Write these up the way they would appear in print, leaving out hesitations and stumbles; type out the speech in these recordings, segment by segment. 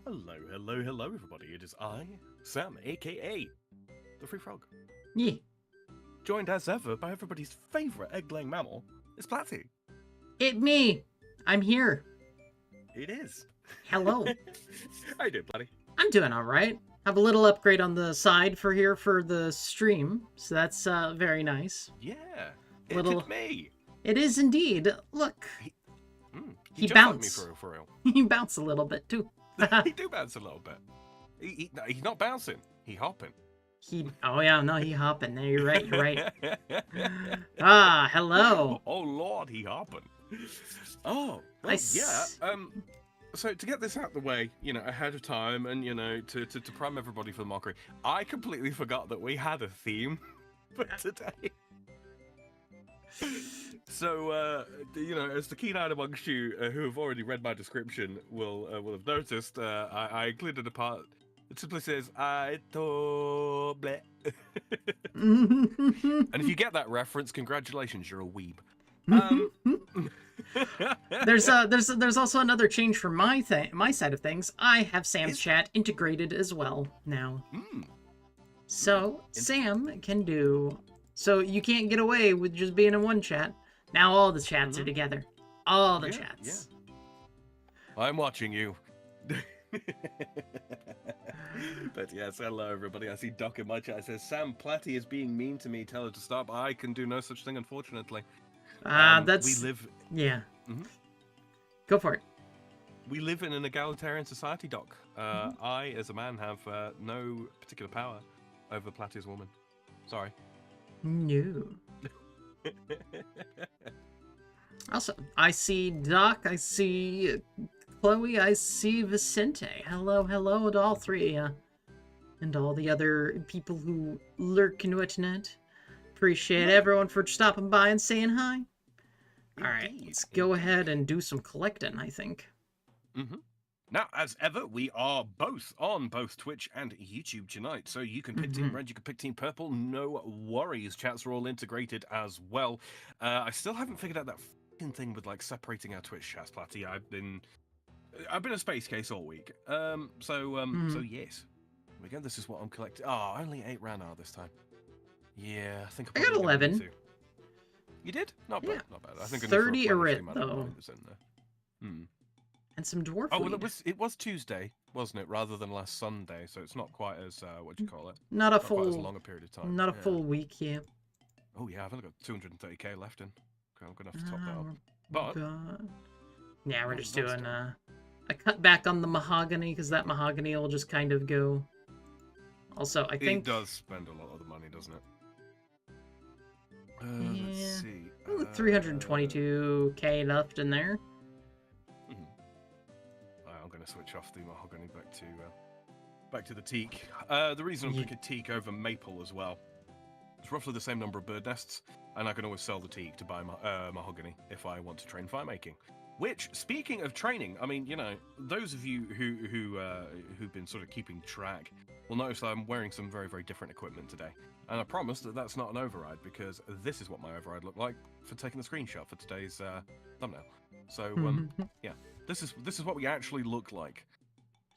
Hello, hello, hello, everybody. It is I, Sam, aka the Free Frog. Yeah. Joined as ever by everybody's favourite egg-laying mammal, it's Platty. It me. I'm here. It is. Hello. How you doing, Platty? I'm doing all right. Have a little upgrade on the side for here for the stream, so that's very nice. Yeah, Little- it's me. It is indeed. Look, He He just bounced. like me for real. he bounced a little bit too. He do bounce a little bit. He's not bouncing. He hopping. Oh yeah, no, he hopping. There, you're right. You're right. Hello. Oh Lord, he hopping. Oh, well, yeah. So to get this out of the way, ahead of time, and to prime everybody for the mockery, I completely forgot that we had a theme for today. So, as the keen-eyed amongst you who have already read my description will have noticed, I included a part that simply says "I to bleh." And if you get that reference, congratulations, you're a weeb. There's also another change for my side of things. I have Sam's chat integrated as well now. So Sam can do. So you can't get away with just being in one chat. Now all the chats are together. All the chats. Yeah. I'm watching you. But yes, hello everybody. I see Doc in my chat. It says, Sam Platty is being mean to me. Tell her to stop. I can do no such thing, unfortunately. That's... We live... Yeah. Go for it. We live in an egalitarian society, Doc. I, as a man, have no particular power over Platty's woman. Sorry. No. Also, I see Doc, I see Chloe, I see Vicente. Hello to all three of you. And all the other people who lurk and whatnot. Appreciate everyone for stopping by and saying hi. Alright, let's go ahead and do some collecting, I think. Now, as ever, we are both on both Twitch and YouTube tonight, so you can pick Team Red, you can pick Team Purple, no worries. Chats are all integrated as well. I still haven't figured out that f***ing thing with, like, separating our Twitch chats, Platty. I've been a space case all week. So yes. Again, this is what I'm collecting. Oh, only 8 Ranar this time. Yeah, I think I got 11. You did? Not bad, Yeah. not bad. I think 30 Erit, though. And some dwarf Oh, weed. well, it was Tuesday, wasn't it, rather than last Sunday, so it's not quite as, what do you call it? Not a quite as full... long a period of time. Not a full week, yeah. Oh, yeah, I've only got 230k left in. Okay, I'm going to have to top that up. But... Yeah, we're just doing, I cut back on the mahogany, because that mahogany will just kind of go... Also, I think... It does spend a lot of the money, doesn't it? Yeah. Let's see. 322k left in there. I'm going to switch off the mahogany back to the teak. The reason I'm picking teak over maple as well, it's roughly the same number of bird nests, and I can always sell the teak to buy mahogany if I want to train fire making. Which, speaking of training, I mean, those of you who've been sort of keeping track will notice that I'm wearing some very, very different equipment today. And I promise that that's not an override, because this is what my override looked like for taking the screenshot for today's thumbnail. So, yeah, this is what we actually look like.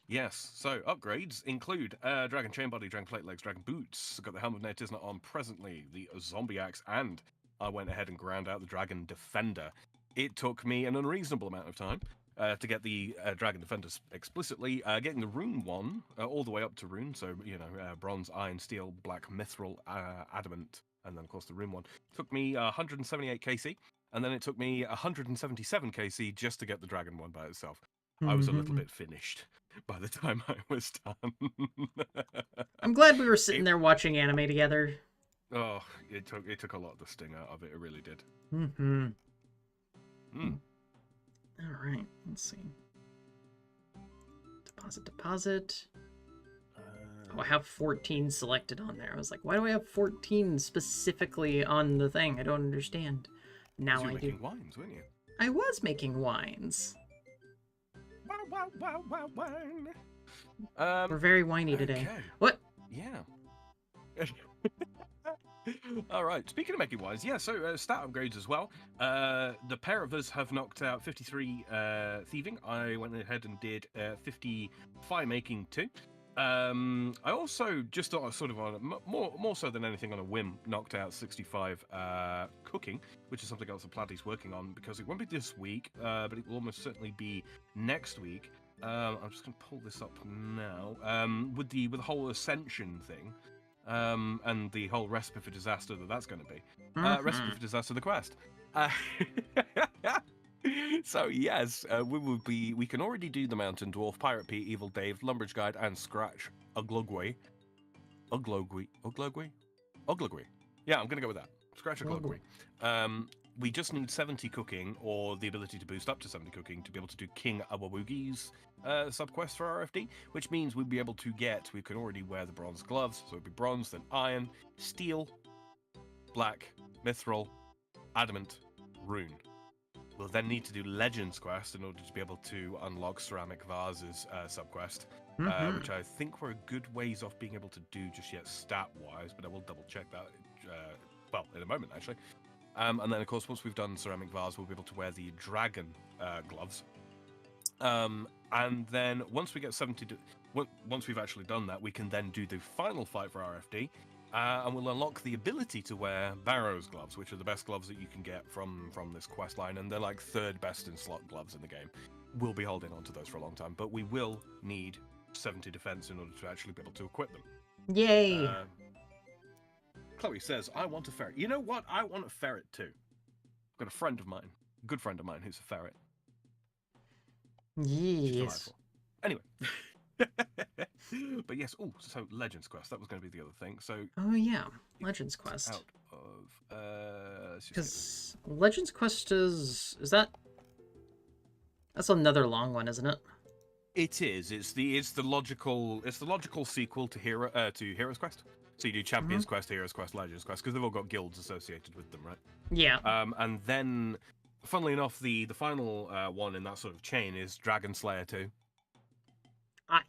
Yes, so upgrades include dragon chain body, dragon plate legs, dragon boots. I've got the helmet of Neotisna on presently, the zombie axe, and I went ahead and ground out the dragon defender. It took me an unreasonable amount of time to get the Dragon Defenders explicitly, getting the Rune one all the way up to Rune, so, Bronze, Iron, Steel, Black, Mithril, Adamant, and then, of course, the Rune one. Took me 178 KC, and then it took me 177 KC just to get the Dragon one by itself. I was a little bit finished by the time I was done. I'm glad we were sitting there watching anime together. Oh, it took a lot of the sting out of it, it really did. All right, let's see. Deposit. Oh, I have 14 selected on there. I was like, why do I have 14 specifically on the thing? I don't understand. Now I do. Making wines, weren't you? I was making wines. Wine. We're very whiny today. Okay. What? Yeah. All right. Speaking of making wise, yeah. So stat upgrades as well. The pair of us have knocked out 53 thieving. I went ahead and did 50 fire making too. I also just sort of on more so than anything on a whim knocked out 65 cooking, which is something else that Platy's working on because it won't be this week, but it will almost certainly be next week. I'm just going to pull this up now. With the whole ascension thing. And the whole recipe for disaster that's going to be. Recipe for disaster, the quest. So yes, we can already do the Mountain Dwarf, Pirate Pete, Evil Dave, Lumbridge Guide, and Scratch Uglugwe. Yeah, I'm going to go with that. Scratch Uglugwe. We just need 70 cooking, or the ability to boost up to 70 cooking to be able to do King Awawugi's subquest for RFD, which means we'd be able to we can already wear the bronze gloves, so it'd be bronze, then iron, steel, black, mithril, adamant, rune. We'll then need to do Legends quest in order to be able to unlock Ceramic Vase's subquest, which I think we're a good ways off being able to do just yet stat-wise, but I will double-check that, in a moment, actually. And then, of course, once we've done Ceramic Vase, we'll be able to wear the dragon gloves. And then once we get 70, once we've actually done that, we can then do the final fight for RFD, and we'll unlock the ability to wear Barrow's gloves, which are the best gloves that you can get from this quest line, and they're like third best in slot gloves in the game. We'll be holding on to those for a long time, but we will need 70 defense in order to actually be able to equip them. Yay! Chloe says, I want a ferret. You know what? I want a ferret too. I've got a friend of mine, a good friend of mine, who's a ferret. Yes. Anyway. But yes, so Legends Quest, that was going to be the other thing. So oh yeah, Legends Quest. Out of because Legends Quest is that's another long one, isn't it? It is. It's the logical sequel to Heroes Quest. So you do Champions Quest, Heroes Quest, Legends Quest, because they've all got guilds associated with them, right? Yeah. And then, funnily enough, the final one in that sort of chain is Dragon Slayer 2.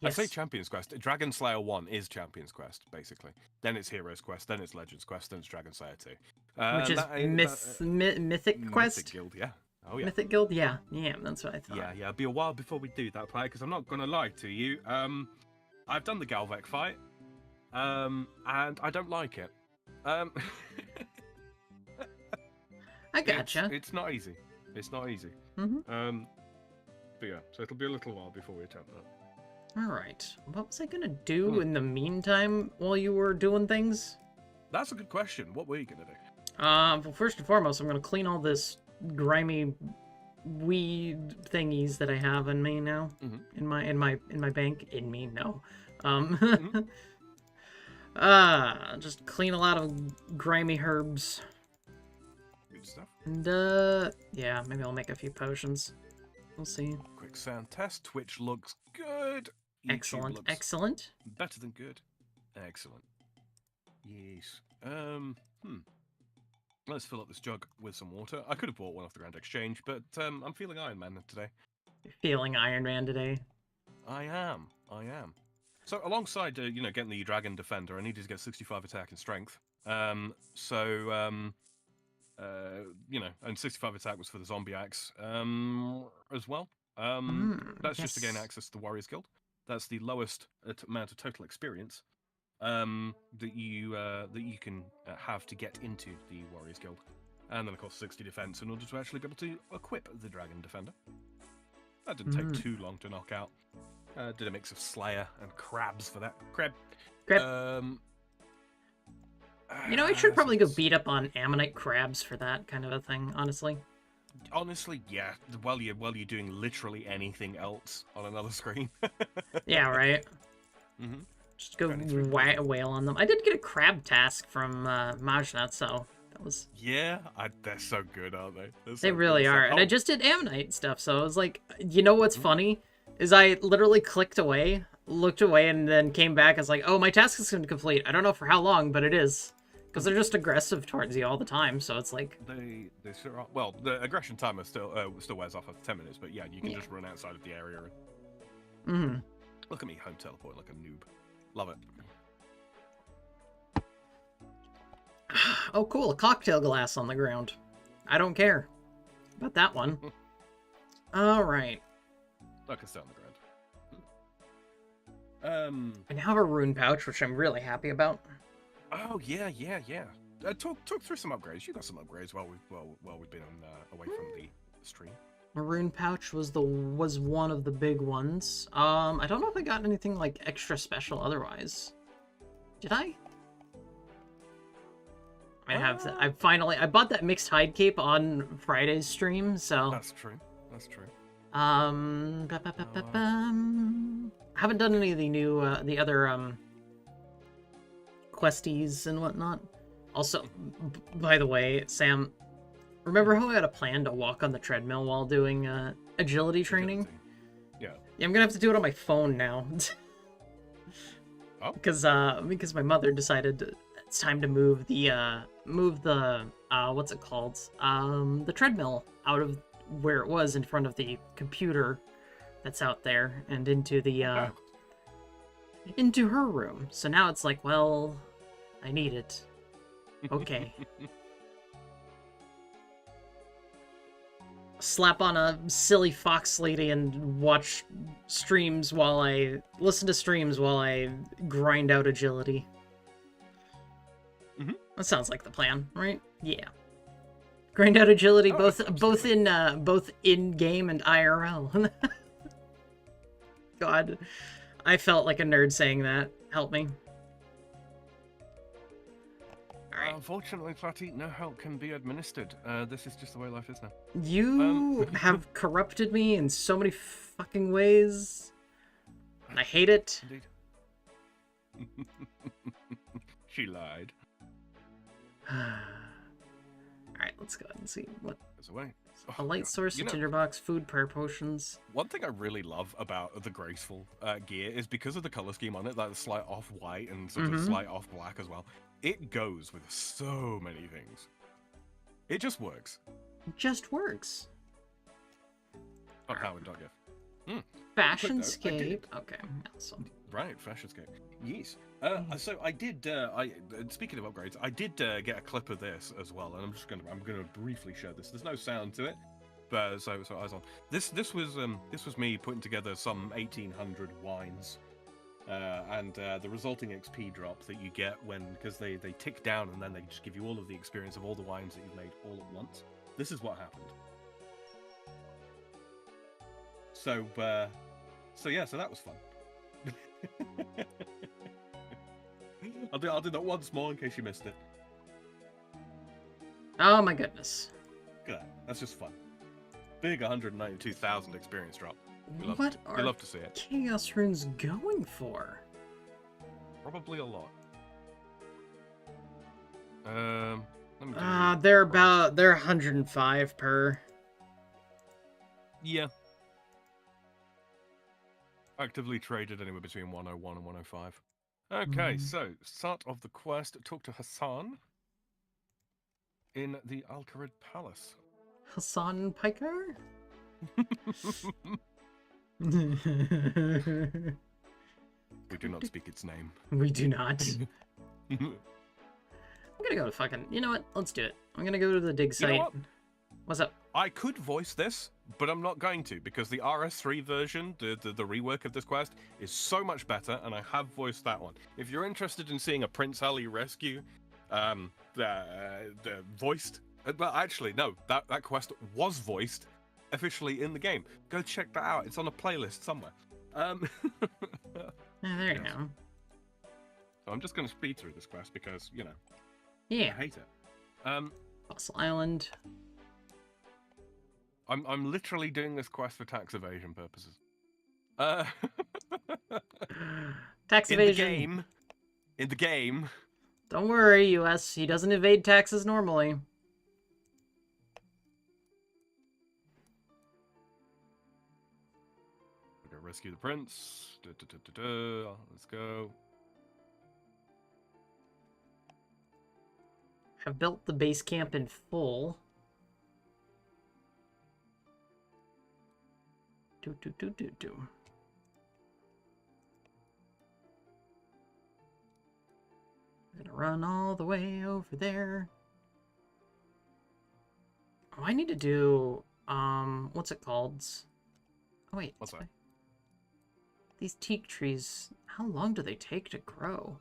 Yes. I say Champions Quest. Dragon Slayer 1 is Champions Quest, basically. Then it's Heroes Quest, then it's Legends Quest, then it's Dragon Slayer 2. Which is Mythic Quest? Mythic Guild, yeah. Oh, yeah. Mythic Guild? Yeah, that's what I thought. Yeah, it'll be a while before we do that, player, because I'm not going to lie to you. I've done the Galvek fight. And I don't like it. I gotcha. It's not easy. It's not easy. But yeah, so it'll be a little while before we attempt that. Alright. What was I gonna do in the meantime while you were doing things? That's a good question. What were you gonna do? Well, first and foremost, I'm gonna clean all this grimy weed thingies that I have in me now. In my bank. In me, no. Just clean a lot of grimy herbs. Good stuff. And, yeah, maybe I'll make a few potions. We'll see. Quick sound test. Twitch looks good. YouTube excellent, looks excellent. Better than good. Excellent. Yes. Let's fill up this jug with some water. I could have bought one off the Grand Exchange, but I'm feeling Iron Man today. You're feeling Iron Man today? I am. So alongside, getting the Dragon Defender, I needed to get 65 attack and strength. And 65 attack was for the Zombie Axe as well. That's just to gain access to the Warriors Guild. That's the lowest amount of total experience that you can have to get into the Warriors Guild. And then, of course, 60 defense in order to actually be able to equip the Dragon Defender. That didn't take too long to knock out. Did a mix of Slayer and Crabs for that. Crab. I should probably go beat up on Ammonite crabs for that kind of a thing, honestly. Honestly, yeah. While you're doing literally anything else on another screen. Yeah, right. Just go wail on them. I did get a crab task from Majnat, so that was... Yeah, they're so good, aren't they? They really are. And I just did Ammonite stuff, so it was like, you know what's funny? Is I literally clicked away, looked away, and then came back. I was like, oh, my task is going to complete. I don't know for how long, but it is. Because they're just aggressive towards you all the time, so it's like... They sure are. Well, the aggression timer still wears off after 10 minutes, but yeah, you can just run outside of the area. Look at me home teleport like a noob. Love it. Oh, cool. A cocktail glass on the ground. I don't care about that one. All right. I can stay on the ground. I now have a rune pouch, which I'm really happy about. Oh yeah. Talk through some upgrades. You got some upgrades while we've been away from the stream. Maroon pouch was one of the big ones. I don't know if I got anything like extra special otherwise. Did I? I bought that mixed hide cape on Friday's stream, so That's true. I haven't done any of the new the other questies and whatnot. Also, by the way, Sam, remember how I had a plan to walk on the treadmill while doing agility training? Yeah. I'm gonna have to do it on my phone now. Oh. Because my mother decided it's time to move the what's it called? The treadmill out of where it was in front of the computer that's out there and into the into her room. So now it's like, well, I need it. Okay. Slap on a silly fox lady and listen to streams while I grind out agility. That sounds like the plan, right? Yeah. Grind out agility both in game and IRL. God, I felt like a nerd saying that. Help me. Alright. Unfortunately, Flatty, no help can be administered. This is just the way life is now. You have corrupted me in so many fucking ways. And I hate it. Indeed. She lied. Alright, let's go ahead and see what. There's a way. A light source, a tinderbox, food, prayer potions. One thing I really love about the graceful gear is because of the color scheme on it, like the slight off white and sort of slight off black as well. It goes with so many things. It just works. It just works. Unpowered.gif. Fashionscape. Okay, awesome. Right, Fashionscape. Yes. So I did. Speaking of upgrades, I did get a clip of this as well, and I'm gonna briefly show this. There's no sound to it, but so eyes on. This was me putting together some 1800 wines, and the resulting XP drop that you get because they tick down and then they just give you all of the experience of all the wines that you've made all at once. This is what happened. So that was fun. I'll do that once more in case you missed it. Oh my goodness. Look at that. That's just fun. Big 192,000 experience drop. You love to see it. Chaos runes going for? Probably a lot. They're 105 per. Yeah. Actively traded anywhere between 101 and 105. Okay, so start of the quest. Talk to Hassan in the Alcarid Palace. Hassan Piker? We do not speak its name. We do not. I'm gonna go to fucking. You know what? Let's do it. I'm gonna go to the dig site. You know what? What's up? I could voice this, but I'm not going to because the RS3 version, the rework of this quest, is so much better, and I have voiced that one. If you're interested in seeing a Prince Ali rescue, the voiced, well, actually no, that quest was voiced officially in the game. Go check that out. It's on a playlist somewhere. There you go. So I'm just going to speed through this quest because Yeah. I hate it. Fossil Island. I'm literally doing this quest for tax evasion purposes. Tax evasion. In the game. Don't worry, US. He doesn't evade taxes normally. We're gonna rescue the prince. Let's go. Have built the base camp in full. Do. Gonna run all the way over there. Oh, I need to do, what's it called? Oh, wait. What's that? These teak trees, how long do they take to grow?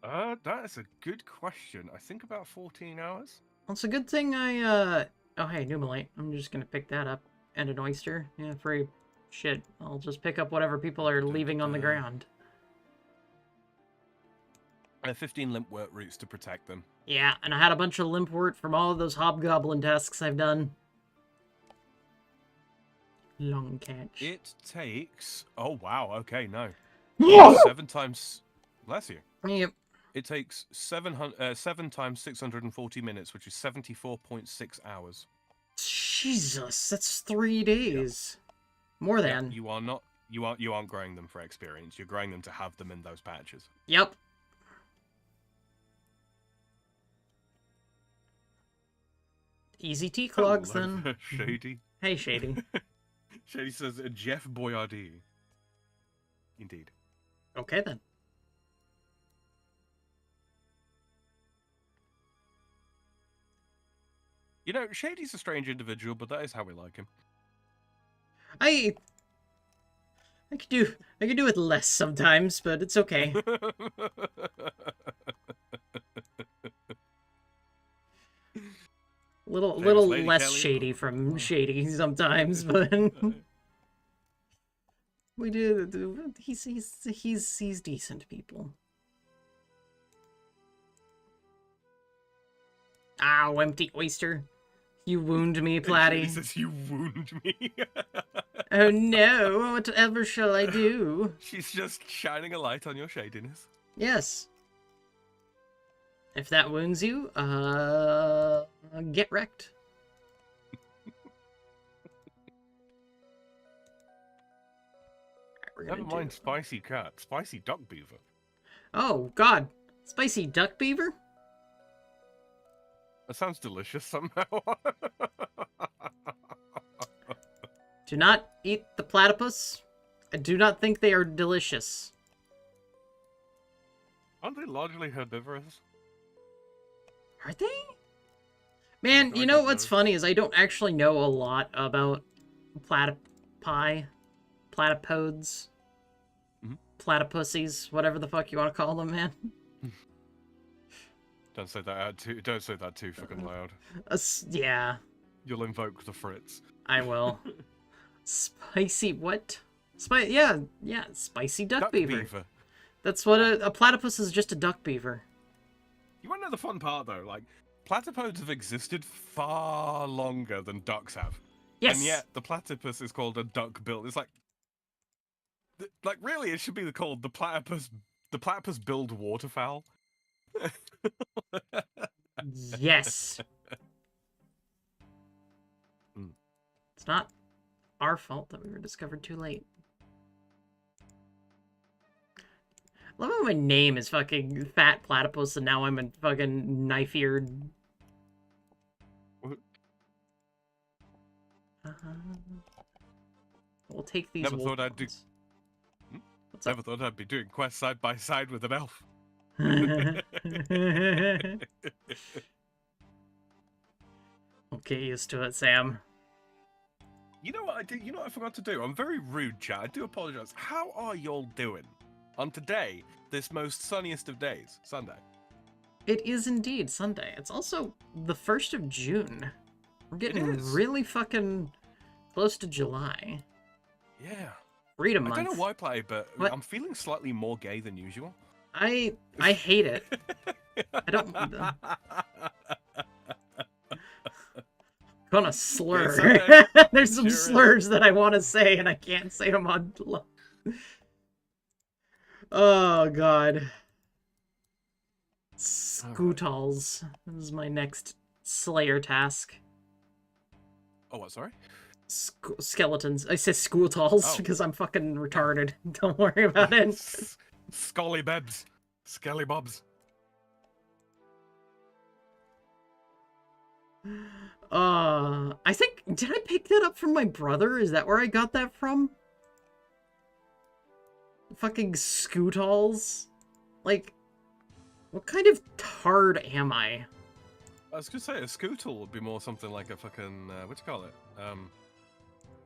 That is a good question. I think about 14 hours. Well, it's a good thing oh, hey, Numalite. I'm just gonna pick that up. And an oyster. Yeah, free shit. I'll just pick up whatever people are leaving on the ground. 15 limp wort roots to protect them. Yeah, and I had a bunch of limpwort from all of those hobgoblin tasks I've done. Long catch. It takes... Oh, wow. Okay, no. Yeah! 7 times... Bless you. Yep. It takes 7 times 640 minutes, which is 74.6 hours. Jesus, that's 3 days. Yep. More than. Yep, you are not... You aren't growing them for experience. You're growing them to have them in those patches. Yep. Easy tea clogs, then. Shady. Hey, Shady. Shady says, Jeff Boyardee. Indeed. Okay, then. You know, Shady's a strange individual, but that is how we like him. I could do with less sometimes, but it's okay. little less Kelly. Shady from Shady sometimes, but we do. He's decent people. Ow, empty oyster. You wound me, Platty. He says you wound me. Oh no, whatever shall I do? She's just shining a light on your shadiness. Yes. If that wounds you, get wrecked. Never mind spicy cat, spicy duck beaver. Oh, God. Spicy duck beaver? That sounds delicious somehow. Do not eat the platypus. I do not think they are delicious. Aren't they largely herbivorous? Are they? Man, you know what's funny is I don't actually know a lot about platypi, platypodes, platypussies, whatever the fuck you want to call them, man. Don't say that too fucking loud. Yeah. You'll invoke the Fritz. I will. Spicy what? Yeah, spicy duck beaver. That's what a platypus is, just a duck beaver. You want to know the fun part though? Like, platypodes have existed far longer than ducks have. Yes. And yet the platypus is called a duck-billed. It's like really, it should be called the platypus-billed waterfowl. Yes. It's not our fault that we were discovered too late. I love how my name is fucking Fat Platypus and now I'm a fucking knife-eared. We'll take these. Never thought I'd be doing quests side by side with an elf. Okay, used to it, Sam. You know what I did? You know what I forgot to do? I'm very rude, chat. I do apologize. How are y'all doing on today, this most sunniest of days, Sunday? It is indeed Sunday. It's also the 1st of June. We're getting really fucking close to July. Yeah. Freedom month. I don't know why, Play, but what? I'm feeling slightly more gay than usual. I hate it. I don't... gonna slur. There's some slurs that I want to say, and I can't say them on... Oh, God. Scootals. This is my next Slayer task. Oh, what, sorry? Skeletons. I said scootals because I'm fucking retarded. Don't worry about it. Scully Bebs. Skelly Bobs. I think... Did I pick that up from my brother? Is that where I got that from? Fucking scootals? Like, what kind of tard am I? I was gonna say a scootle would be more something like a fucking what do you call it?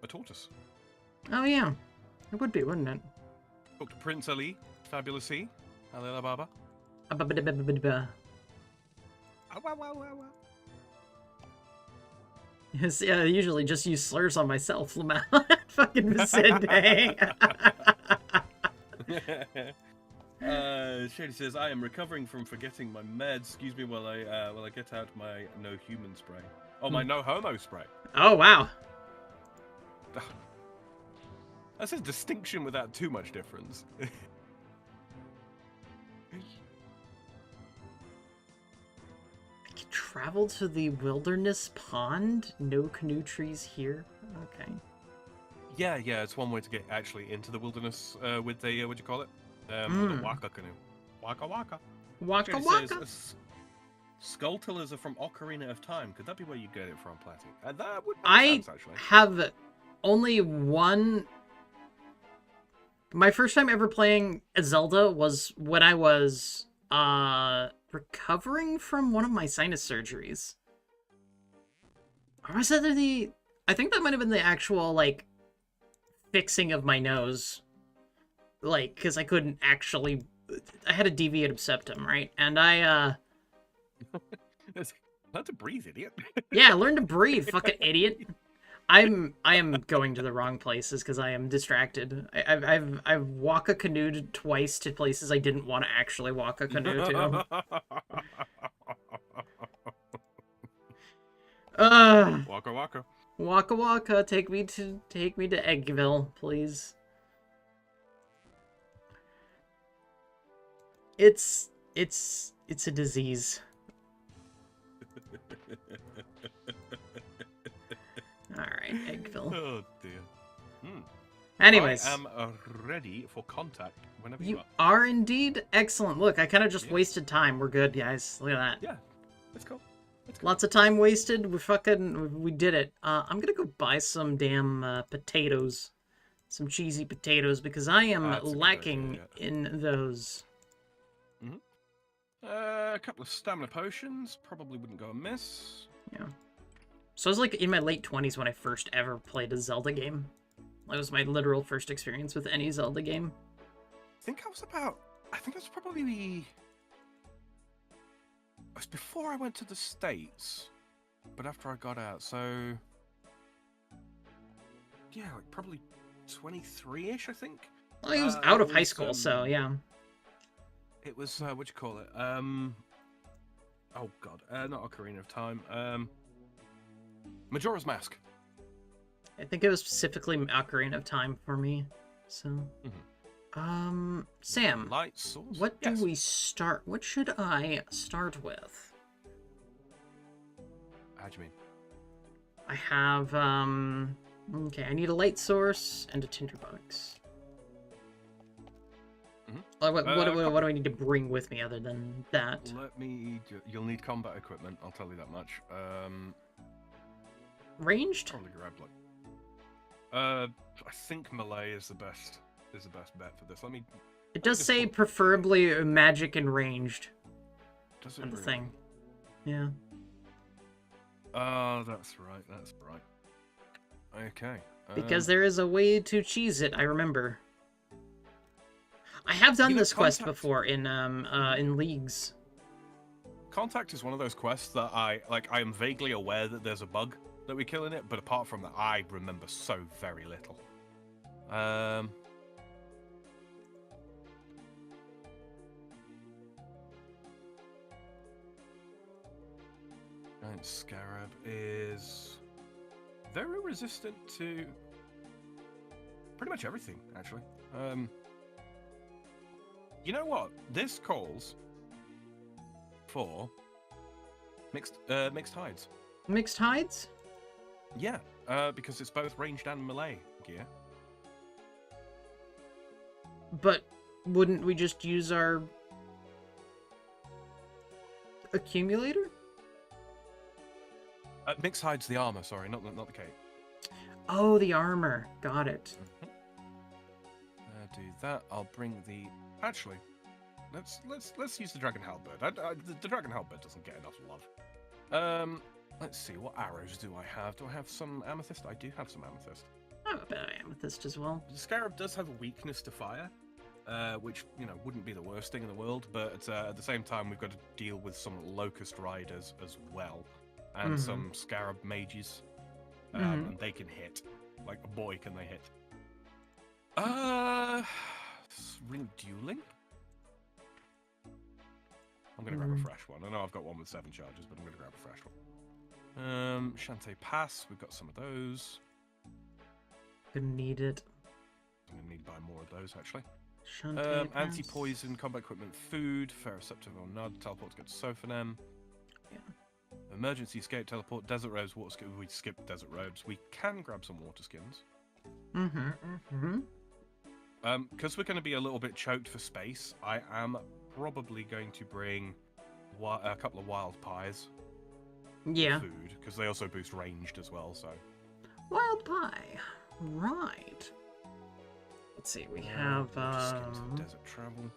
A tortoise. Oh yeah, it would be, wouldn't it? Talk to Prince Ali, Fabulous E, Alila Baba. Yes, yeah, I usually just use slurs on myself, Lamau. Fucking Vicente. Shady says, I am recovering from forgetting my meds. Excuse me while I get out my no human spray. Oh, my no homo spray. Oh, wow. That's a distinction without too much difference. I can travel to the wilderness pond? No canoe trees here? Okay. Yeah, it's one way to get actually into the wilderness with the, what do you call it? The WAKU canoe. Waka Waka. Waka Shady Waka. says, Skulltillers are from Ocarina of Time. Could that be where you get it from, Platty? That would make I sense, actually. have only one... My first time ever playing Zelda was when I was recovering from one of my sinus surgeries. Or was that the... I think that might have been the actual, like, fixing of my nose. Like, because I couldn't actually... I had a deviated septum, right? And I, Not to breathe, idiot. Yeah, learn to breathe, fucking idiot. I am going to the wrong places because I am distracted. I've WAKU canoed twice to places I didn't want to actually WAKU canoe to. Waka Waka. Waka Waka, take me to Eggville, please. It's a disease. Alright, Eggville. Oh dear. Anyways. I am ready for contact whenever You are indeed excellent. Look, I kind of just wasted time. We're good, guys. Look at that. Yeah, let's go. Lots of time wasted. We did it. I'm gonna go buy some damn potatoes. Some cheesy potatoes, because I am lacking in those. A couple of stamina potions probably wouldn't go amiss. Yeah. So I was like in my late 20s when I first ever played a Zelda game. That was my literal first experience with any Zelda game. I think it was probably... It was before I went to the States, but after I got out, so... Yeah, like probably 23-ish, I think. Well, he was out of high school, so yeah. It was, what do you call it? Oh god, not Ocarina of Time. Majora's Mask. I think it was specifically Ocarina of Time for me, so... Sam, Light source? what do we start? What should I start with? How do you mean? I have, okay, I need a light source and a tinderbox. What do I need to bring with me other than that? You'll need combat equipment, I'll tell you that much. Ranged? Probably grab I think melee is the best bet for this. It does say preferably magic and ranged. Does it on the really? thing. Yeah. Oh, that's right. Okay. Because there is a way to cheese it, I remember. I have done this quest before in leagues. Contact is one of those quests that I am vaguely aware that there's a bug that we kill in it, but apart from that, I remember so very little. Giant Scarab is very resistant to pretty much everything, actually. You know what? This calls for mixed hides. Mixed hides? Yeah, because it's both ranged and melee gear. But wouldn't we just use our accumulator? Mixed hides the armor, sorry, not the cape. Oh, the armor. Got it. Do that. I'll bring the. Actually, let's use the dragon halberd. The dragon halberd doesn't get enough love. Let's see, what arrows do I have? Do I have some amethyst? I do have some amethyst. I have a bit of amethyst as well. The scarab does have a weakness to fire, which, you know, wouldn't be the worst thing in the world, but at the same time, we've got to deal with some locust riders as well, and some scarab mages, and they can hit. Like, a boy, can they hit. Ring dueling? I'm gonna grab a fresh one. I know I've got one with 7 charges, but I'm gonna grab a fresh one. Shantae Pass, we've got some of those. Gonna need it. I'm gonna need to buy more of those, actually. Shantae Pass. Anti-poison, combat equipment, food, ferroceptive or Nud, teleport to get to Sophonem. Yeah. Emergency escape, teleport, desert roads, water skins. We skip desert roads. We can grab some water skins. Because we're going to be a little bit choked for space, I am probably going to bring a couple of wild pies. Yeah. Food, because they also boost ranged as well, so. Wild pie. Right. Let's see, we have, skins and desert travel.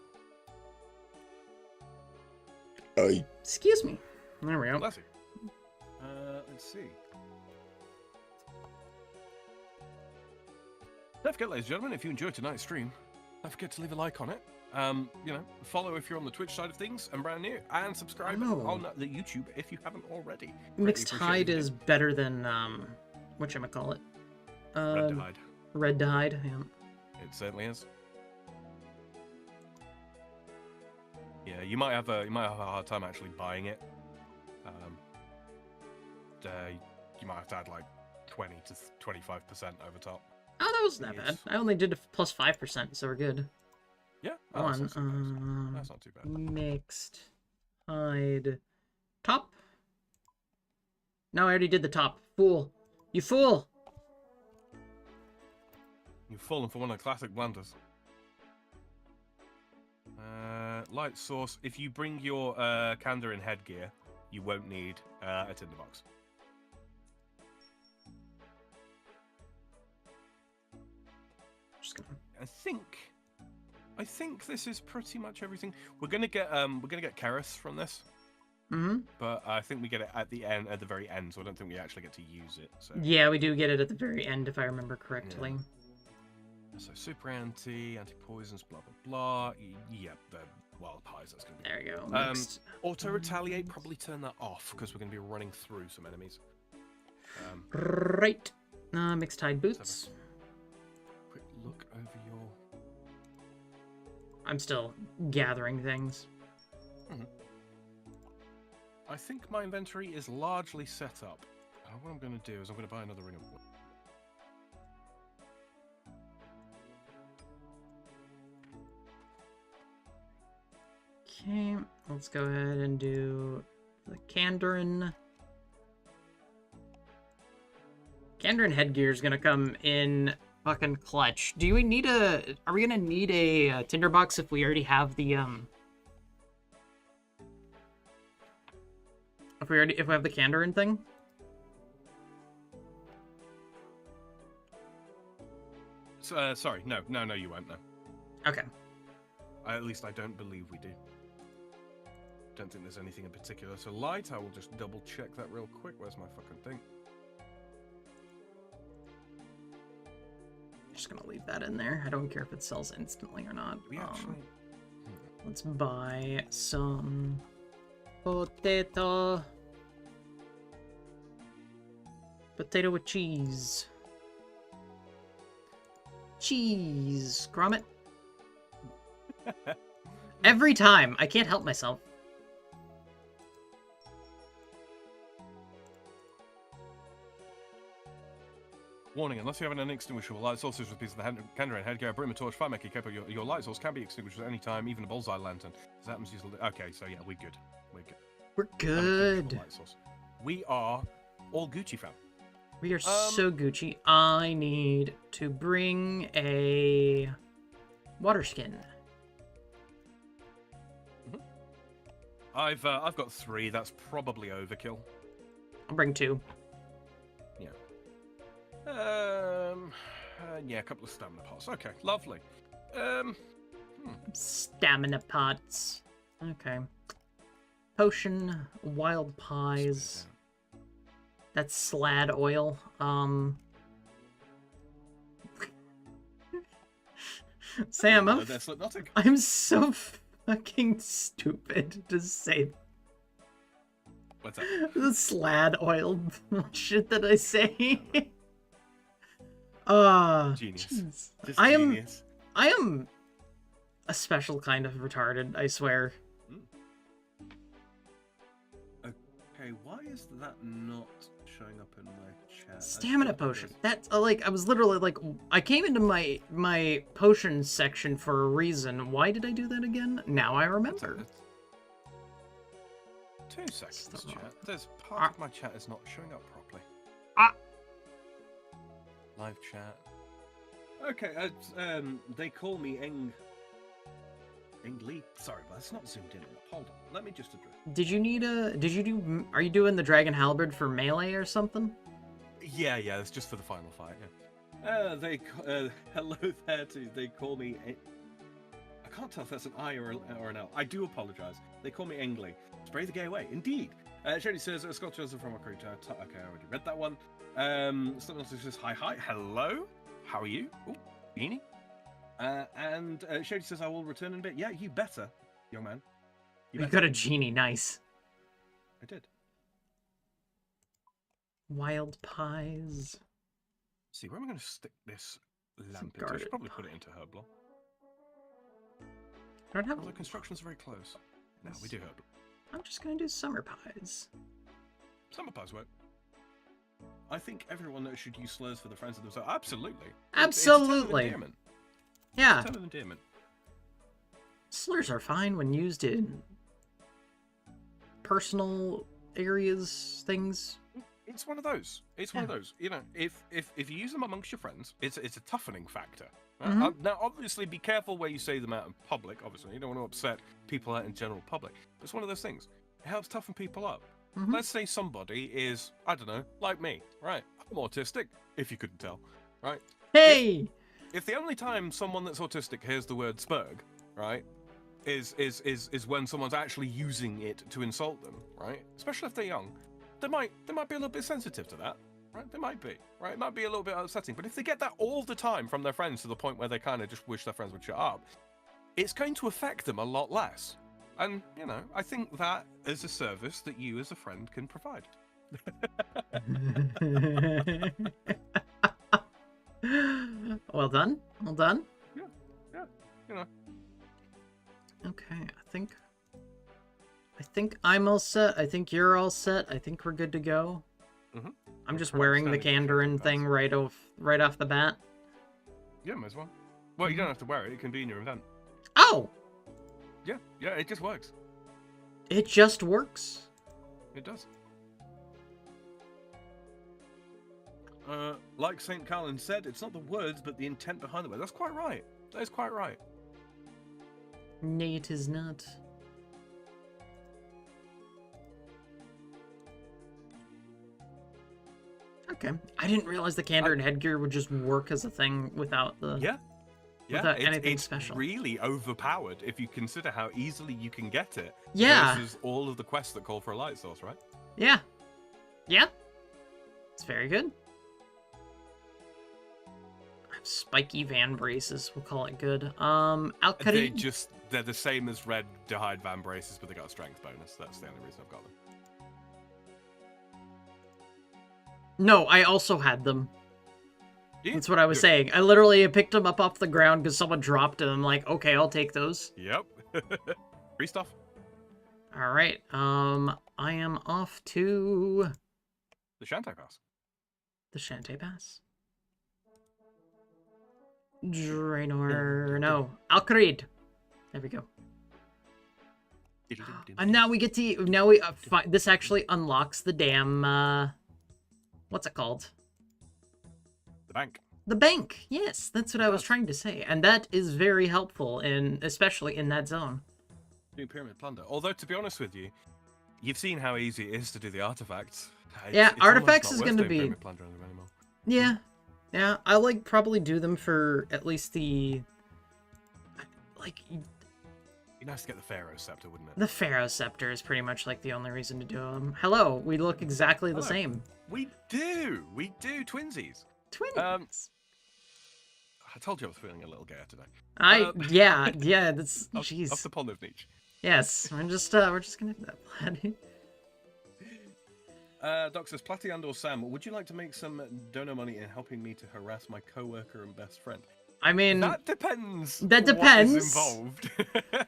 Excuse me. There we go. Bless you. Let's see. Don't forget, ladies and gentlemen, if you enjoyed tonight's stream, don't forget to leave a like on it. You know, follow if you're on the Twitch side of things and brand new, and subscribe on the YouTube if you haven't already. Mixed Hide is better than whatchamacallit? Red to Hide. Red to Hide, yeah. It certainly is. Yeah, you might have a hard time actually buying it. You might have to add like 20 to 25% over top. Oh, that wasn't that bad. I only did a plus 5%, so we're good. Yeah, That's not too bad. Mixed Hide top. No, I already did the top. Fool, you fool! You've fallen for one of the classic blunders. Light source. If you bring your Kandarin headgear, you won't need a tinderbox. I think this is pretty much everything. We're gonna get Keris from this. But I think we get it at the end, at the very end, so I don't think we actually get to use it. So. Yeah, we do get it at the very end, if I remember correctly. Yeah. So super anti-poisons, blah blah blah. Yep, the wild pies. That's gonna be. There you go. Auto retaliate. Probably turn that off because we're gonna be running through some enemies. Right. Mixed Hide boots. Quick look over your. I'm still gathering things. I think my inventory is largely set up. What I'm going to do is I'm going to buy another ring of wood. Okay, let's go ahead and do the Kandarin. Kandarin headgear is going to come in fucking clutch. Do we need a... Are we going to need a tinderbox if we already have the, If we have the Kandarin thing? Sorry, no, you won't, no. Okay. At least I don't believe we do. Don't think there's anything in particular. So light, I will just double check that real quick. Where's my fucking thing? Just gonna leave that in there. I don't care if it sells instantly or not. We actually... Let's buy some potato. Potato with cheese. Cheese. Grommet. Every time. I can't help myself. Warning, unless you have an inextinguishable light source with a piece of the Kandarin headgear, brim, a torch, fire maker capable, your light source can be extinguished at any time, even a bullseye lantern. This happens usually. Okay, so yeah, we're good. We're good. We're good. Light source. We are all Gucci fam. We are so Gucci. I need to bring a water skin. I've got 3. That's probably overkill. I'll bring 2. Yeah. Yeah, a couple of stamina pots. Okay, lovely. Stamina pots. Okay. Potion, wild pies. That's slad oil. Sam, I'm so fucking stupid to say What's that? the slad oil shit that I say. Genius. Just I genius. am a special kind of retarded, I swear. Okay, why is that not showing up in my chat? Stamina potion. That's like, I was literally like, I came into my potion section for a reason. Why did I do that again? Now I remember. 2 seconds, chat. There's part of my chat is not showing up properly. Live chat. Okay, they call me Lee. Sorry, but it's not zoomed in. Hold on, let me just address. Are you doing the Dragon Halberd for melee or something? Yeah, it's just for the final fight. Yeah. Hello there too. They call me. I can't tell if that's an I or an L. I do apologize. They call me Engley. Spray the gay away. Indeed. Shady says, Scott Joseph from WAKU. Okay, I already read that one. Someone else says, hi. Hello. How are you? Oh, Beanie. And Shady says, I will return in a bit. Yeah, you better, young man. You got a genie. Nice. I did. Wild pies. See, where am I going to stick this lamp into? I should probably put it into herb block. I don't have... Well, the construction's very close. No, we do herb. I'm just going to do summer pies. Summer pies work. I think everyone should use slurs for the friends of themselves. Absolutely. Absolutely. It's yeah. a term of endearment. Slurs are fine when used in personal areas, things. It's one of those. It's one of those. You know, if you use them amongst your friends, it's a toughening factor. Now, obviously, be careful where you say them out in public. Obviously, you don't want to upset people out in general public. But it's one of those things. It helps toughen people up. Let's say somebody is, I don't know, like me, right? I'm autistic, if you couldn't tell, right? Hey! If the only time someone that's autistic hears the word spurg, right, is when someone's actually using it to insult them, right? Especially if they're young, they might be a little bit sensitive to that, right? They might be, right? It might be a little bit upsetting. But if they get that all the time from their friends to the point where they kind of just wish their friends would shut up, it's going to affect them a lot less. And, you know, I think that is a service that you as a friend can provide. Well done. Well done. Yeah, you know. Okay, I think I'm all set. I think you're all set. I think we're good to go. I'm just wearing the Kandarin thing right off the bat. Yeah, might as well. Well, you don't have to wear it. It can be in your event. Oh! Yeah, it just works. It just works. It does. Like St. Callan said, it's not the words, but the intent behind the word. That's quite right. That is quite right. Nay, it is not. Okay. I didn't realize the Kandarin headgear would just work as a thing without the... without anything special. It's really overpowered if you consider how easily you can get it. Yeah. Versus all of the quests that call for a light source, right? Yeah. Yeah. It's very good. I have spiky van braces. We'll call it good. Alcari... They're the same as red Dehide van braces, but they got a strength bonus. That's the only reason I've got them. No, I also had them. Yeah. That's what I was saying. I literally picked them up off the ground because someone dropped them. I'm like, okay, I'll take those. Yep. Free stuff. All right. I am off to the Shantae Pass. The Shantae Pass. Draenor. No, Alcarid. There we go. And now we get to this actually unlocks the damn what's it called? The bank. The bank. Yes, that's what I was trying to say, and that is very helpful especially in that zone. Doing pyramid plunder. Although to be honest with you, you've seen how easy it is to do the artifacts. Yeah, artifacts is going to be. Yeah. Yeah, I probably do them for at least Be nice to get the Pharaoh Scepter, wouldn't it? The Pharaoh Scepter is pretty much like the only reason to do them. Hello, we look exactly the Hello. same. We do, twinsies. Twins. I told you I was feeling a little gay today. Yeah, that's Jeez. jeez. Off the pond of niche. Yes, we're just gonna do that, Platy. Doc says, Platy and or Sam, would you like to make some dono money in helping me to harass my co-worker and best friend? I mean, that depends. That depends. What is involved.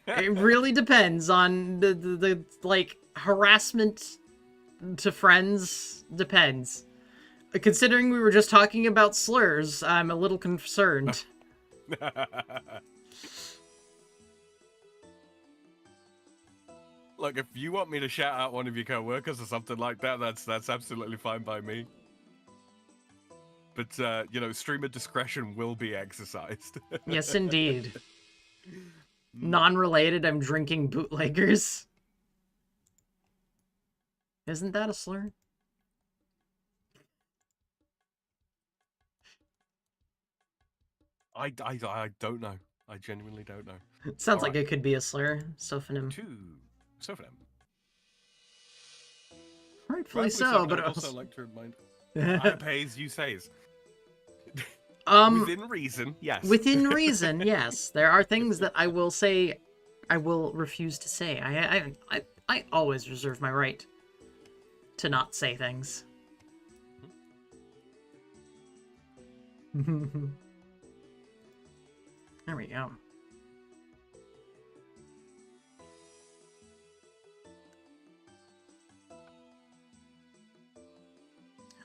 It really depends on the like harassment to friends. Depends. Considering we were just talking about slurs, I'm a little concerned. Look, if you want me to shout out one of your co-workers or something like that, that's absolutely fine by me. But, you know, streamer discretion will be exercised. Yes, indeed. Non-related, I'm drinking bootleggers. Isn't that a slur? I don't know. I genuinely don't know. It sounds like it could be a slur. Sophonym. Sophonym. Rightfully so, but I'd also like to remind... I pays, you says. Within reason, yes. Within reason, yes. There are things that I will say, I will refuse to say. I always reserve my right to not say things. There we go.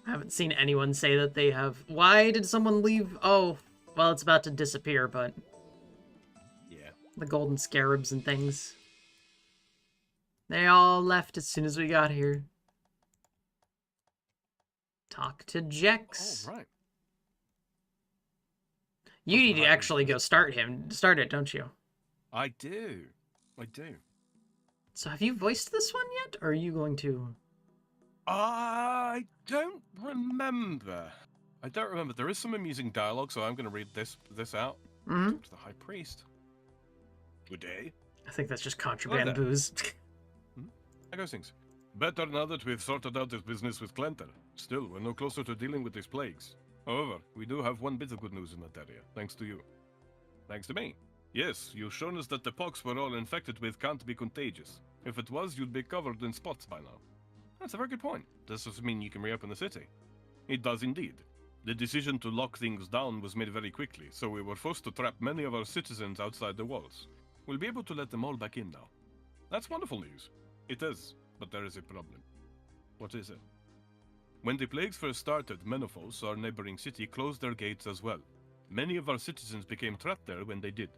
I haven't seen anyone say that they have... Why did someone leave? Oh, well, it's about to disappear, but... Yeah. The golden scarabs and things. They all left as soon as we got here. Talk to Jex. Oh, right. You need to actually go start it, don't you? I do. So have you voiced this one yet, or are you going to... I don't remember. There is some amusing dialogue, so I'm going to read this out. Mm-hmm. To the High Priest. Good day. I think that's just contraband booze. How goes things? Better now that we've sorted out this business with Clenter. Still, we're no closer to dealing with these plagues. However, we do have one bit of good news in that area, thanks to you. Thanks to me. Yes, you've shown us that the pox we're all infected with can't be contagious. If it was, you'd be covered in spots by now. That's a very good point. Does this mean you can reopen the city? It does indeed. The decision to lock things down was made very quickly, so we were forced to trap many of our citizens outside the walls. We'll be able to let them all back in now. That's wonderful news. It is, but there is a problem. What is it? When the plagues first started, Menopause, our neighboring city, closed their gates as well. Many of our citizens became trapped there when they did.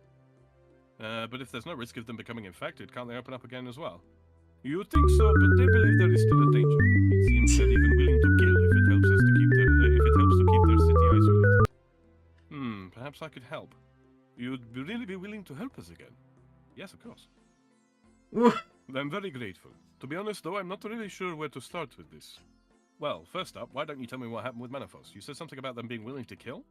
But if there's no risk of them becoming infected, can't they open up again as well? You think so, but they believe there is still a danger. It seems they're even willing to kill if it helps to keep their city isolated. Perhaps I could help. You'd really be willing to help us again? Yes, of course. I'm very grateful. To be honest, though, I'm not really sure where to start with this. Well, first up, why don't you tell me what happened with Menopause? You said something about them being willing to kill?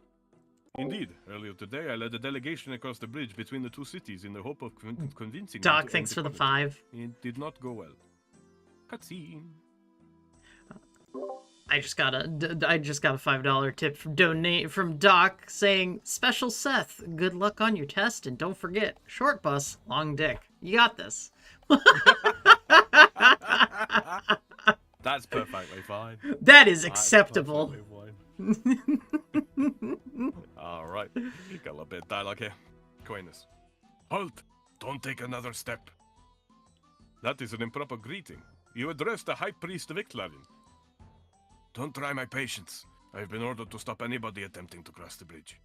Indeed. Earlier today, I led a delegation across the bridge between the two cities in the hope of convincing them Doc, to thanks end for the conflict. 5. It did not go well. Cutscene. I just got a $5 tip from Doc saying, "Special Seth, good luck on your test, and don't forget, short bus, long dick. You got this." That's perfectly fine. That is acceptable. Alright, got a little bit of dialogue here. Aquinas. Halt! Don't take another step. That is an improper greeting. You address the High Priest of Ictlarin. Don't try my patience. I have been ordered to stop anybody attempting to cross the bridge.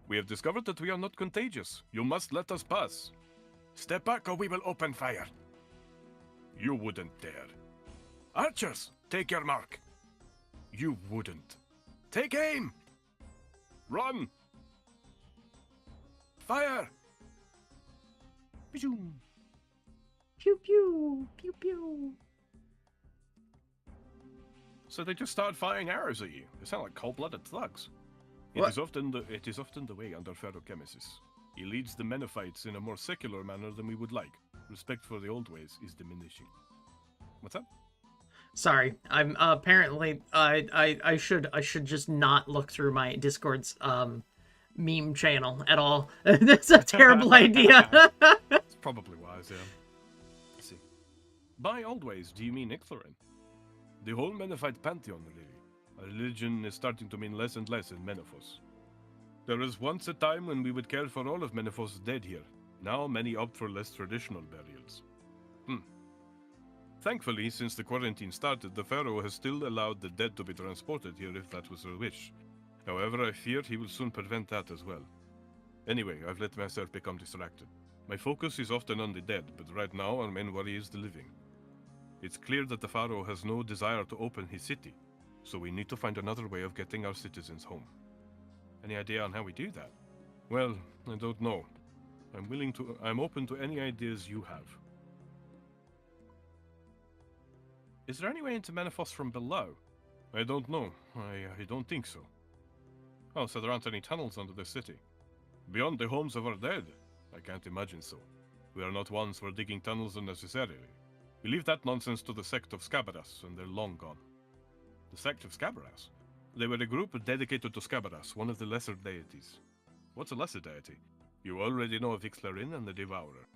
We have discovered that we are not contagious. You must let us pass. Step back or we will open fire. You wouldn't dare. Archers, take your mark. You wouldn't. Take aim! Run! Fire! Pew pew pew pew. So they just start firing arrows at you. They sound like cold-blooded thugs. It is often the way under ferochemists. He leads the Menophites in a more secular manner than we would like. Respect for the old ways is diminishing. What's up? Sorry, I'm apparently I should just not look through my Discord's meme channel at all. That's a terrible idea. It's probably wise, yeah. Let's see. By old ways, do you mean Ixthorin? The whole Menophite pantheon, really. A religion is starting to mean less and less in Menophos. There was once a time when we would care for all of Menophos' dead here. Now many opt for less traditional burials. Thankfully, since the quarantine started, the Pharaoh has still allowed the dead to be transported here if that was their wish. However, I fear he will soon prevent that as well. Anyway, I've let myself become distracted. My focus is often on the dead, but right now our main worry is the living. It's clear that the Pharaoh has no desire to open his city, so we need to find another way of getting our citizens home. Any idea on how we do that? Well, I don't know. I'm open to any ideas you have. Is there any way into Menophos from below? I don't know. I don't think so. Oh, so there aren't any tunnels under the city. Beyond the homes of our dead? I can't imagine so. We are not ones for digging tunnels unnecessarily. We leave that nonsense to the sect of Scabaras, and they're long gone. The sect of Scabaras? They were a group dedicated to Scabaras, one of the lesser deities. What's a lesser deity? You already know of Ixtlarin and the Devourer.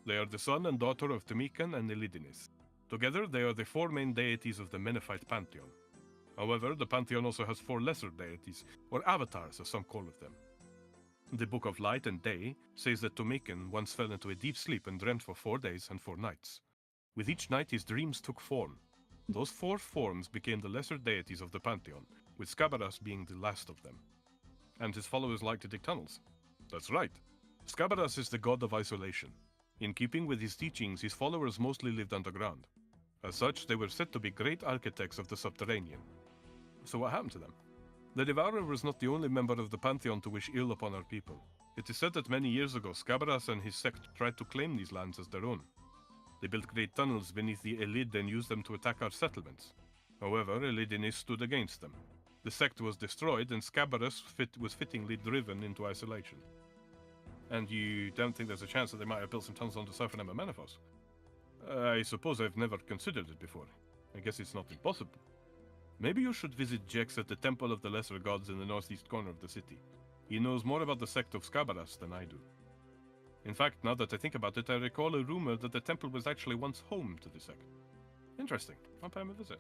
They are the son and daughter of Temikan and Elidinis. Together, they are the four main deities of the Menophite pantheon. However, the pantheon also has four lesser deities, or avatars as some call them. The Book of Light and Day says that Temikan once fell into a deep sleep and dreamt for 4 days and 4 nights. With each night, his dreams took form. Those 4 forms became the lesser deities of the pantheon, with Scabaras being the last of them. And his followers like to dig tunnels. That's right. Scabaras is the god of isolation. In keeping with his teachings, his followers mostly lived underground. As such, they were said to be great architects of the subterranean. So what happened to them? The Devourer was not the only member of the pantheon to wish ill upon our people. It is said that many years ago, Scabaras and his sect tried to claim these lands as their own. They built great tunnels beneath the Elid and used them to attack our settlements. However, Elidinis stood against them. The sect was destroyed, and Scabaras was fittingly driven into isolation. And you don't think there's a chance that they might have built some tunnels under Southern Menophos? I suppose I've never considered it before. I guess it's not impossible. Maybe you should visit Jex at the Temple of the Lesser Gods in the northeast corner of the city. He knows more about the sect of Scabaras than I do. In fact, now that I think about it, I recall a rumor that the temple was actually once home to the sect. Interesting. I'll pay him a visit.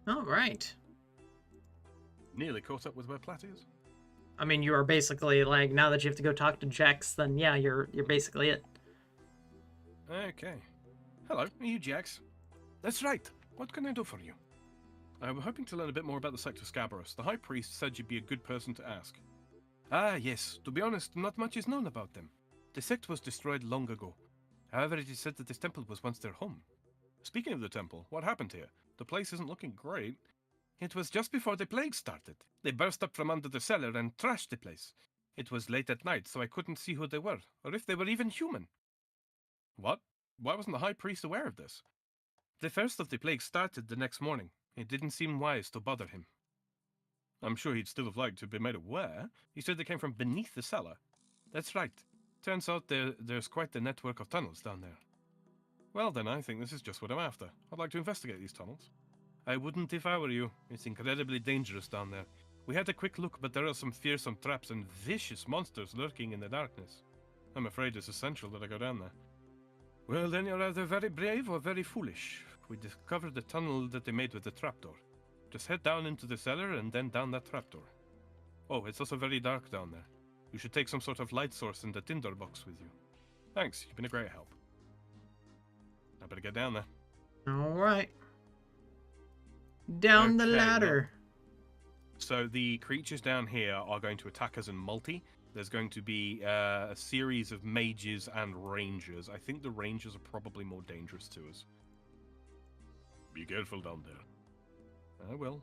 All right. Nearly caught up with where Platt is. I mean, you are basically like, now that you have to go talk to Jax, then yeah, you're basically it. Okay. Hello, are you Jax? That's right. What can I do for you? I'm hoping to learn a bit more about the sect of Scabaras. The High Priest said you'd be a good person to ask. Ah, yes. To be honest, not much is known about them. The sect was destroyed long ago. However, it is said that this temple was once their home. Speaking of the temple, what happened here? The place isn't looking great. It was just before the plague started. They burst up from under the cellar and trashed the place. It was late at night, so I couldn't see who they were, or if they were even human. What? Why wasn't the High Priest aware of this? The first of the plague started the next morning. It didn't seem wise to bother him. I'm sure he'd still have liked to have been made aware. He said they came from beneath the cellar. That's right. Turns out there's quite the network of tunnels down there. Well then, I think this is just what I'm after. I'd like to investigate these tunnels. I wouldn't if I were you. It's incredibly dangerous down there. We had a quick look, but there are some fearsome traps and vicious monsters lurking in the darkness. I'm afraid it's essential that I go down there. Well, then you're either very brave or very foolish. We discovered the tunnel that they made with the trapdoor. Just head down into the cellar and then down that trapdoor. Oh, it's also very dark down there. You should take some sort of light source and a tinder box with you. Thanks, you've been a great help. I better get down there. Alright. Down the ladder. So the creatures down here are going to attack us in multi. There's going to be a series of mages and rangers. I think the rangers are probably more dangerous to us. Be careful down there. I will.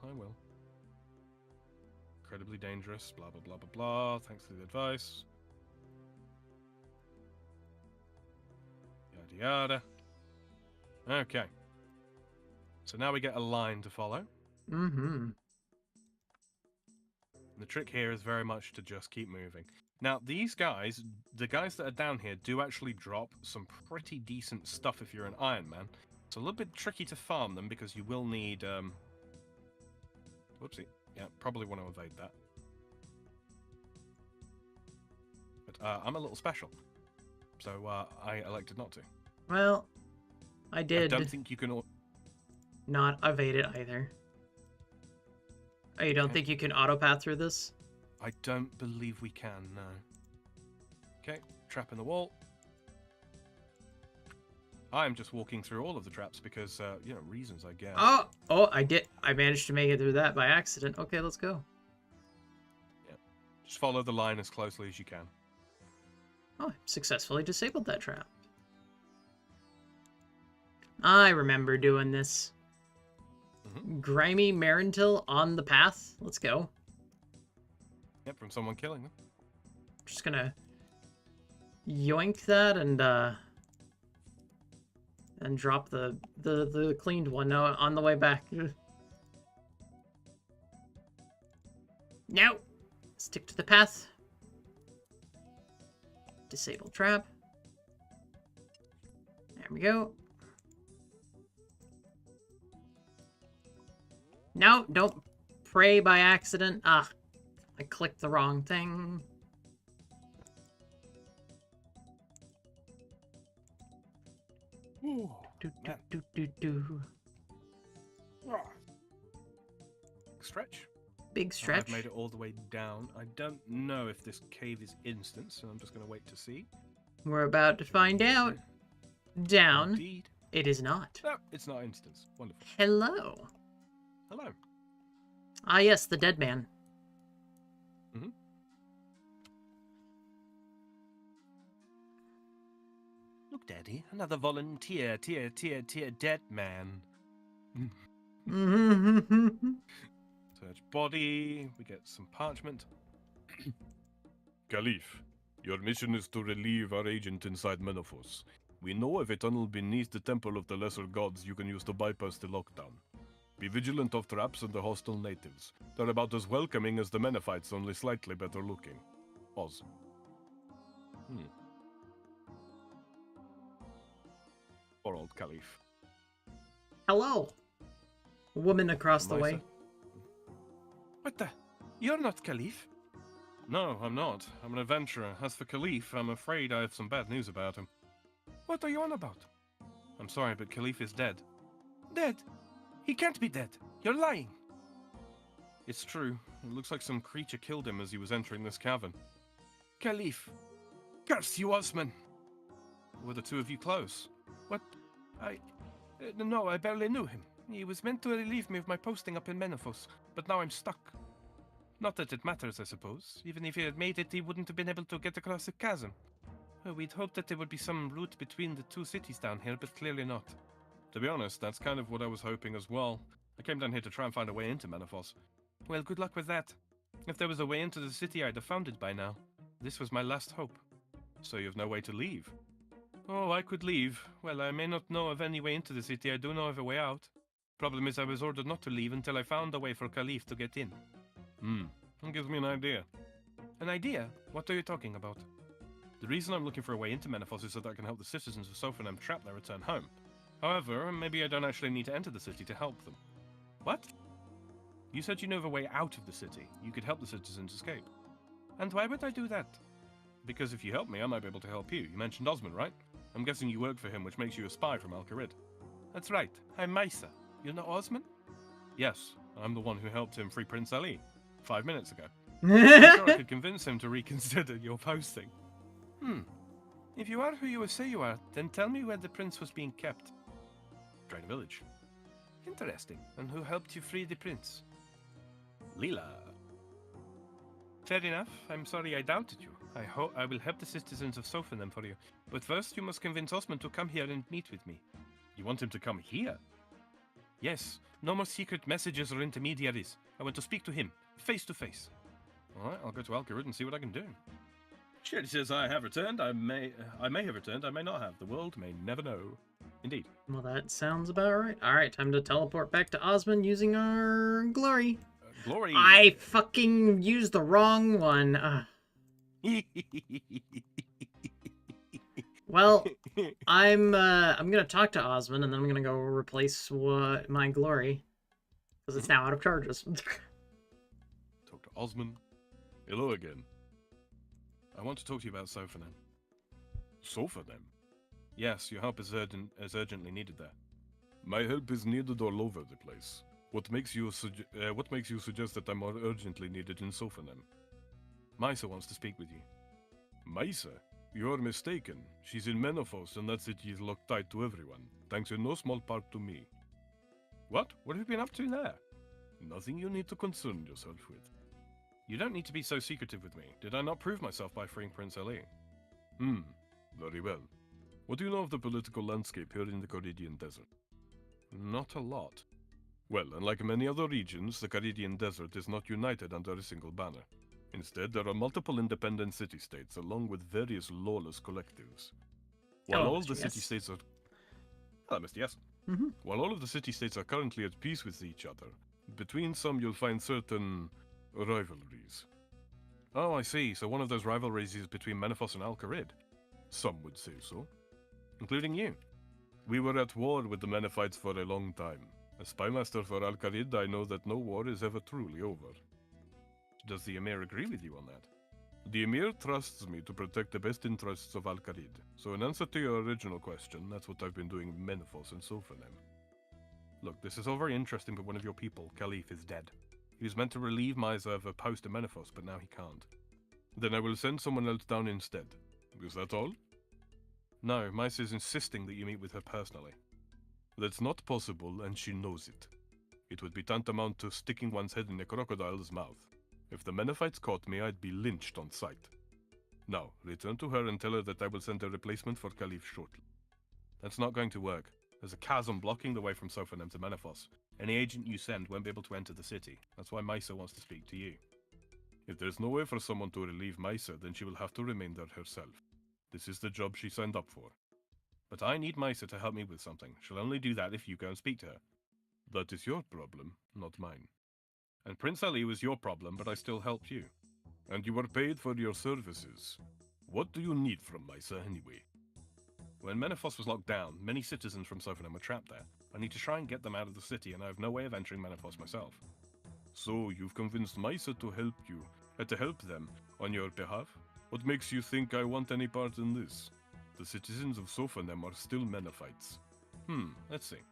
Incredibly dangerous, blah, blah, blah, blah, blah. Thanks for the advice. Yada, yada. Okay. So now we get a line to follow. Mm-hmm. The trick here is very much to just keep moving. Now, these guys, the guys that are down here, do actually drop some pretty decent stuff if you're an Iron Man. It's a little bit tricky to farm them because you will need, whoopsie. Yeah, probably want to evade that. But I'm a little special, so I elected not to. Well, I did. I don't think you can... Not evade it either. Oh, you don't think you can autopath through this? I don't believe we can, no. Okay, trap in the wall. I'm just walking through all of the traps because, you know, reasons, I guess. Oh, I did. I managed to make it through that by accident. Okay, let's go. Yeah, just follow the line as closely as you can. Oh, I successfully disabled that trap. I remember doing this. Grimy Marentil on the path. Let's go. Yep, from someone killing them. Just gonna yoink that and drop the cleaned one now on the way back. No! Stick to the path. Disable trap. There we go. No, don't pray by accident. Ah, I clicked the wrong thing. Ooh, Do. Stretch. Big stretch. I've made it all the way down. I don't know if this cave is instant, so I'm just going to wait to see. We're about to find out. Down. Indeed. It is not. No, it's not instance. Wonderful. Hello. Hello. Ah, yes, the dead man. Look, Daddy, another volunteer, dead man. Search body. We get some parchment. Caliph, your mission is to relieve our agent inside Menopause. We know of a tunnel beneath the Temple of the Lesser Gods you can use to bypass the lockdown. Be vigilant of traps and the hostile natives. They're about as welcoming as the Menophites, only slightly better looking. Pause. Poor old Caliph. Hello. Woman across the way. What the? You're not Caliph? No, I'm not. I'm an adventurer. As for Caliph, I'm afraid I have some bad news about him. What are you on about? I'm sorry, but Caliph is dead. Dead? He can't be dead. You're lying. It's true. It looks like some creature killed him as he was entering this cavern. Caliph. Curse you, Osman. Were the two of you close? What? No, I barely knew him. He was meant to relieve me of my posting up in Menopause, but now I'm stuck. Not that it matters, I suppose. Even if he had made it, he wouldn't have been able to get across the chasm. Well, we'd hoped that there would be some route between the two cities down here, but clearly not. To be honest, that's kind of what I was hoping as well. I came down here to try and find a way into Menopause. Well, good luck with that. If there was a way into the city, I'd have found it by now. This was my last hope. So you have no way to leave? Oh, I could leave. Well, I may not know of any way into the city. I do know of a way out. Problem is, I was ordered not to leave until I found a way for Caliph to get in. That gives me an idea. An idea? What are you talking about? The reason I'm looking for a way into Menopause is so that I can help the citizens of Sophanem trap their return home. However, maybe I don't actually need to enter the city to help them. What? You said you knew of a way out of the city. You could help the citizens escape. And why would I do that? Because if you help me, I might be able to help you. You mentioned Osman, right? I'm guessing you work for him, which makes you a spy from Al-Qarid. That's right. I'm Maisa. You know Osman? Yes, I'm the one who helped him free Prince Ali 5 minutes ago. I'm sure I could convince him to reconsider your posting. If you are who you say you are, then tell me where the prince was being kept. Drain Village. Interesting. And who helped you free the prince? Leela. Fair enough. I'm sorry I doubted you. I will help the citizens of Sophanem for you. But first you must convince Osman to come here and meet with me. You want him to come here? Yes. No more secret messages or intermediaries. I want to speak to him, face to face. Alright, I'll go to Al-Qarid and see what I can do. Shit, he says I have returned. I may have returned. I may not have. The world may never know. Indeed. Well, that sounds about right. Alright, time to teleport back to Osman using our glory. Glory. I fucking used the wrong one. Well, I'm gonna talk to Osmond, and then I'm gonna go replace my glory, because it's now out of charges. Talk to Osmond. Hello again. I want to talk to you about Sophanem. Sophanem? Yes, your help is urgently needed there. My help is needed all over the place. What makes you suggest that I'm more urgently needed in Sophanem? Maisa wants to speak with you. Maisa? You are mistaken. She's in Menopause, and that city is locked tight to everyone, thanks in no small part to me. What? What have you been up to there? Nothing you need to concern yourself with. You don't need to be so secretive with me. Did I not prove myself by freeing Prince Ali? Very well. What do you know of the political landscape here in the Caridian Desert? Not a lot. Well, unlike many other regions, the Caridian Desert is not united under a single banner. Instead, there are multiple independent city-states along with various lawless collectives. While all the city-states are... Hello, Mr. Yes. While all of the city-states are currently at peace with each other, between some you'll find certain rivalries. Oh, I see. So one of those rivalries is between Menefos and Al-Kharid. Some would say so. Including you. We were at war with the Menephites for a long time. As spymaster for Al-Kharid, I know that no war is ever truly over. Does the Emir agree with you on that? The Emir trusts me to protect the best interests of Al-Kharid. So in answer to your original question, that's what I've been doing with Menefos and Sophanem. Look, this is all very interesting, but one of your people, Caliph, is dead. He was meant to relieve Maisa of a post in Menefos, but now he can't. Then I will send someone else down instead. Is that all? No, Maisa is insisting that you meet with her personally. That's not possible, and she knows it. It would be tantamount to sticking one's head in a crocodile's mouth. If the Menephites caught me, I'd be lynched on sight. Now, return to her and tell her that I will send a replacement for Caliph shortly. That's not going to work. There's a chasm blocking the way from Sophanem to Menefos. Any agent you send won't be able to enter the city. That's why Maisa wants to speak to you. If there's no way for someone to relieve Maisa, then she will have to remain there herself. This is the job she signed up for. But I need Maisa to help me with something. She'll only do that if you go and speak to her. That is your problem, not mine. And Prince Ali was your problem, but I still helped you. And you were paid for your services. What do you need from Maisa anyway? When Menefos was locked down, many citizens from Sophanem were trapped there. I need to try and get them out of the city, and I have no way of entering Menefos myself. So, you've convinced Maisa to help them on your behalf? What makes you think I want any part in this? The citizens of Sophanem are still Menephites. Let's see.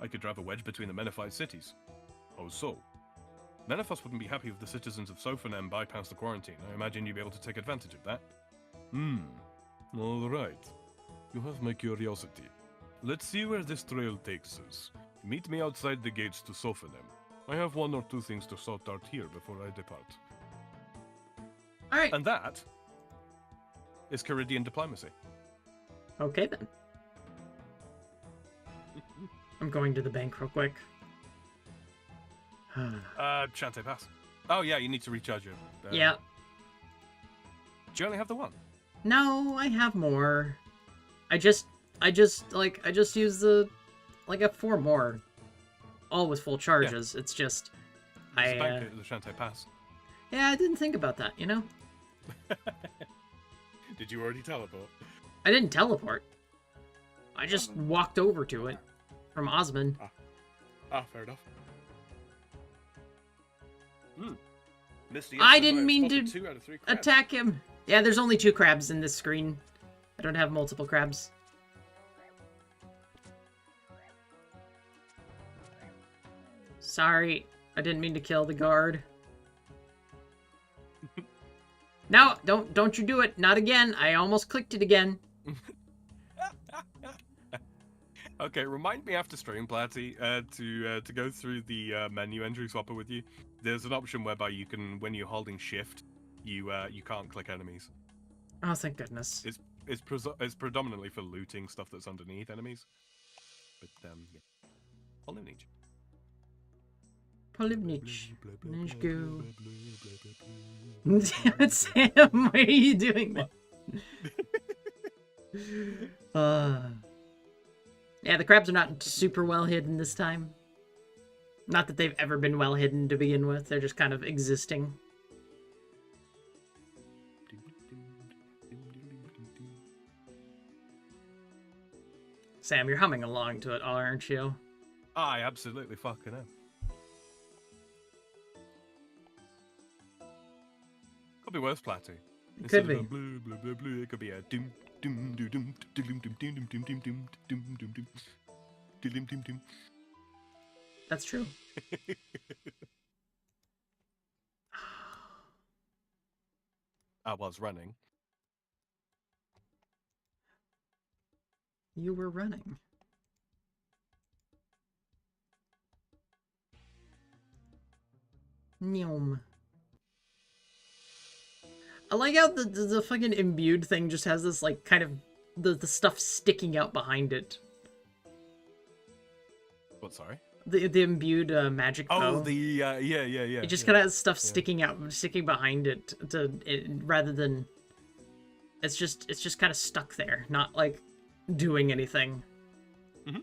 I could drive a wedge between the Menephite cities. Oh, so? Menefos wouldn't be happy if the citizens of Sophanem bypassed the quarantine. I imagine you'd be able to take advantage of that. All right. You have my curiosity. Let's see where this trail takes us. Meet me outside the gates to Sophanem. I have one or two things to sort out here before I depart. All right. And that is Caridian diplomacy. Okay, then. I'm going to the bank real quick. Shante Pass. Oh, yeah, you need to recharge your... Yeah. Do you only have the one? No, I have more. I just used the... I got 4 more. All with full charges. Yeah. It's just... It's the Shante Pass. Yeah, I didn't think about that, you know? Did you already teleport? I didn't teleport. I just walked over to it from Osmond. Fair enough. I didn't mean to attack him. Yeah, there's only 2 crabs in this screen. I don't have multiple crabs. Sorry, I didn't mean to kill the guard. No, don't you do it. Not again. I almost clicked it again. Okay, remind me after stream, Platty, to go through the menu entry swapper with you. There's an option whereby you can, when you're holding shift, you can't click enemies. Oh, thank goodness. It's predominantly for looting stuff that's underneath enemies. But yeah. Polynage. Polynage. Let's go. Damn it, Sam, why are you doing that? Yeah, the crabs are not super well hidden this time. Not that they've ever been well hidden to begin with. They're just kind of existing. Sam, you're humming along to it, aren't you? I absolutely fucking am. Could be worse, Platty. It could be. Blah, blah, blah, blah, it could be a doom, doom, doom, doom, doom, doom, doom, doom, doom, doom, doom, doom, doom, doom, doom, doom. That's true. I was running. You were running. Nyom. I like how the fucking imbued thing just has this, like, kind of, the stuff sticking out behind it. What, sorry? The imbued magic bow. Oh, the, yeah. It just kind of has stuff sticking behind it, rather than... It's just kind of stuck there, not, like, doing anything. Mm-hmm.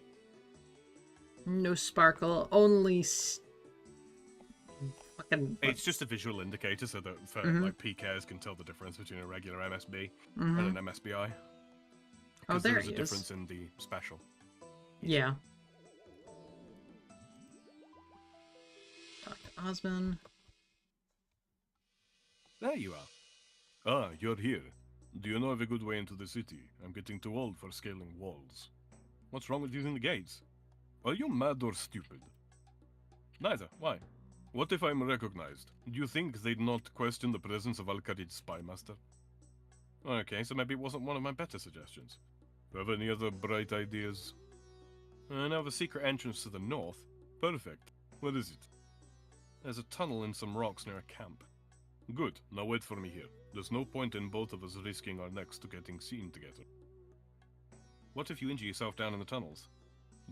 No sparkle, only... fucking... It's just a visual indicator so that, for, like, PKers can tell the difference between a regular MSB and an MSBI. Because there there's a he difference is. in the special. Yeah. Dr. Osmond. There you are. Ah, you're here. Do you know of a good way into the city? I'm getting too old for scaling walls. What's wrong with using the gates? Are you mad or stupid? Neither. Why? What if I'm recognized? Do you think they'd not question the presence of Al-Khalid's spy master? Okay, so maybe it wasn't one of my better suggestions. Have any other bright ideas? Now the secret entrance to the north. Perfect. Where is it? There's a tunnel in some rocks near a camp. Good. Now wait for me here. There's no point in both of us risking our necks to getting seen together. What if you injure yourself down in the tunnels?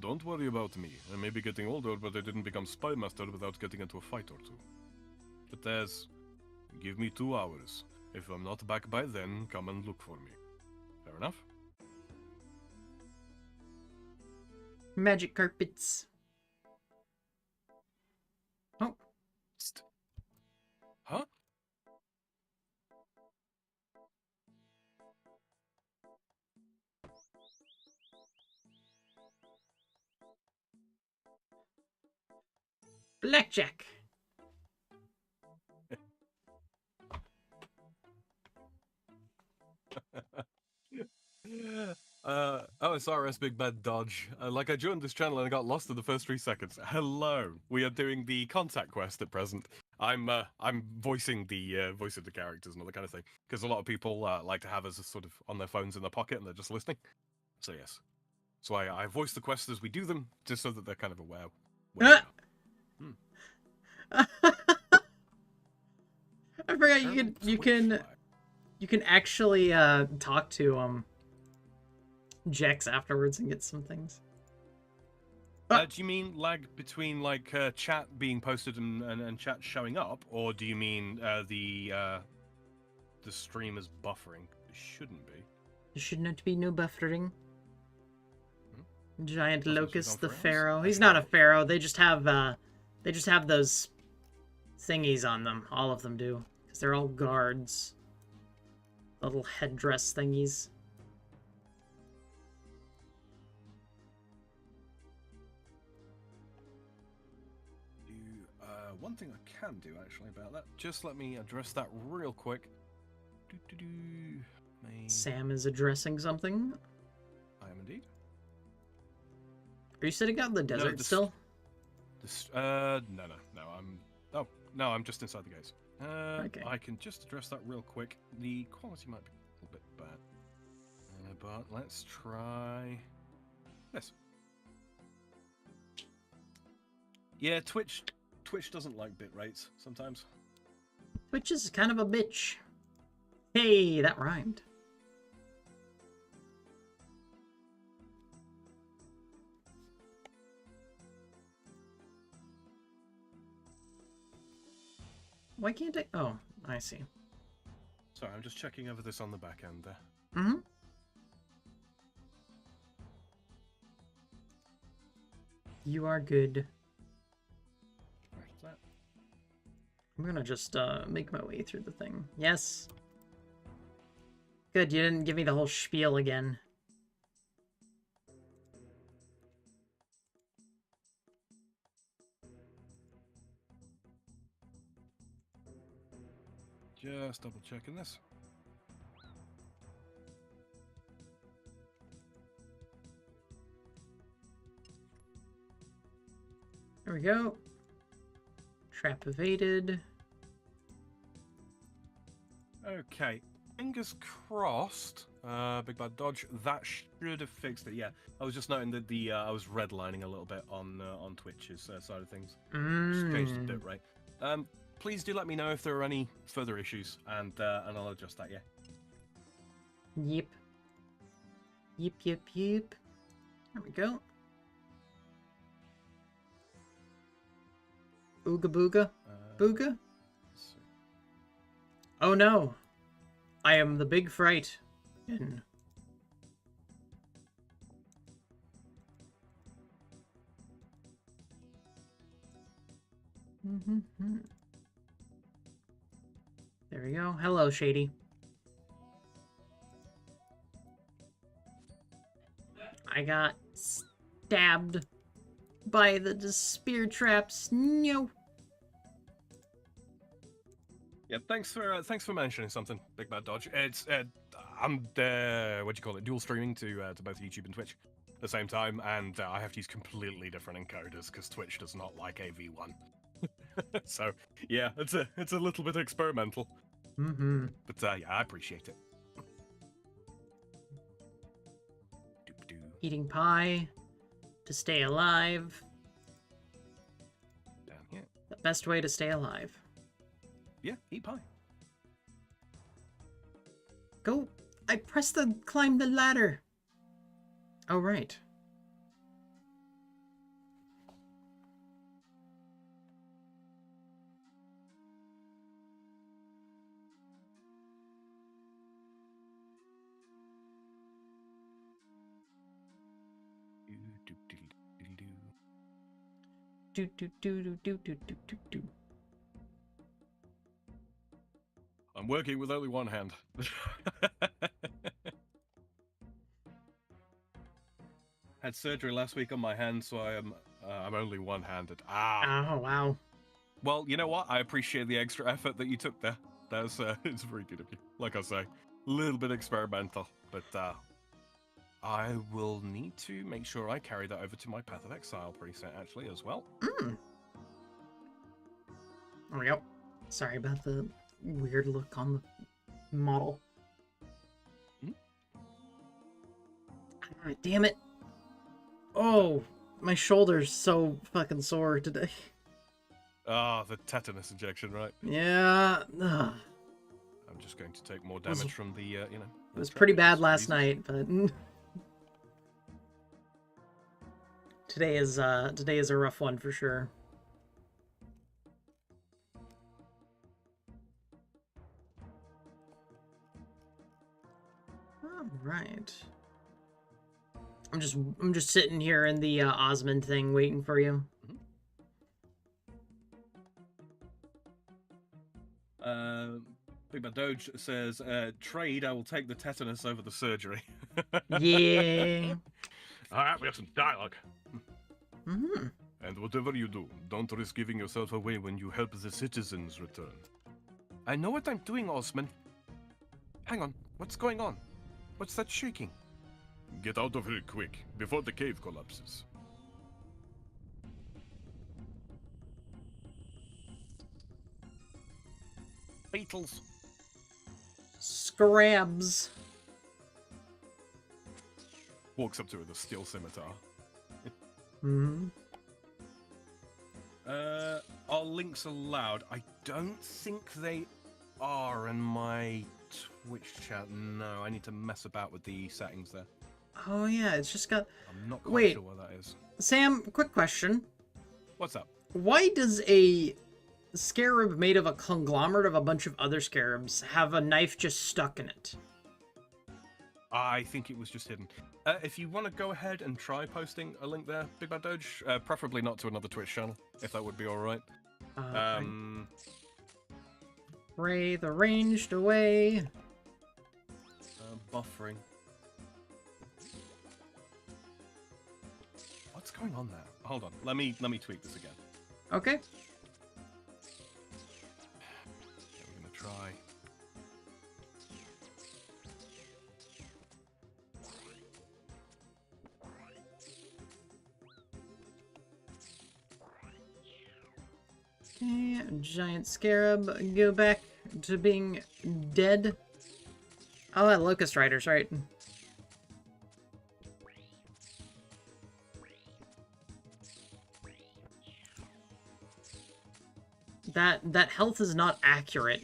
Don't worry about me. I may be getting older, but I didn't become spy master without getting into a fight or two. But give me 2 hours. If I'm not back by then, come and look for me. Fair enough? Magic carpets. Oh. Psst. Huh? Blackjack. OSRS Big Bad Dodge. I joined this channel and I got lost in the first 3 seconds. Hello. We are doing the contact quest at present. I'm voicing the voice of the characters and all that kind of thing because a lot of people like to have us sort of on their phones in their pocket and they're just listening. So yes. So I voice the quests as we do them just so that they're kind of aware. I forgot you can actually talk to Jex afterwards and get some things. Do you mean lag between like chat being posted and chat showing up, or do you mean the stream is buffering? It shouldn't be. There should not be no buffering. Giant Well, locust, the pharaohs? pharaoh. He's not a pharaoh. They just have those thingies on them. All of them do, because they're all guards. Little headdress thingies. One thing I can do actually about that. Just let me address that real quick. Sam is addressing something. I am indeed. Are you sitting out in the desert still? No, I'm just inside the gates. Okay. I can just address that real quick. The quality might be a little bit bad. But let's try this. Yeah, Twitch doesn't like bit rates sometimes. Twitch is kind of a bitch. Hey, that rhymed. Why can't I? Oh, I see. Sorry, I'm just checking over this on the back end there. Mm-hmm. You are good. I'm gonna just make my way through the thing. Yes. Good, you didn't give me the whole spiel again. Just double checking this. There we go. Trap evaded. Okay, fingers crossed. Big Bad Dodge. That should have fixed it. Yeah, I was just noting that the I was redlining a little bit on Twitch's side of things. Just changed the bit right. Please do let me know if there are any further issues, and I'll adjust that. Yeah. Yep. Yep, yep, yep. There we go. Ooga booga. Booga? Oh no. I am the big fright. There we go. Hello, Shady. I got stabbed by the spear traps. No. Yeah, thanks for mentioning something, Big Bad Dodge. It's I'm what do you call it? Dual streaming to both YouTube and Twitch at the same time, and I have to use completely different encoders because Twitch does not like AV1. So yeah, it's a little bit experimental. But yeah, I appreciate it. Eating pie to stay alive. Down here. The best way to stay alive. Yeah, eat pie. Go. I pressed the climb the ladder. Oh, right. Do do do do do do do do do. I'm working with only one hand. Had surgery last week on my hand, so I'm only one-handed. Ah. Oh wow. Well, you know what? I appreciate the extra effort that you took there. That's it's very good of you. Like I say, a little bit experimental, but I will need to make sure I carry that over to my Path of Exile preset actually as well. There we go. Sorry about the weird look on the model. Ah, damn it. Oh, my shoulder's so fucking sore today. Ah, the tetanus injection, right? Yeah. Ugh. I'm just going to take more damage from the, you know. It was pretty bad last night, but today is a rough one for sure. All right. I'm just sitting here in the Osmond thing waiting for you. Big Bad Doge says, trade, I will take the tetanus over the surgery. Yeah. Alright, we have some dialogue. Mm-hmm. And whatever you do, don't risk giving yourself away when you help the citizens return. I know what I'm doing, Osman. Hang on, what's going on? What's that shaking? Get out of here quick, before the cave collapses. Beetles. Scrabs. Walks up to her with a steel scimitar. Are links allowed? I don't think they are in my Twitch chat. No, I need to mess about with the settings there. Oh yeah, it's just got... I'm not quite sure what that is. Sam, quick question. What's up? Why does a scarab made of a conglomerate of a bunch of other scarabs have a knife just stuck in it? I think it was just hidden. If you want to go ahead and try posting a link there, Big Bad Doge, preferably not to another Twitch channel, if that would be alright. Spray the ranged away. Buffering. What's going on there? Hold on. Let me tweak this again. Okay. Yeah, we're gonna try. Okay, giant scarab. Go back to being dead. Oh, locust riders, right? That health is not accurate.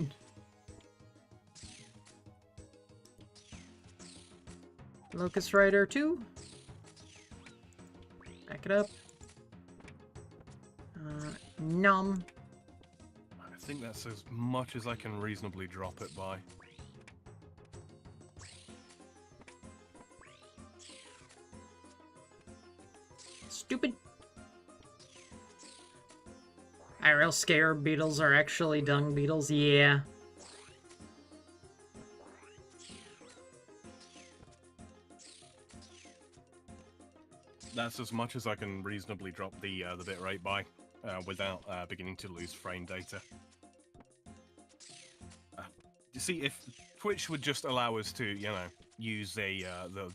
Locust rider 2. Back it up. Nom. I think that's as much as I can reasonably drop it by. Stupid. Real scare beetles are actually dung beetles, yeah. That's as much as I can reasonably drop the bitrate by, without beginning to lose frame data. You see, if Twitch would just allow us to, you know, use the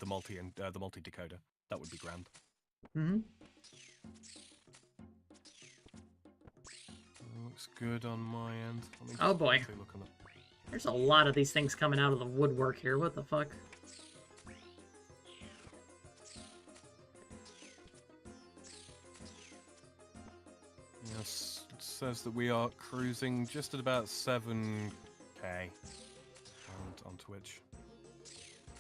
multi decoder, that would be grand. Mm-hmm. Looks good on my end. Oh boy. There's a lot of these things coming out of the woodwork here. What the fuck? Yes, it says that we are cruising just at about 7k on Twitch.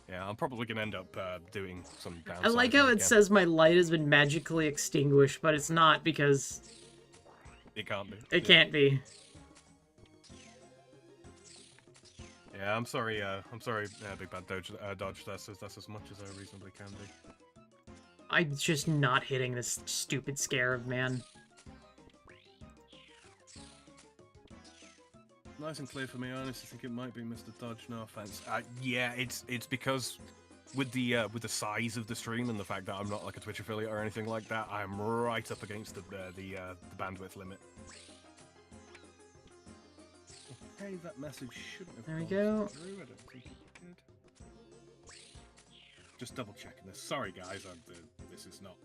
Yeah, I'm probably going to end up doing some downsizing. I like how it says my light has been magically extinguished, but it's not because... It can't be. It can't be. Yeah, I'm sorry, Big Bad Dodge, that's as much as I reasonably can do. I'm just not hitting this stupid scarab, man. Nice and clear for me. I honestly think it might be Mr. Dodge. No offense. Yeah, it's because with the size of the stream and the fact that I'm not like a Twitch affiliate or anything like that, I'm right up against the bandwidth limit. Okay, that message shouldn't have. There we go. Through. I don't think it did. Just double checking this. Sorry, guys. This is not.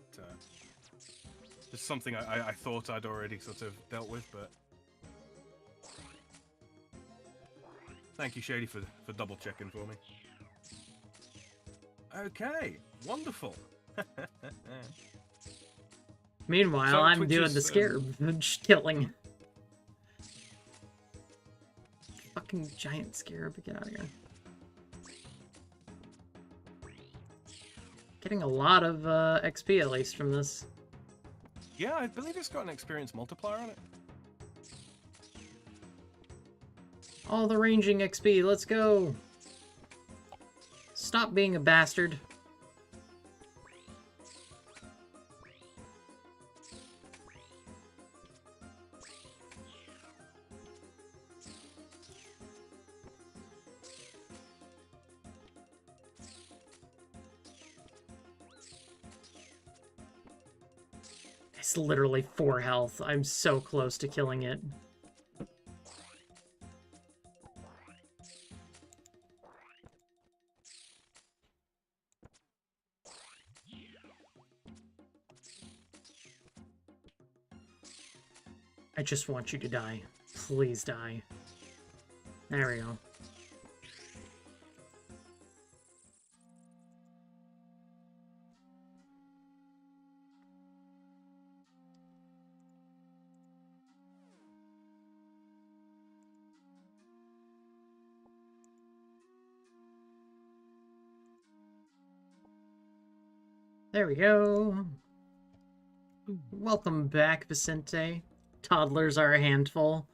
This is something I thought I'd already sort of dealt with, but. Thank you, Shady, for double checking for me. Okay, wonderful. Meanwhile, So I'm Twitch doing is, the scarab killing. Fucking giant scarab, get out of here. Getting a lot of XP at least from this. Yeah, I believe it's got an experience multiplier on it. All the ranging XP, let's go! Stop being a bastard. It's literally 4 health. I'm so close to killing it. I just want you to die. Please die. There we go. There we go. Welcome back, Vicente. Toddlers are a handful.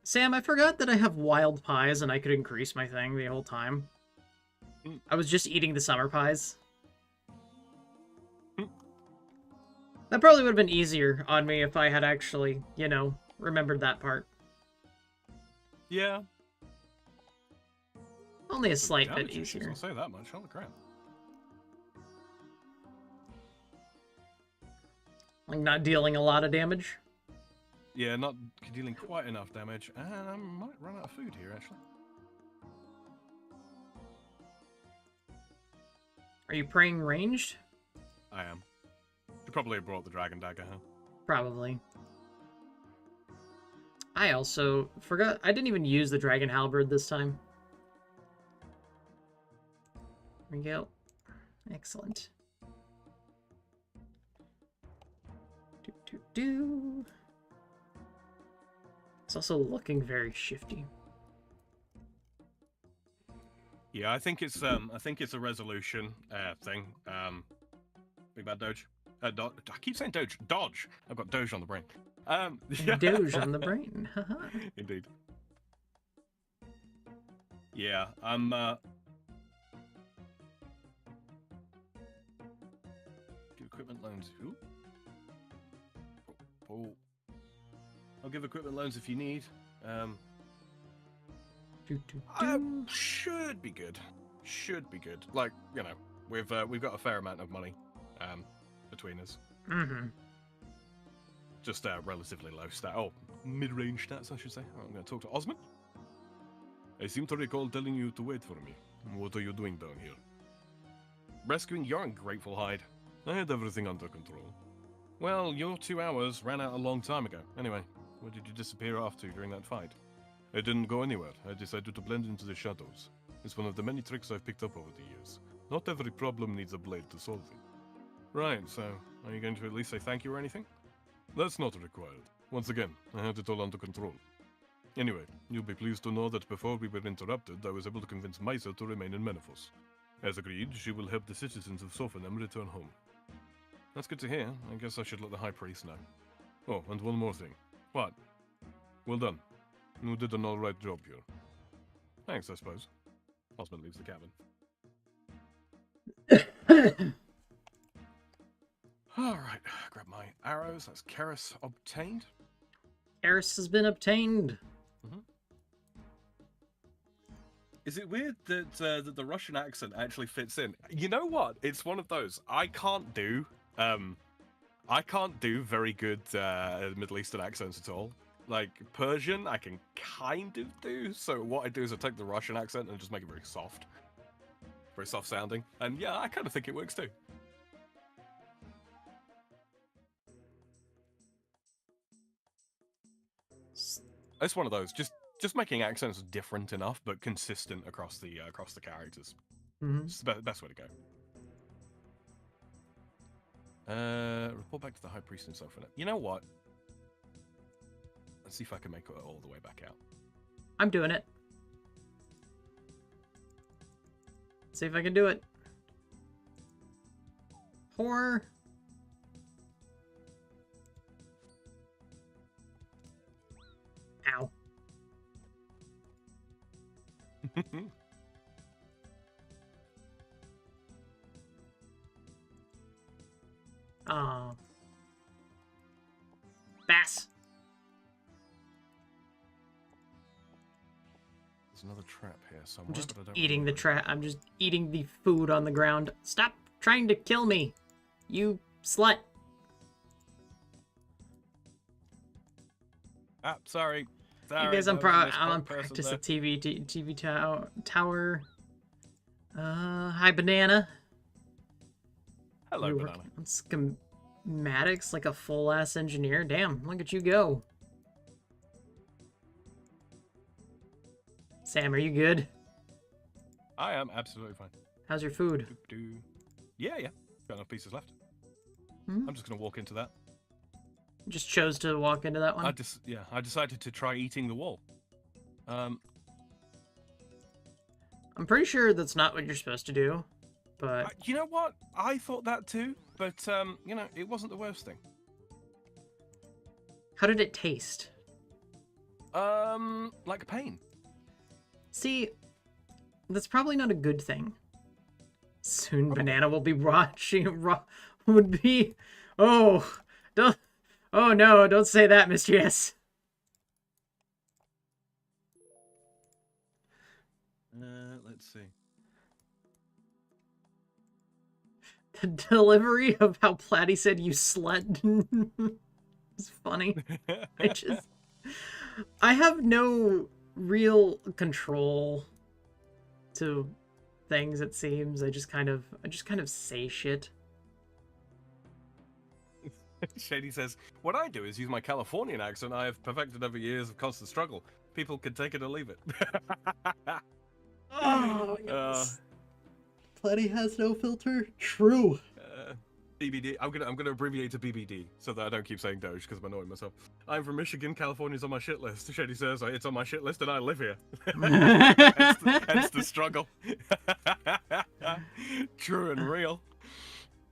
Sam, I forgot that I have wild pies and I could increase my thing the whole time. I was just eating the summer pies. That probably would have been easier on me if I had actually, you know, remembered that part. Yeah. Only a Some slight bit damage issues, easier. I'll say that much. Holy crap. Like, not dealing a lot of damage. Yeah, not dealing quite enough damage. And I might run out of food here, actually. Are you praying ranged? I am. You probably brought the dragon dagger, huh? Probably. I also forgot, I didn't even use the dragon halberd this time. There we go. Excellent. Do. It's also looking very shifty. Yeah, I think it's a resolution thing. Big bad Doge. I keep saying Doge. Dodge. I've got Doge on the brain. Yeah. Doge on the brain. Indeed. Yeah, I'm give equipment loans. Ooh. Oh. I'll give equipment loans if you need. Should be good. Should be good. Like, you know, we've got a fair amount of money between us. Mm-hmm. Just relatively low stat. Oh, mid-range stats, I should say. I'm going to talk to Osmond. I seem to recall telling you to wait for me. What are you doing down here? Rescuing your ungrateful hide. I had everything under control. Well, your 2 hours ran out a long time ago. Anyway, where did you disappear off to during that fight? I didn't go anywhere. I decided to blend into the shadows. It's one of the many tricks I've picked up over the years. Not every problem needs a blade to solve it. Right, so are you going to at least say thank you or anything? That's not required. Once again, I had it all under control. Anyway, you'll be pleased to know that before we were interrupted, I was able to convince Maisa to remain in Menefos. As agreed, she will help the citizens of Sophanem return home. That's good to hear. I guess I should let the High Priest know. Oh, and one more thing. What? Well done. You did an alright job here. Thanks, I suppose. Osmond leaves the cabin. Alright, grab my arrows. That's Keris obtained. Eris has been obtained. Mm-hmm. Is it weird that that the Russian accent actually fits in? You know what? It's one of those. I can't do very good Middle Eastern accents at all. Like Persian, I can kind of do. So what I do is I take the Russian accent and just make it very soft sounding. And yeah, I kind of think it works too. It's one of those. Just making accents different enough, but consistent across the characters. Mm-hmm. It's the best way to go. Report back to the High Priest and Sophanem. You know what? Let's see if I can make it all the way back out. I'm doing it. See if I can do it. Horror. Ow. Aw. Bass. There's another trap here somewhere. I'm just but I don't eating the remember. trap. I'm just eating the food on the ground. Stop trying to kill me, you slut. Ah, sorry. You guys, I'm on practice there. at TV tower. Hi, Banana. Hello, You're Banana. working on schematics like a full-ass engineer. Damn, look at you go. Sam, are you good? I am absolutely fine. How's your food? Yeah. Got enough pieces left. Hmm? I'm just gonna walk into that. Just chose to walk into that one? I decided to try eating the wall. I'm pretty sure that's not what you're supposed to do, but... You know what? I thought that too, but, you know, it wasn't the worst thing. How did it taste? Like pain. See, that's probably not a good thing. Soon Banana will be watching, Oh, don't. Oh no, don't say that, Mr. Yes. Let's see. The delivery of how Platty said you slut is funny. I have no real control to things, it seems. I just kind of say shit. Shady says, what I do is use my Californian accent I have perfected over years of constant struggle. People can take it or leave it. Oh, yes. Platty has no filter? True. BBD. I'm gonna abbreviate to BBD so that I don't keep saying Doge because I'm annoying myself. I'm from Michigan. California's on my shit list. Shady says it's on my shit list and I live here. hence the struggle. True and real.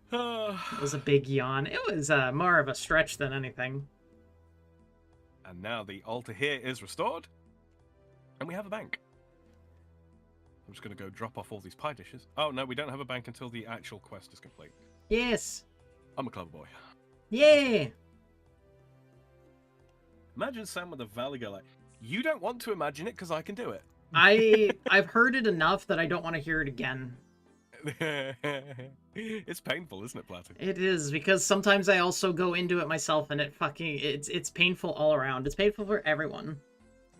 It was a big yawn. It was more of a stretch than anything. And now the altar here is restored, and we have a bank. I'm just gonna go drop off all these pie dishes. Oh no, we don't have a bank until the actual quest is complete. Yes. I'm a clever boy. Yeah. Imagine Sam with a valley go like, you don't want to imagine it because I can do it. I've heard it enough that I don't want to hear it again. It's painful, isn't it, Platy? It is, because sometimes I also go into it myself and it's painful all around. It's painful for everyone.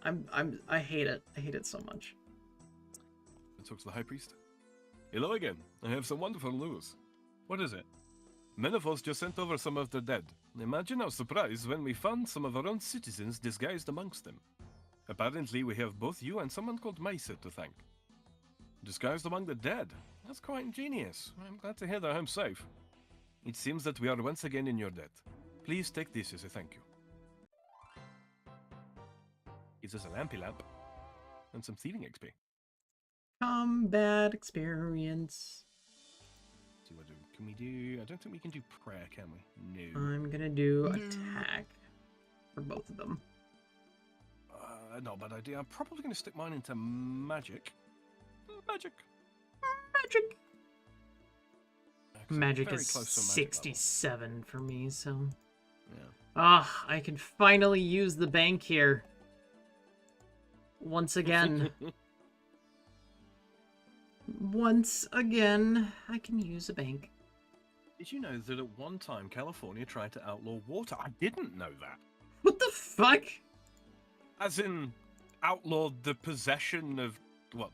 I hate it. I hate it so much. Let's talk to the High Priest. Hello again. I have some wonderful news. What is it? Many of us just sent over some of the dead. Imagine our surprise when we found some of our own citizens disguised amongst them. Apparently we have both you and someone called Maisa to thank. Disguised among the dead? That's quite ingenious. I'm glad to hear they're home safe. It seems that we are once again in your debt. Please take this as a thank you. Gives us a lampy lamp. And some thieving XP. Combat experience. See what can we do? I don't think we can do prayer, can we? No. I'm gonna do attack for both of them. Not a bad idea. I'm probably gonna stick mine into magic. Magic. Magic is 67 for me, so. Yeah. Ah, I can finally use the bank here. Once again. Once again, I can use a bank. Did you know that at one time California tried to outlaw water? I didn't know that. What the fuck? As in, outlawed the possession of, what,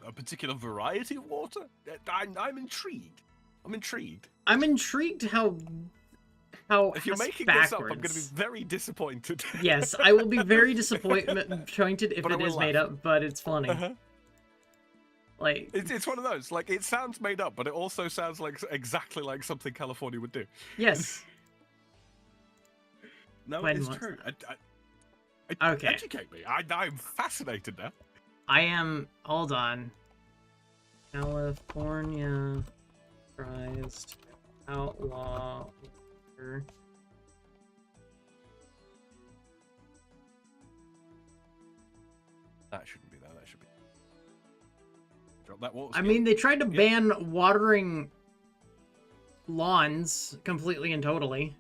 a particular variety of water? I'm intrigued. I'm intrigued. I'm intrigued how if you're making this up, I'm going to be very disappointed. Yes, I will be very disappointed if it is made up, but it's funny. Like it's one of those. Like, it sounds made up, but it also sounds like exactly like something California would do. Yes. No, it's true. Okay. Educate me. I'm fascinated now. I am. Hold on. California tries to outlaw water. That shouldn't be that. That should be. Drop that water. I mean, they tried to ban watering lawns completely and totally.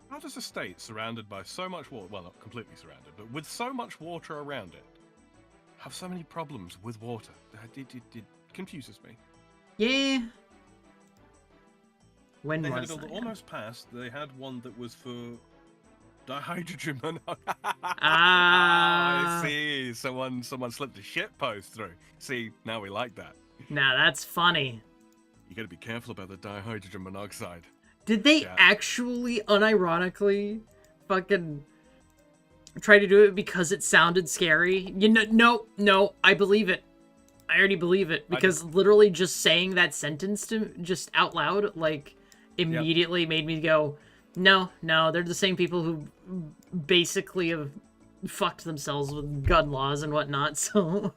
How does a state surrounded by so much water, well, not completely surrounded, but with so much water around it, have so many problems with water? It confuses me. Yeah. When they was had it almost passed. They had one that was for dihydrogen monoxide. Ah. I see. Someone slipped a shit post through. See, now we like that. Nah, that's funny. You gotta be careful about the dihydrogen monoxide. Did they actually, unironically, fucking try to do it because it sounded scary? You know, no, I believe it. I already believe it, because literally just saying that sentence to just out loud, like, immediately made me go, no, they're the same people who basically have fucked themselves with gun laws and whatnot, so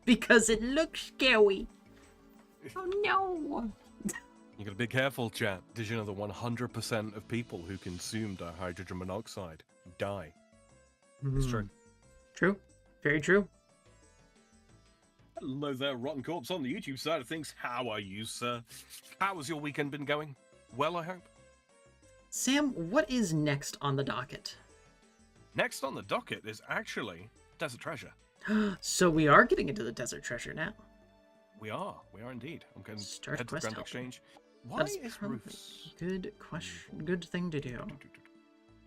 because it looks scary. Oh no. You gotta be careful, chat. Did you know that 100% of people who consume dihydrogen monoxide die? It's true. True. Very true. Hello there, Rotten Corpse on the YouTube side of things. How are you, sir? How has your weekend been going? Well, I hope. Sam, what is next on the docket? Next on the docket is actually Desert Treasure. So we are getting into the Desert Treasure now. We are indeed. I'm going to head to quest Grand helper. Exchange. Why That's is probably Roofs? good question. Good thing to do.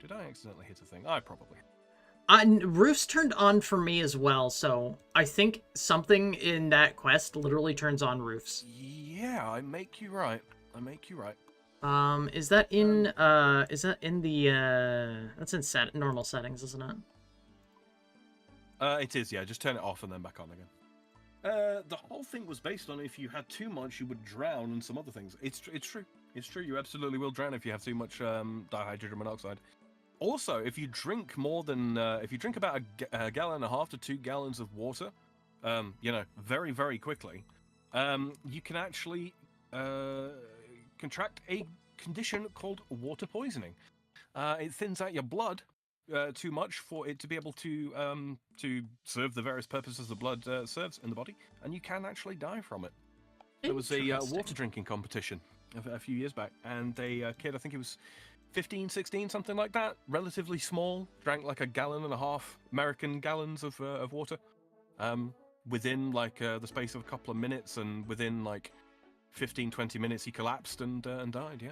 Did I accidentally hit a thing? I probably. Roofs turned on for me as well, so I think something in that quest literally turns on roofs. Yeah, I make you right. Is that in the that's in normal settings, isn't it? It is, yeah. Just turn it off and then back on again. The whole thing was based on if you had too much, you would drown and some other things. It's true. It's true. You absolutely will drown if you have too much dihydrogen monoxide. Also, if you drink more than if you drink about a gallon and a half to 2 gallons of water, very, very quickly, you can actually contract a condition called water poisoning. It thins out your blood too much for it to be able to serve the various purposes the blood serves in the body, and you can actually die from it. There was a water drinking competition a few years back, and a kid, I think he was 15, 16, something like that, relatively small, drank like a gallon and a half American gallons of water within like the space of a couple of minutes, and within like 15, 20 minutes he collapsed and died, yeah.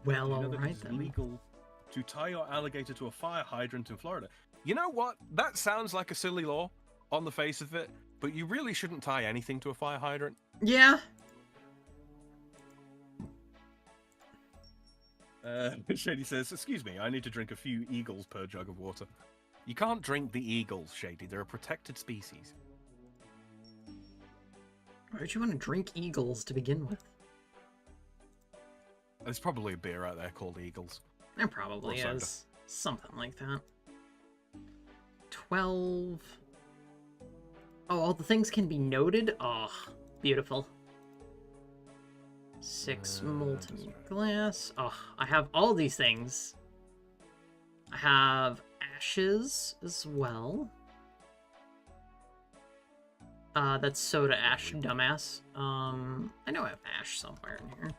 Well, all right then. It's legal to tie your alligator to a fire hydrant in Florida. You know what? That sounds like a silly law on the face of it, but you really shouldn't tie anything to a fire hydrant. Yeah. Shady says, "Excuse me, I need to drink a few eagles per jug of water." You can't drink the eagles, Shady. They're a protected species. Why would you want to drink eagles to begin with? There's probably a beer out there called Eagles. There probably is. Something like that. 12. Oh, all the things can be noted? Oh, beautiful. 6 molten glass. Oh, I have all these things. I have ashes as well. That's soda ash, dumbass. I know I have ash somewhere in here.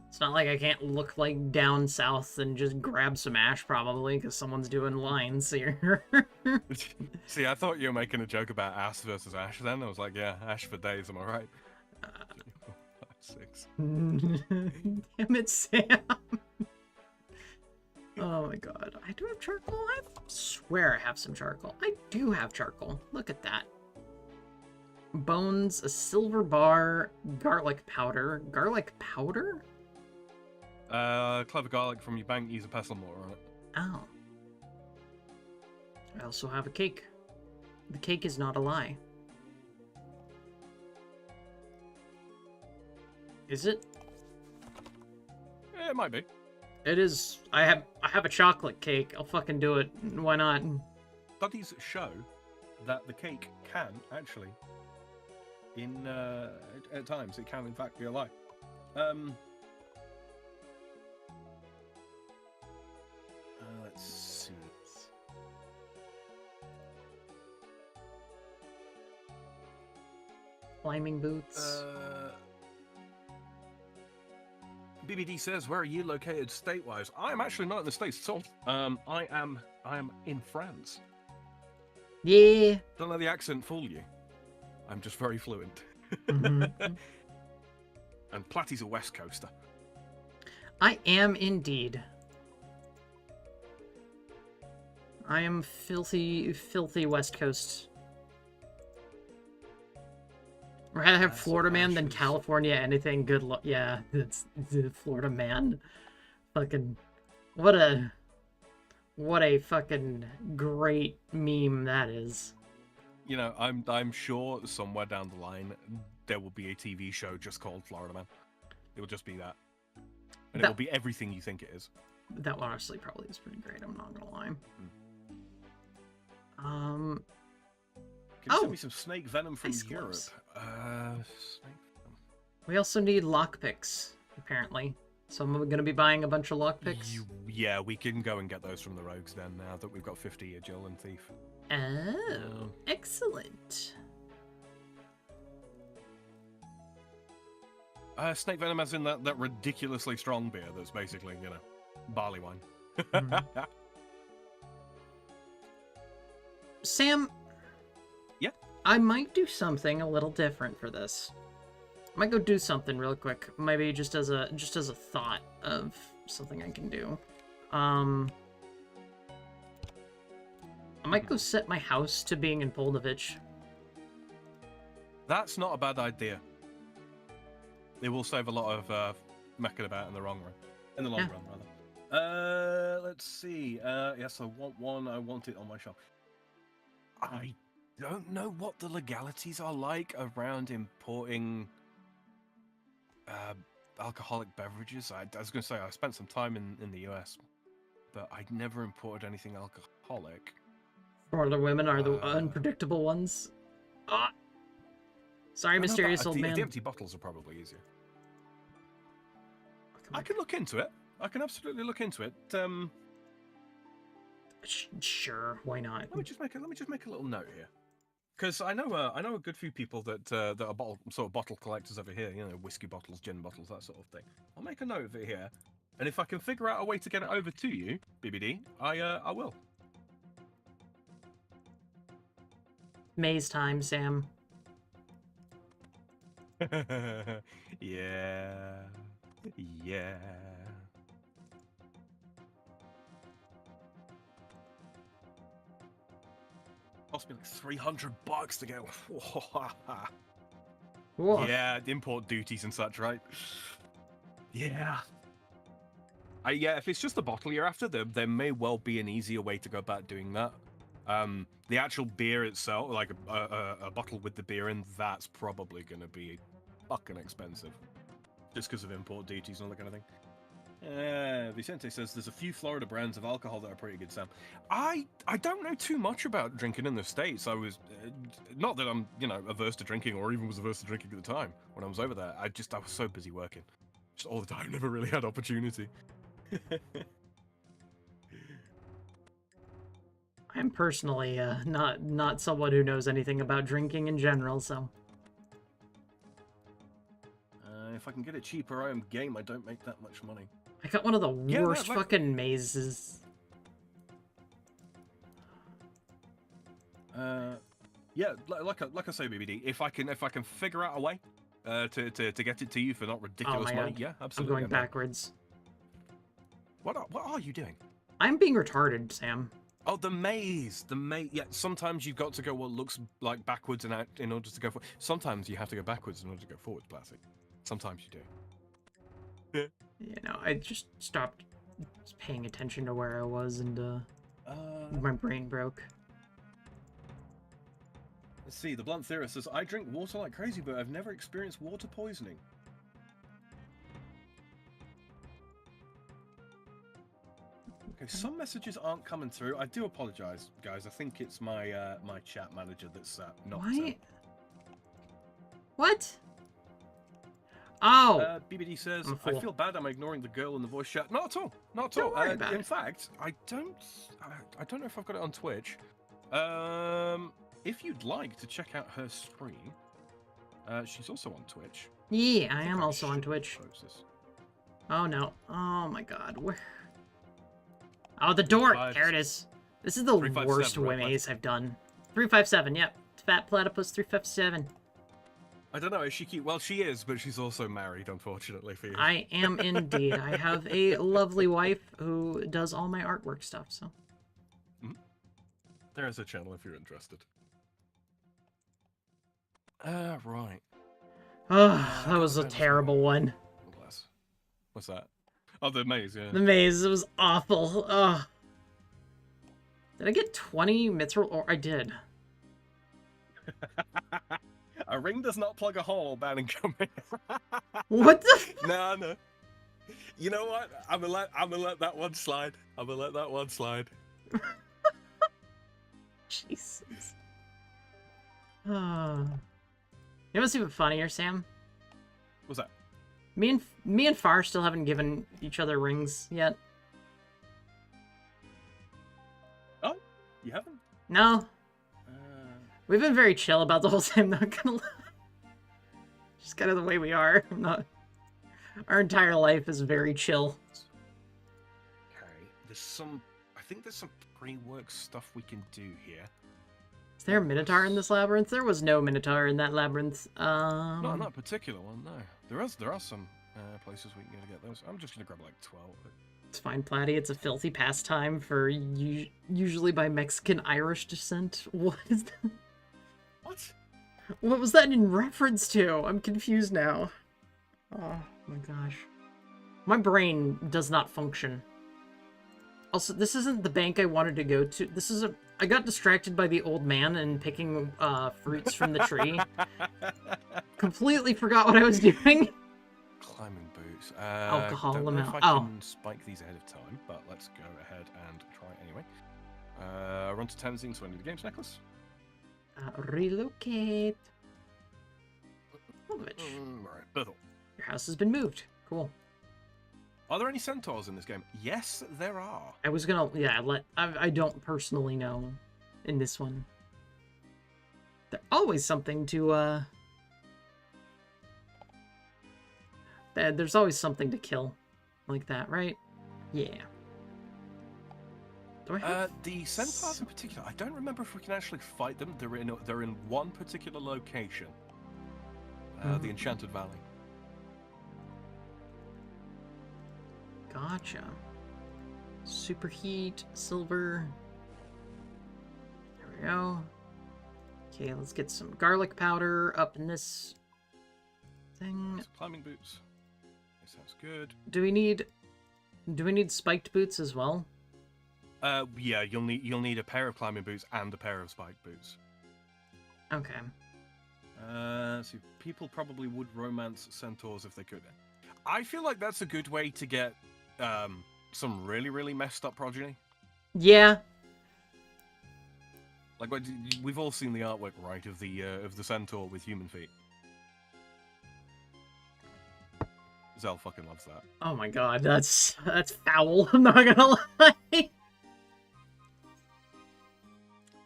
It's not like I can't look like down south and just grab some ash probably because someone's doing lines here. See, I thought you were making a joke about ass versus ash then. I was like, yeah, ash for days, am I right? 2, 4, 5, 6. Damn it, Sam. Oh my god. I do have charcoal? I swear I have some charcoal. I do have charcoal. Look at that. Bones, a silver bar, garlic powder. Garlic powder? Clever garlic from your bank, use a pestle mortar on it. Oh. I also have a cake. The cake is not a lie. Is it? It might be. It is. I have a chocolate cake. I'll fucking do it. Why not? Studies show that the cake can actually, at times, it can in fact be a lie. Let's see. Climbing boots. BBD says, "Where are you located state-wise?" I am actually not in the States at all. I am in France. Yeah. Don't let the accent fool you. I'm just very fluent. Mm-hmm. And Platty's a West Coaster. I am indeed. I am filthy, filthy West Coast. I'd rather have Florida man than California anything. Good luck. Yeah, it's Florida man. Fucking, what a fucking great meme that is. You know, I'm sure somewhere down the line there will be a TV show just called Florida Man. It will just be that, and it will be everything you think it is. That one honestly probably is pretty great. I'm not gonna lie. Can you send me some snake venom from Europe? Snake venom. We also need lockpicks, apparently. So I'm gonna be buying a bunch of lockpicks. Yeah, we can go and get those from the rogues then, now that we've got 50 Agile and Thief. Oh, excellent. Snake venom as in that ridiculously strong beer that's basically, you know, barley wine. Mhm. Sam? Yeah? I might do something a little different for this. I might go do something real quick. Maybe just as a thought of something I can do. I might go set my house to being in Bondage. That's not a bad idea. It will save a lot of mecking about in the long run. In the long run, rather. Let's see. Yes, I want one. I want it on my shelf. I don't know what the legalities are like around importing alcoholic beverages. I was going to say I spent some time in the US, but I'd never imported anything alcoholic. Older women are the unpredictable ones. Ah! Sorry, mysterious old man. The empty bottles are probably easier. I can look into it. I can absolutely look into it. Sure, why not? Let me just make a little note here, because I know a good few people that are bottle collectors over here. You know, whiskey bottles, gin bottles, that sort of thing. I'll make a note of it here, and if I can figure out a way to get it over to you, BBD, I will. Maze time, Sam. Yeah. Cost me like $300 to get one. Yeah, import duties and such, right? Yeah. Yeah, if it's just the bottle you're after, there may well be an easier way to go about doing that. The actual beer itself, like a bottle with the beer in, that's probably going to be fucking expensive. Just because of import duties and all that kind of thing. Vicente says there's a few Florida brands of alcohol that are pretty good, Sam. I don't know too much about drinking in the States. I was, not that I'm, you know, averse to drinking or even was averse to drinking at the time when I was over there. I was so busy working. Just all the time, never really had opportunity. I'm personally not someone who knows anything about drinking in general, so... If I can get it cheaper, I am game. I don't make that much money. I got one of the worst fucking mazes. Yeah, like I say, BBD, if I can figure out a way to get it to you for not ridiculous money, yeah, absolutely. I'm going backwards. What are you doing? I'm being retarded, Sam. Oh, the maze. Yeah, sometimes you've got to go what looks like backwards and out in order to go forward. Sometimes you have to go backwards in order to go forward, classic. Sometimes you do. You know, I just stopped paying attention to where I was, and my brain broke. Let's see, the Blunt Theorist says, I drink water like crazy, but I've never experienced water poisoning. Okay, some messages aren't coming through. I do apologize, guys. I think it's my my chat manager that's not... What? Oh! BBD says, I feel bad I'm ignoring the girl in the voice chat. Not at all. Not at all. Don't worry about in it. fact, I don't know if I've got it on Twitch. If you'd like to check out her stream, she's also on Twitch. Yeah, I am also on Twitch. Oh no. Oh my god. Where? Oh, the door! There it is. This is the worst maze I've done. 357, yep. Fat Platypus 357. I don't know, is she cute? Well, she is, but she's also married, unfortunately for you. I am indeed. I have a lovely wife who does all my artwork stuff, so. There is a channel if you're interested. Right. Oh, that was a terrible one. What's that? Oh, the maze, yeah. The maze, it was awful. Ugh. Did I get 20 mithril? Or I did. A ring does not plug a hole, Banning coming. What the? No. You know what? I'm gonna let that one slide. I'm gonna let that one slide. Jesus. You know what's even funnier, Sam? What's that? Me and Far still haven't given each other rings yet. Oh, you haven't? No, We've been very chill about the whole time, not gonna lie. Just kind of the way we are. I'm not... Our entire life is very chill. Okay, there's some... I think there's some pre-work stuff we can do here. Is there a Minotaur in this labyrinth? There was no Minotaur in that labyrinth. Not that particular one, no. There are some places we can go to get those. I'm just gonna grab like 12. It's fine, Platty. It's a filthy pastime for usually by Mexican-Irish descent. What is that? What? What was that in reference to? I'm confused now. Oh my gosh. My brain does not function. Also, this isn't the bank I wanted to go to. This is I got distracted by the old man and picking fruits from the tree. Completely forgot what I was doing. Climbing boots. Alcohol don't know amount. if I can spike these ahead of time, but let's go ahead and try anyway. Run to Tenzing, so I need the games necklace. Relocate. Right, Bethel. Your house has been moved. Cool. Are there any centaurs in this game? Yes, there are. I was gonna, yeah, I don't personally know in this one. There's always something to, there's always something to kill like that, right? Yeah. Do I have... the centaurs in particular, I don't remember if we can actually fight them. They're in one particular location. The Enchanted Valley. Gotcha. Superheat, silver. There we go. Okay, let's get some garlic powder up in this thing. Some climbing boots. That sounds good. Do we need spiked boots as well? Yeah, you'll need a pair of climbing boots and a pair of spiked boots. Okay. So people probably would romance centaurs if they could. I feel like that's a good way to get some really, really messed up progeny. Yeah. Like we've all seen the artwork, right, of the centaur with human feet. Zell fucking loves that. Oh my god, that's foul. I'm not gonna lie.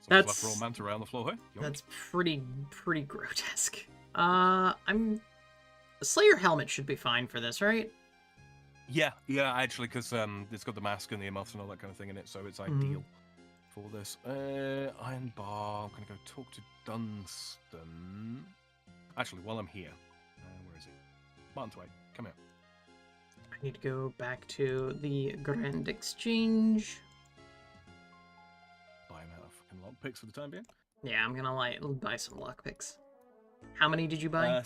That's left romance around the floor here. That's pretty grotesque. A Slayer helmet should be fine for this, right? Yeah, actually, because it's got the mask and the earmuffs and all that kind of thing in it, so it's ideal for this. Iron bar. I'm gonna go talk to Dunstan. Actually, while I'm here, where is he? Martin Tway, come here. I need to go back to the Grand Exchange. Buy him out of fucking lockpicks for the time being. Yeah, I'm gonna buy some lockpicks. How many did you buy?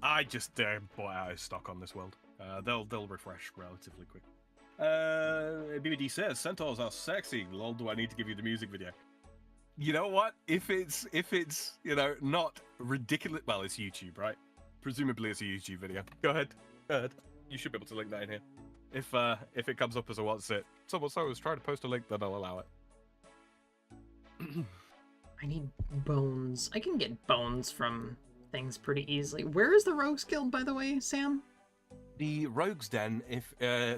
I just bought out of stock on this world. They'll refresh relatively quick. BBD says centaurs are sexy. Lol, do I need to give you the music video? You know what? If it's not ridiculous. Well, it's YouTube, right? Presumably it's a YouTube video. Go ahead. You should be able to link that in here. If it comes up as a what's it, someone's trying to post a link, then I'll allow it. I need bones. I can get bones from things pretty easily. Where is the Rogues Guild, by the way, Sam? The Rogues Den,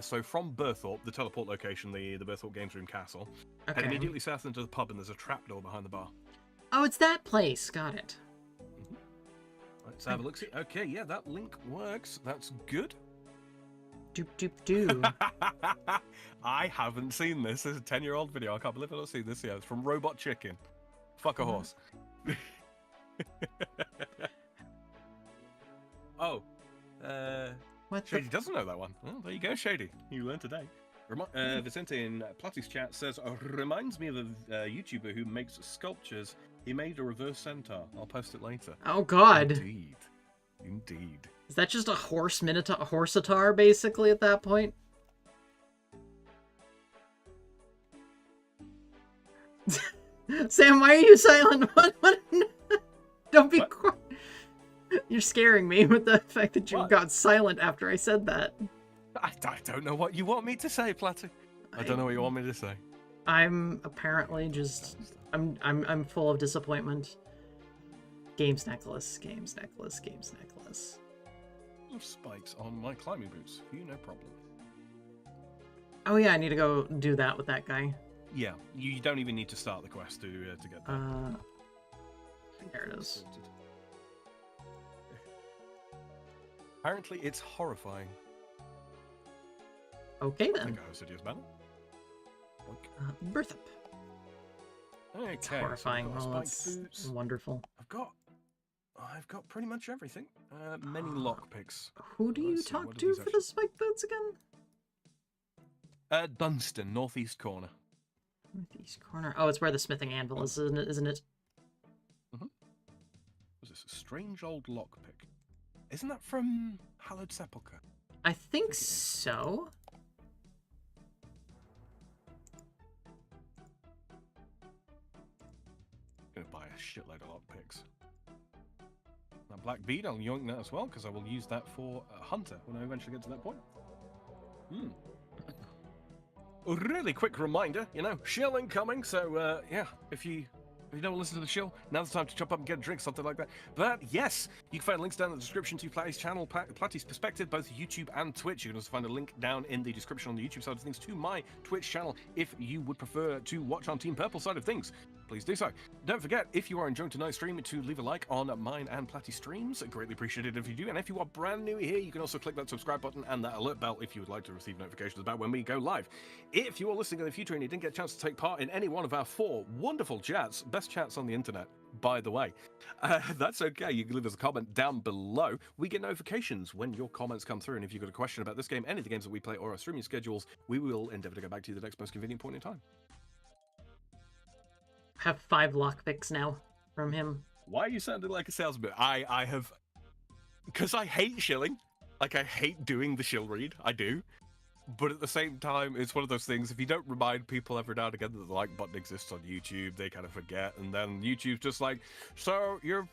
so from Burthorpe, the teleport location, the Burthorpe Games Room Castle, head immediately south into the pub, and there's a trapdoor behind the bar. Oh, it's that place. Got it. Let's have a look. Okay, yeah, that link works. That's good. Doop doop doo. I haven't seen this. This is a 10-year-old video. I can't believe I don't see this yet. It's from Robot Chicken. Fuck a horse. Oh. What Shady doesn't know that one. Oh, there you go, Shady. You learned today. Vicente in Platty's chat says, reminds me of a YouTuber who makes sculptures. He made a reverse centaur. I'll post it later. Oh, God. Indeed. Is that just a horseatar, basically, at that point? Sam, why are you silent? What? Don't be quiet. You're scaring me with the fact that you got silent after I said that. I don't know what you want me to say, Platty. I don't know what you want me to say. I'm apparently just... I'm full of disappointment. Games necklace. Spikes on my climbing boots. You no problem. Oh yeah, I need to go do that with that guy. Yeah, you don't even need to start the quest to get that. There it is. Apparently, it's horrifying. Okay I then. think I hosted yours, battle. Birth up. Okay, It's horrifying. So Oh, spiked that's boots. wonderful. I've got pretty much everything. Many lockpicks. Who do you talk to for the spike boots again? Dunstan, northeast corner. Northeast corner. Oh, it's where the smithing anvil is, isn't it? Mm-hmm. What's this? A strange old lockpick. Isn't that from Hallowed Sepulchre? I think so. I'm gonna buy a shitload of lockpicks. That black bead, I'll yoink that as well, because I will use that for Hunter when I eventually get to that point. A really quick reminder, shill incoming, so yeah, if you don't listen to the shill, now's the time to chop up and get a drink, something like that. But yes, you can find links down in the description to Platty's channel, Platty's Perspective, both YouTube and Twitch. You can also find a link down in the description on the YouTube side of things to my Twitch channel if you would prefer to watch on Team Purple side of things. Please do so. Don't forget, if you are enjoying tonight's stream, to leave a like on mine and Platty's streams. Greatly appreciated if you do. And if you are brand new here, you can also click that subscribe button and that alert bell if you would like to receive notifications about when we go live. If you are listening in the future and you didn't get a chance to take part in any one of our 4 wonderful chats, best chats on the internet, by the way, that's okay. You can leave us a comment down below. We get notifications when your comments come through. And if you've got a question about this game, any of the games that we play, or our streaming schedules, we will endeavor to get back to you the next most convenient point in time. Have 5 lockpicks now from him. Why are you sounding like a salesman? I have... Because I hate shilling. Like, I hate doing the shill read. I do. But at the same time, it's one of those things, if you don't remind people every now and again that the like button exists on YouTube, they kind of forget. And then YouTube's just like, so your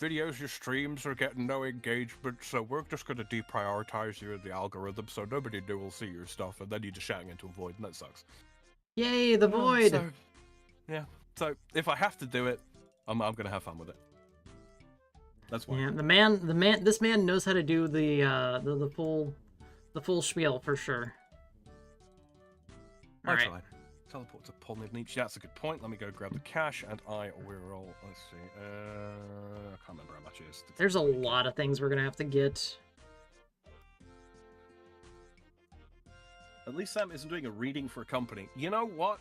videos, your streams are getting no engagement, so we're just going to deprioritize you in the algorithm so nobody will see your stuff. And then you're just shouting into a void, and that sucks. Yay, the void! So, yeah. So if I have to do it, I'm gonna have fun with it. That's why. Yeah, this man knows how to do the full spiel for sure. I try. Teleport to Polnidnich. That's a good point. Let me go grab the cash, and I will. Let's see. I can't remember how much it is. There's a lot of things we're gonna have to get. At least Sam isn't doing a reading for a company. You know what?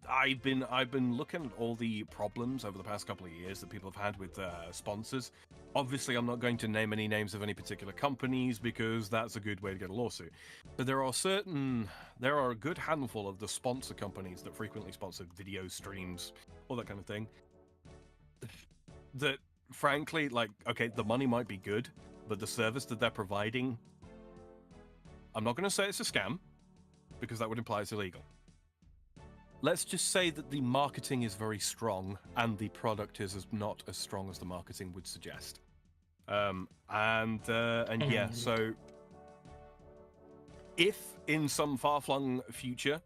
I've been looking at all the problems over the past couple of years that people have had with sponsors. Obviously, I'm not going to name any names of any particular companies because that's a good way to get a lawsuit. But there are a good handful of the sponsor companies that frequently sponsor video streams, all that kind of thing. That, frankly, like, okay, the money might be good, but the service that they're providing, I'm not going to say it's a scam, because that would imply it's illegal. Let's just say that the marketing is very strong and the product is not as strong as the marketing would suggest. Yeah, so if in some far-flung future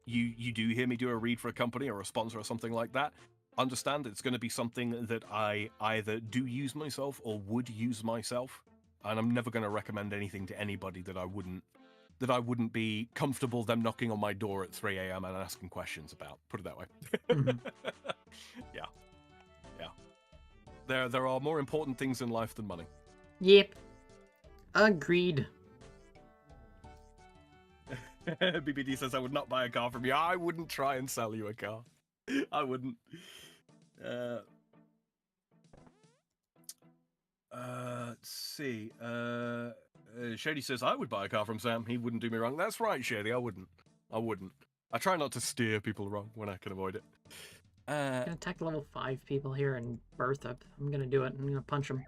you do hear me do a read for a company or a sponsor or something like that, understand it's going to be something that I either do use myself or would use myself, and I'm never going to recommend anything to anybody that I wouldn't be comfortable them knocking on my door at 3 a.m. and asking questions about. Put it that way. Mm-hmm. Yeah. There are more important things in life than money. Yep. Agreed. BBD says I would not buy a car from you. I wouldn't try and sell you a car. I wouldn't. Let's see. Shady says I would buy a car from Sam. He wouldn't do me wrong. That's right, Shady. I wouldn't. I try not to steer people wrong when I can avoid it. I'm gonna attack level 5 people here in Birth Up. I'm gonna do it. I'm gonna punch them.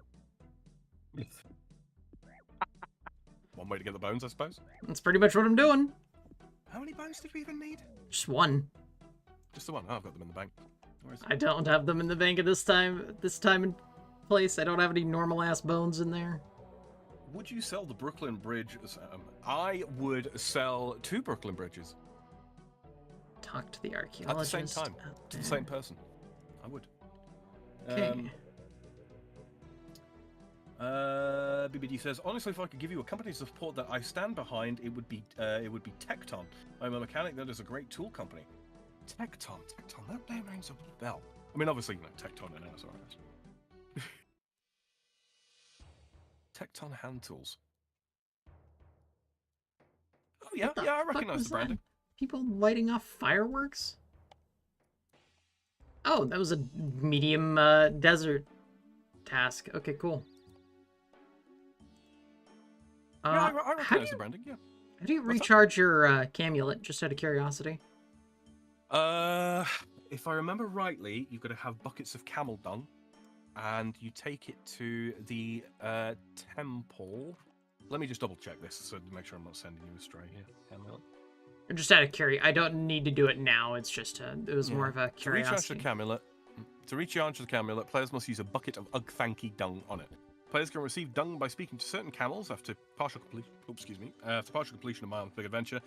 One way to get the bones, I suppose. That's pretty much what I'm doing. How many bones did we even need? Just one. Just the one. Oh, I've got them in the bank. I don't have them in the bank at this time and place. I don't have any normal ass bones in there. Would you sell the Brooklyn Bridge, Sam? I would sell 2 Brooklyn Bridges. Talk to the archaeologist. At the same time, to the same person. I would. Okay. BBD says, honestly, if I could give you a company support that I stand behind, it would be Tecton. I'm a mechanic that is a great tool company. Tecton. That name rings a bell. I mean, obviously, Tecton and SRS. Tecton hand tools. Oh yeah, I recognize the branding. People lighting off fireworks? Oh, that was a medium desert task. Okay, cool. Yeah, I recognize the branding, yeah. How do you recharge your camulet, just out of curiosity? If I remember rightly, you've got to have buckets of camel dung, and you take it to the temple. Let me just double check this so to make sure I'm not sending you astray here. Camulet. Just out of curiosity, I don't need to do it now. It's just it was more of a curiosity. To recharge the camulet, players must use a bucket of Ugthanki dung on it. Players can receive dung by speaking to certain camels after partial completion of Mile Big Adventure.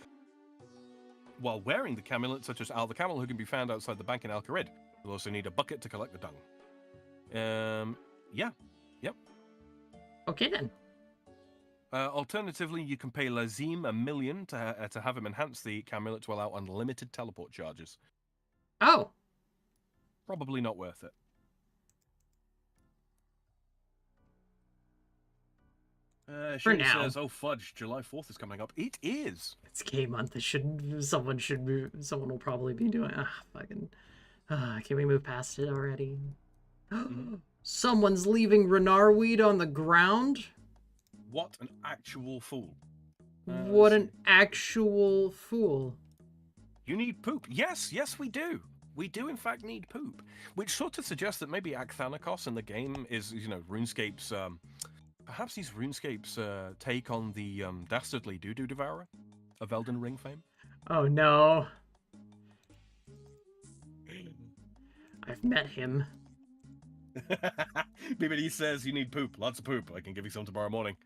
While wearing the camulet, such as Al the Camel, who can be found outside the bank in Al Kharid. You'll also need a bucket to collect the dung. Yeah. Yep. Okay then. Alternatively, you can pay Lazim $1 million to have him enhance the camulet to allow unlimited teleport charges. Oh. Probably not worth it. For now. Says, "Oh fudge, July 4th is coming up." It is. It's K month. Someone will probably be doing. Fucking. Can we move past it already? Someone's leaving Renar weed on the ground. What an actual fool! What an actual fool! You need poop. Yes, we do. We do in fact need poop, which sort of suggests that maybe Akthanikos in the game is, RuneScape's. Perhaps he's RuneScape's take on the dastardly Doo-Doo Devourer of Elden Ring fame. Oh no. I've met him. BBD says you need poop. Lots of poop. I can give you some tomorrow morning.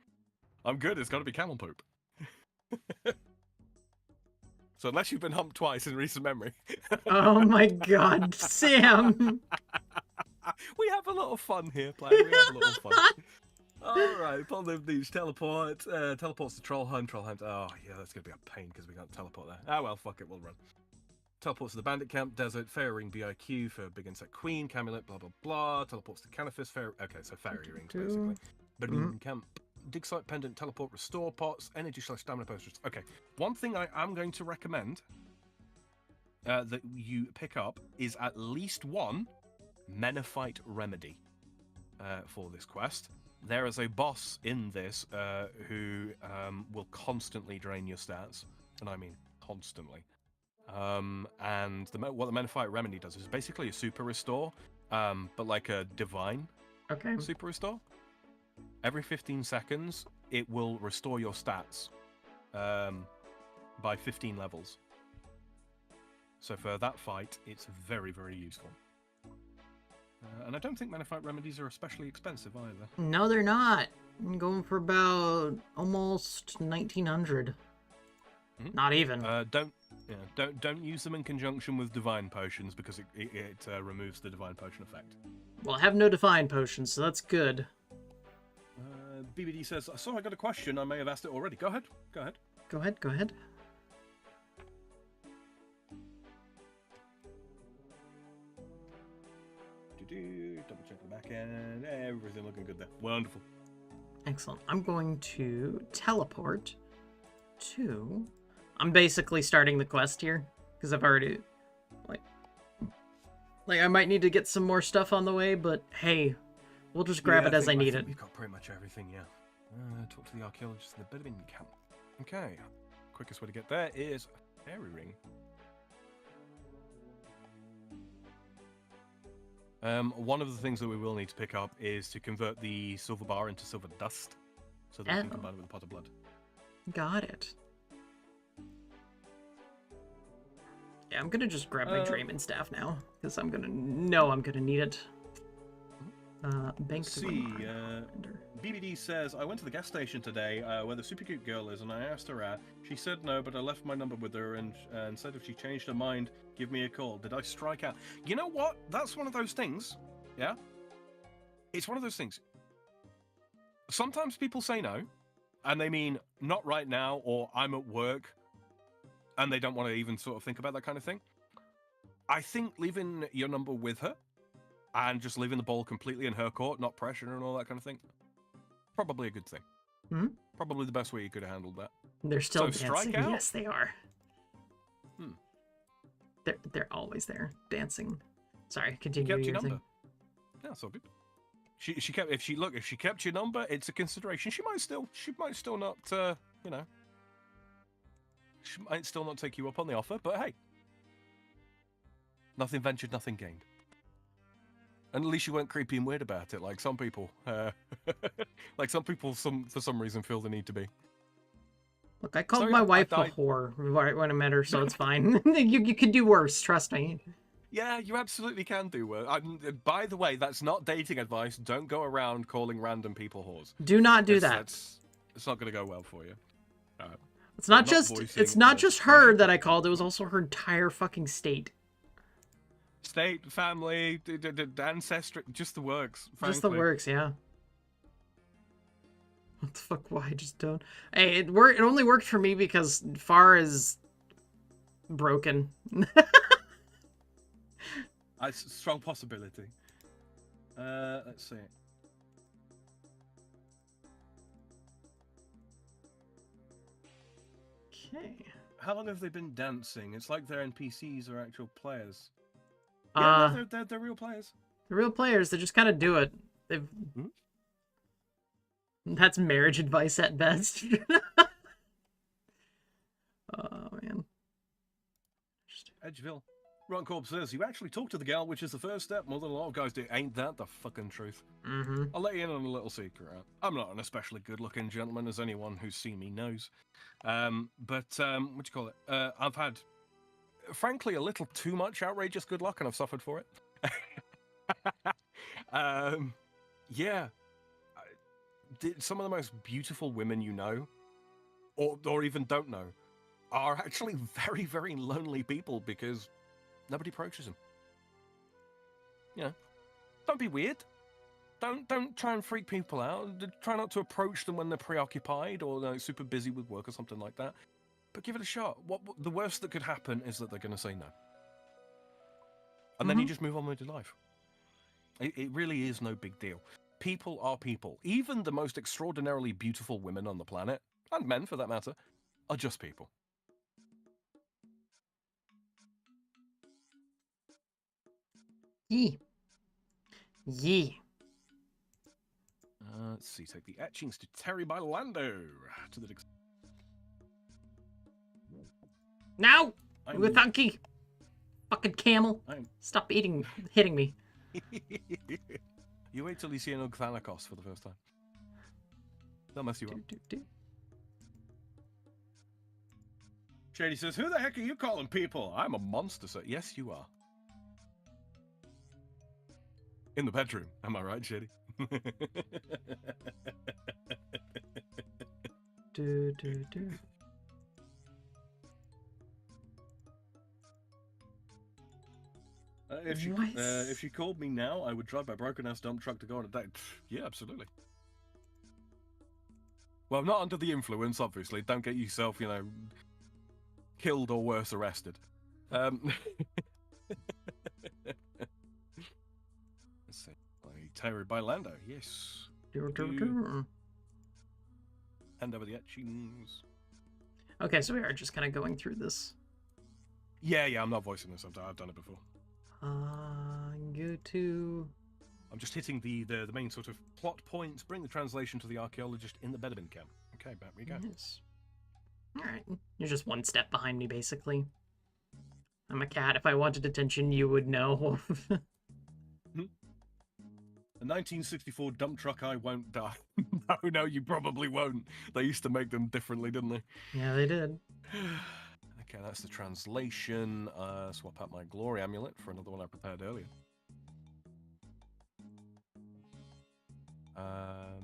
I'm good. It's got to be camel poop. So unless you've been humped twice in recent memory. Oh my god, Sam! We have a lot of fun here, player. We have a lot of fun. Alright, upon the beach, teleports to Trollheim. Oh, yeah, that's going to be a pain because we can't teleport there. Ah, well, fuck it, we'll run. Teleports to the Bandit Camp, Desert, Fairy Ring, BIQ for Big Insect Queen, Camulet, blah, blah, blah. Teleports to Canifis, Okay, so Fairy Rings, basically. Bandit Camp, Dig Site Pendant, Teleport, Restore Pots, Energy/Stamina Posters. Okay, one thing I am going to recommend that you pick up is at least one Menophyte Remedy for this quest. There is a boss in this who will constantly drain your stats, and I mean constantly. And what the Menophyte Remedy does is basically a super restore, but like a divine super restore. Every 15 seconds, it will restore your stats by 15 levels. So for that fight, it's very, very useful. And I don't think Menophyte Remedies are especially expensive either. No, they're not. I'm going for about almost 1900. Not even. Don't use them in conjunction with divine potions because it removes the divine potion effect. Well, I have no divine potions, so that's good. BBD says, "So I got a question. I may have asked it already. Go ahead. Go ahead. Double check the back end. Everything looking good there. Wonderful. Excellent. I'm going to teleport to... I'm basically starting the quest here because I've already... Like, I might need to get some more stuff on the way, but hey, we'll just grab it as I need it. We've got pretty much everything, yeah. Talk to the archaeologist in the Bilibin camp. Okay. Quickest way to get there is Fairy Ring. One of the things that we will need to pick up is to convert the silver bar into silver dust, so that we can combine it with the pot of blood. Got it. Yeah, I'm gonna just grab my Draymond staff now, because I'm gonna need it. BBD says, "I went to the gas station today where the super cute girl is, and I asked her out. She said no, but I left my number with her and said if she changed her mind, give me a call. Did I strike out?" You know what? That's one of those things. Yeah? It's one of those things. Sometimes people say no, and they mean not right now, or I'm at work, and they don't want to even sort of think about that kind of thing. I think leaving your number with her and just leaving the ball completely in her court, not pressure and all that kind of thing, probably a good thing. Hmm? Probably the best way you could have handled that. They're still So dancing. strike out? Yes, they are. Hmm. They're always there dancing. Sorry, She continue kept your your number. thing. Yeah, that's all good. She kept if she kept your number, it's a consideration. She might still not you know, she might still not take you up on the offer, but hey. Nothing ventured, nothing gained. And at least you weren't creepy and weird about it, like some people. Like some people, for some reason, feel the need to be. Look, I called So, my yeah, wife a whore when I met her, so it's fine. You could do worse, trust me. Yeah, you absolutely can do worse. By the way, that's not dating advice. Don't go around calling random people whores. Do not do that. It's not going to go well for you. It's not just her that I called. It was also her entire fucking state. State, family, ancestry, just the works. Frankly. Just the works, yeah. What the fuck? Why I just don't? Hey, it only worked for me because Far is broken. It's a strong possibility. Let's see. Okay. How long have they been dancing? It's like their NPCs are actual players. Yeah, no, they're real players. They're real players. They just kind of do it. They've. That's marriage advice at best. Oh man. Edgeville. Ron Corp says, you actually talk to the gal, which is the first step. More than a lot of guys do. Ain't that the fucking truth? Mm-hmm. I'll let you in on a little secret. I'm not an especially good-looking gentleman, as anyone who's seen me knows. But what do you call it? I've had, frankly, a little too much outrageous good luck, and I've suffered for it. Yeah. Some of the most beautiful women you know, or even don't know, are actually very, very lonely people because nobody approaches them. You know, don't be weird. Don't try and freak people out. Try not to approach them when they're preoccupied or super busy with work or something like that. But give it a shot. What the worst that could happen is that they're going to say no, and then you just move on with your life. It really is no big deal. People are people. Even the most extraordinarily beautiful women on the planet, and men for that matter, are just people. Yee. Yee. Let's see. Take the etchings to Terry by Lando. To the Now! With Funky! Fucking camel. Stop hitting me. You wait till you see an Thanatos for the first time. They'll mess you up. Shady says, who the heck are you calling people? I'm a monster, sir. Yes, you are. In the bedroom. Am I right, Shady? If she called me now, I would drive my broken-ass dump truck to go on a date. Yeah, absolutely. Well, not under the influence, obviously. Don't get yourself, killed or worse, arrested. Let's see. Terry by Lando, yes. Hand over the etchings. Okay, so we are just kind of going through this. Yeah, I'm not voicing this. I've done it before. Go to... I'm just hitting the main sort of plot points. Bring the translation to the archaeologist in the Bedouin camp. Okay, back we go. Yes. Alright, you're just one step behind me, basically. I'm a cat. If I wanted attention, you would know. A 1964 dump truck, I won't die. No, you probably won't. They used to make them differently, didn't they? Yeah, they did. Okay, that's the translation. Swap out my glory amulet for another one I prepared earlier. I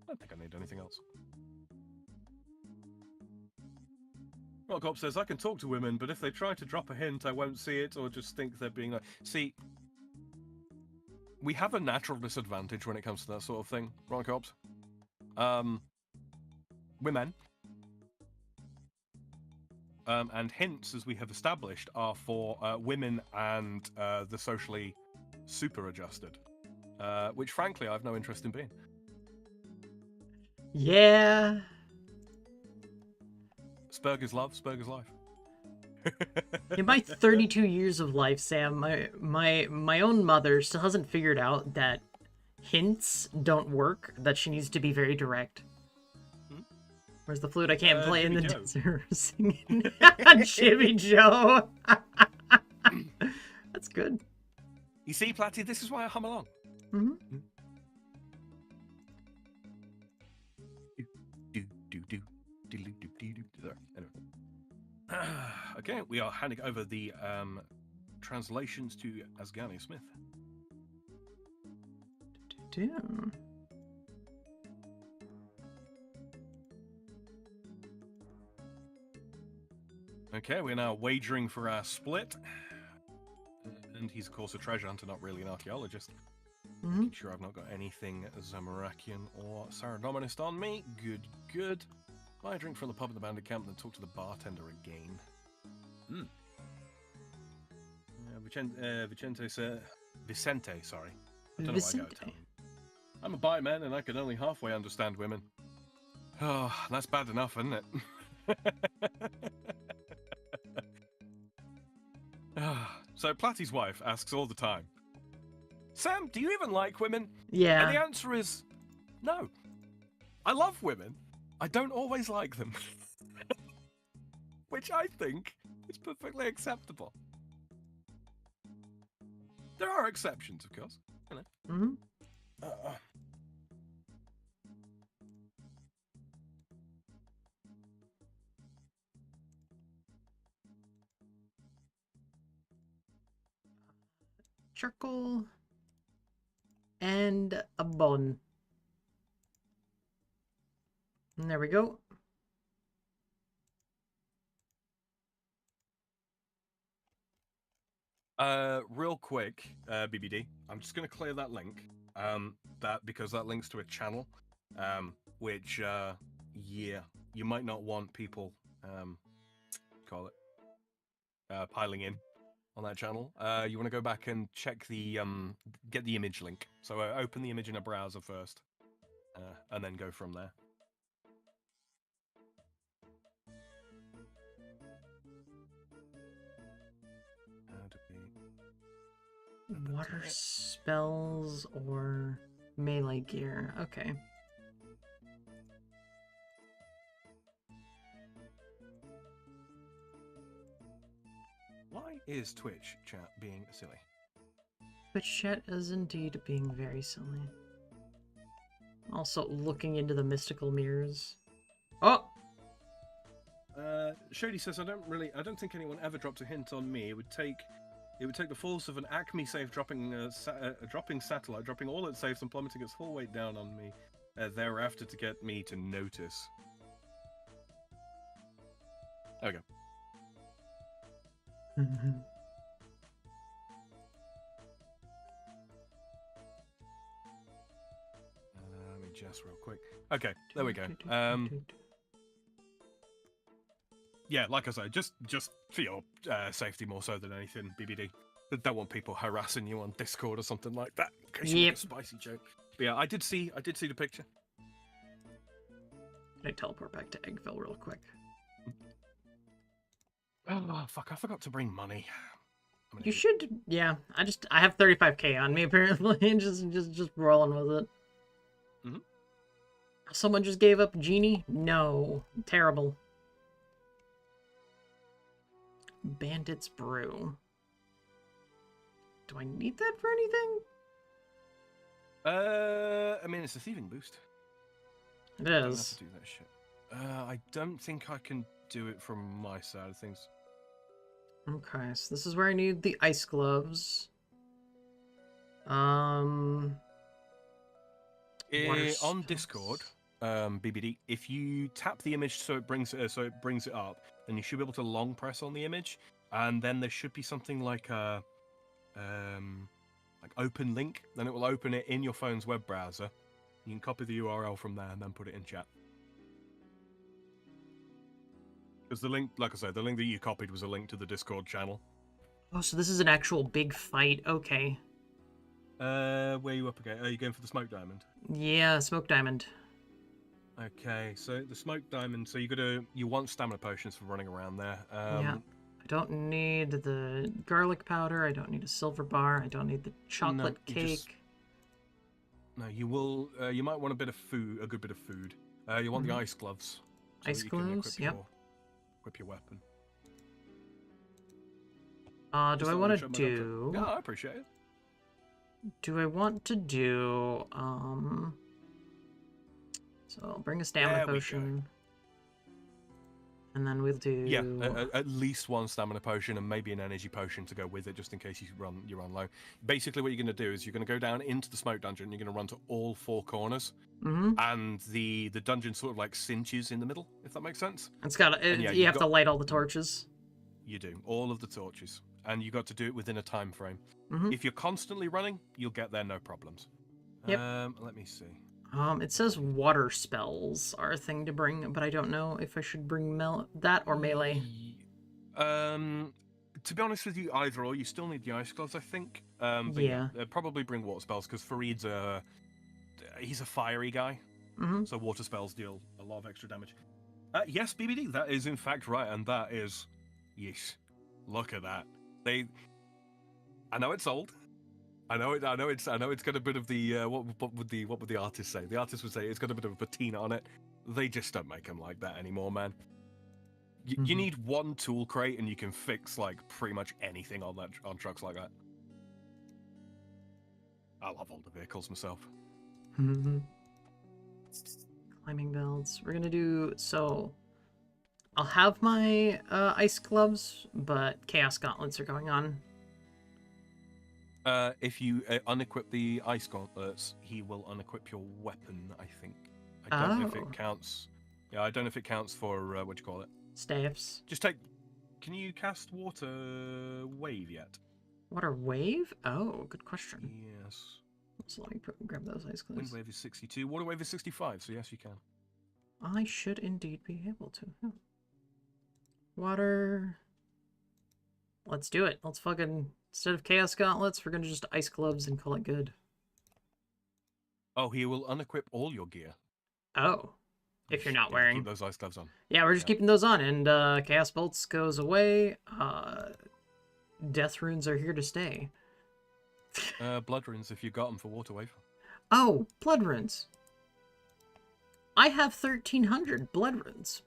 don't think I need anything else. Rockop says, I can talk to women, but if they try to drop a hint, I won't see it or just think they're being like... See, we have a natural disadvantage when it comes to that sort of thing, Rockop. We're men. And hints, as we have established, are for women and the socially super adjusted, which frankly I have no interest in being. Yeah. Spurger's love, Spurger's life. In my 32 years of life, Sam, my own mother still hasn't figured out that hints don't work, that she needs to be very direct. Where's the flute? I can't play Jimmy in the Joe. desert singing. Jimmy Joe. That's good. You see, Platty, this is why I hum along. Mm-hmm. Okay, we are handing over the translations to Asgania Smith. Damn. Okay, we're now wagering for our split. And he's, of course, a treasure hunter, not really an archaeologist. Mm-hmm. Making sure I've not got anything Zamarakian or Saradominist on me. Good, good. Buy a drink from the pub at the bandit camp, then talk to the bartender again. Vicente, sorry. I don't know why I go to him. I'm a bi man and I can only halfway understand women. Oh, that's bad enough, isn't it? So Platty's wife asks all the time, Sam, do you even like women? Yeah. And the answer is no. I love women. I don't always like them. Which I think is perfectly acceptable. There are exceptions, of course. You know. Mm-hmm. Charcoal and a bone. And there we go. Real quick, BBD, I'm just going to clear that link, because that links to a channel, which, yeah, you might not want people, piling in on that channel. You want to go back and check the, get the image link. So open the image in a browser first, and then go from there. Water spells or melee gear. Okay. Why is Twitch chat being silly? Twitch chat is indeed being very silly. Also looking into the mystical mirrors. Oh! Shody says, I don't think anyone ever dropped a hint on me. It would take the force of an Acme safe dropping satellite, dropping all its safes and plummeting its full weight down on me thereafter to get me to notice. Okay. Let me just real quick. Okay, there we go. Yeah, like I say, just for your safety more so than anything, BBD. Don't want people harassing you on Discord or something like that. In case you make a spicy joke. But yeah, I did see the picture. Can I teleport back to Eggville real quick? Oh fuck! I forgot to bring money. You should, yeah. I have 35k on me apparently. just rolling with it. Mm-hmm. Someone just gave up Genie? No, terrible. Bandit's Brew. Do I need that for anything? I mean, it's a thieving boost. It I don't have is. to do that shit. I don't think I can do it from my side of things. Okay, so this is where I need the ice gloves. On Discord, BBD, if you tap the image so it brings it up, then you should be able to long press on the image, and then there should be something like a like open link. Then it will open it in your phone's web browser. You can copy the URL from there and then put it in chat. Because the link, like I said, the link that you copied was a link to the Discord channel. Oh, so this is an actual big fight. Okay. Where are you up again? Are you going for the smoke diamond? Yeah, smoke diamond. Okay, so the smoke diamond. So you want stamina potions for running around there. Yeah. I don't need the garlic powder. I don't need a silver bar. I don't need the chocolate cake. No, you will. You might want a bit of food, a good bit of food. You want the ice gloves. So Ice gloves. Yep. Equip your weapon. Do I want to do? Yeah, I appreciate it. Do I want to do? So I'll bring a stamina potion. And then we'll do... Yeah, at least one stamina potion and maybe an energy potion to go with it, just in case you run low. Basically, what you're going to do is you're going to go down into the smoke dungeon. You're going to run to all 4 corners, and the dungeon sort of like cinches in the middle, if that makes sense. It's got you have to light all the torches. You do all of the torches, and you got to do it within a time frame. If you're constantly running, you'll get there no problems. Yep. Let me see. It says water spells are a thing to bring, but I don't know if I should bring that or melee. To be honest with you, either or. You still need the ice gloves, I think. But yeah. Probably bring water spells, because Farid's he's a fiery guy. So water spells deal a lot of extra damage. Yes, BBD, that is in fact right, and that is... Yeesh. Look at that. I know it's old. I know it's got a bit of the what would the artist say? The artist would say it's got a bit of a patina on it. They just don't make them like that anymore, man. You need one tool crate and you can fix like pretty much anything on trucks like that. I love older vehicles myself. Climbing belts. We're gonna do so. I'll have my ice gloves, but chaos gauntlets are going on. If you unequip the ice gauntlets, he will unequip your weapon, I think. I don't know if it counts. Yeah, I don't know if it counts for, what do you call it? Staffs. Just take... Can you cast Water Wave yet? Water Wave? Oh, good question. Yes. So let me grab those ice gloves. Wind Wave is 62. Water Wave is 65, so yes, you can. I should indeed be able to. Water... Let's do it. Let's fucking... Instead of Chaos Gauntlets, we're going to just Ice Gloves and call it good. Oh, he will unequip all your gear. Oh. If you're not wearing... Keep those Ice Gloves on. Yeah, we're just keeping those on, and Chaos Bolts goes away. Death Runes are here to stay. Blood Runes, if you got them for Water Wave. Oh, Blood Runes. I have 1,300 Blood Runes.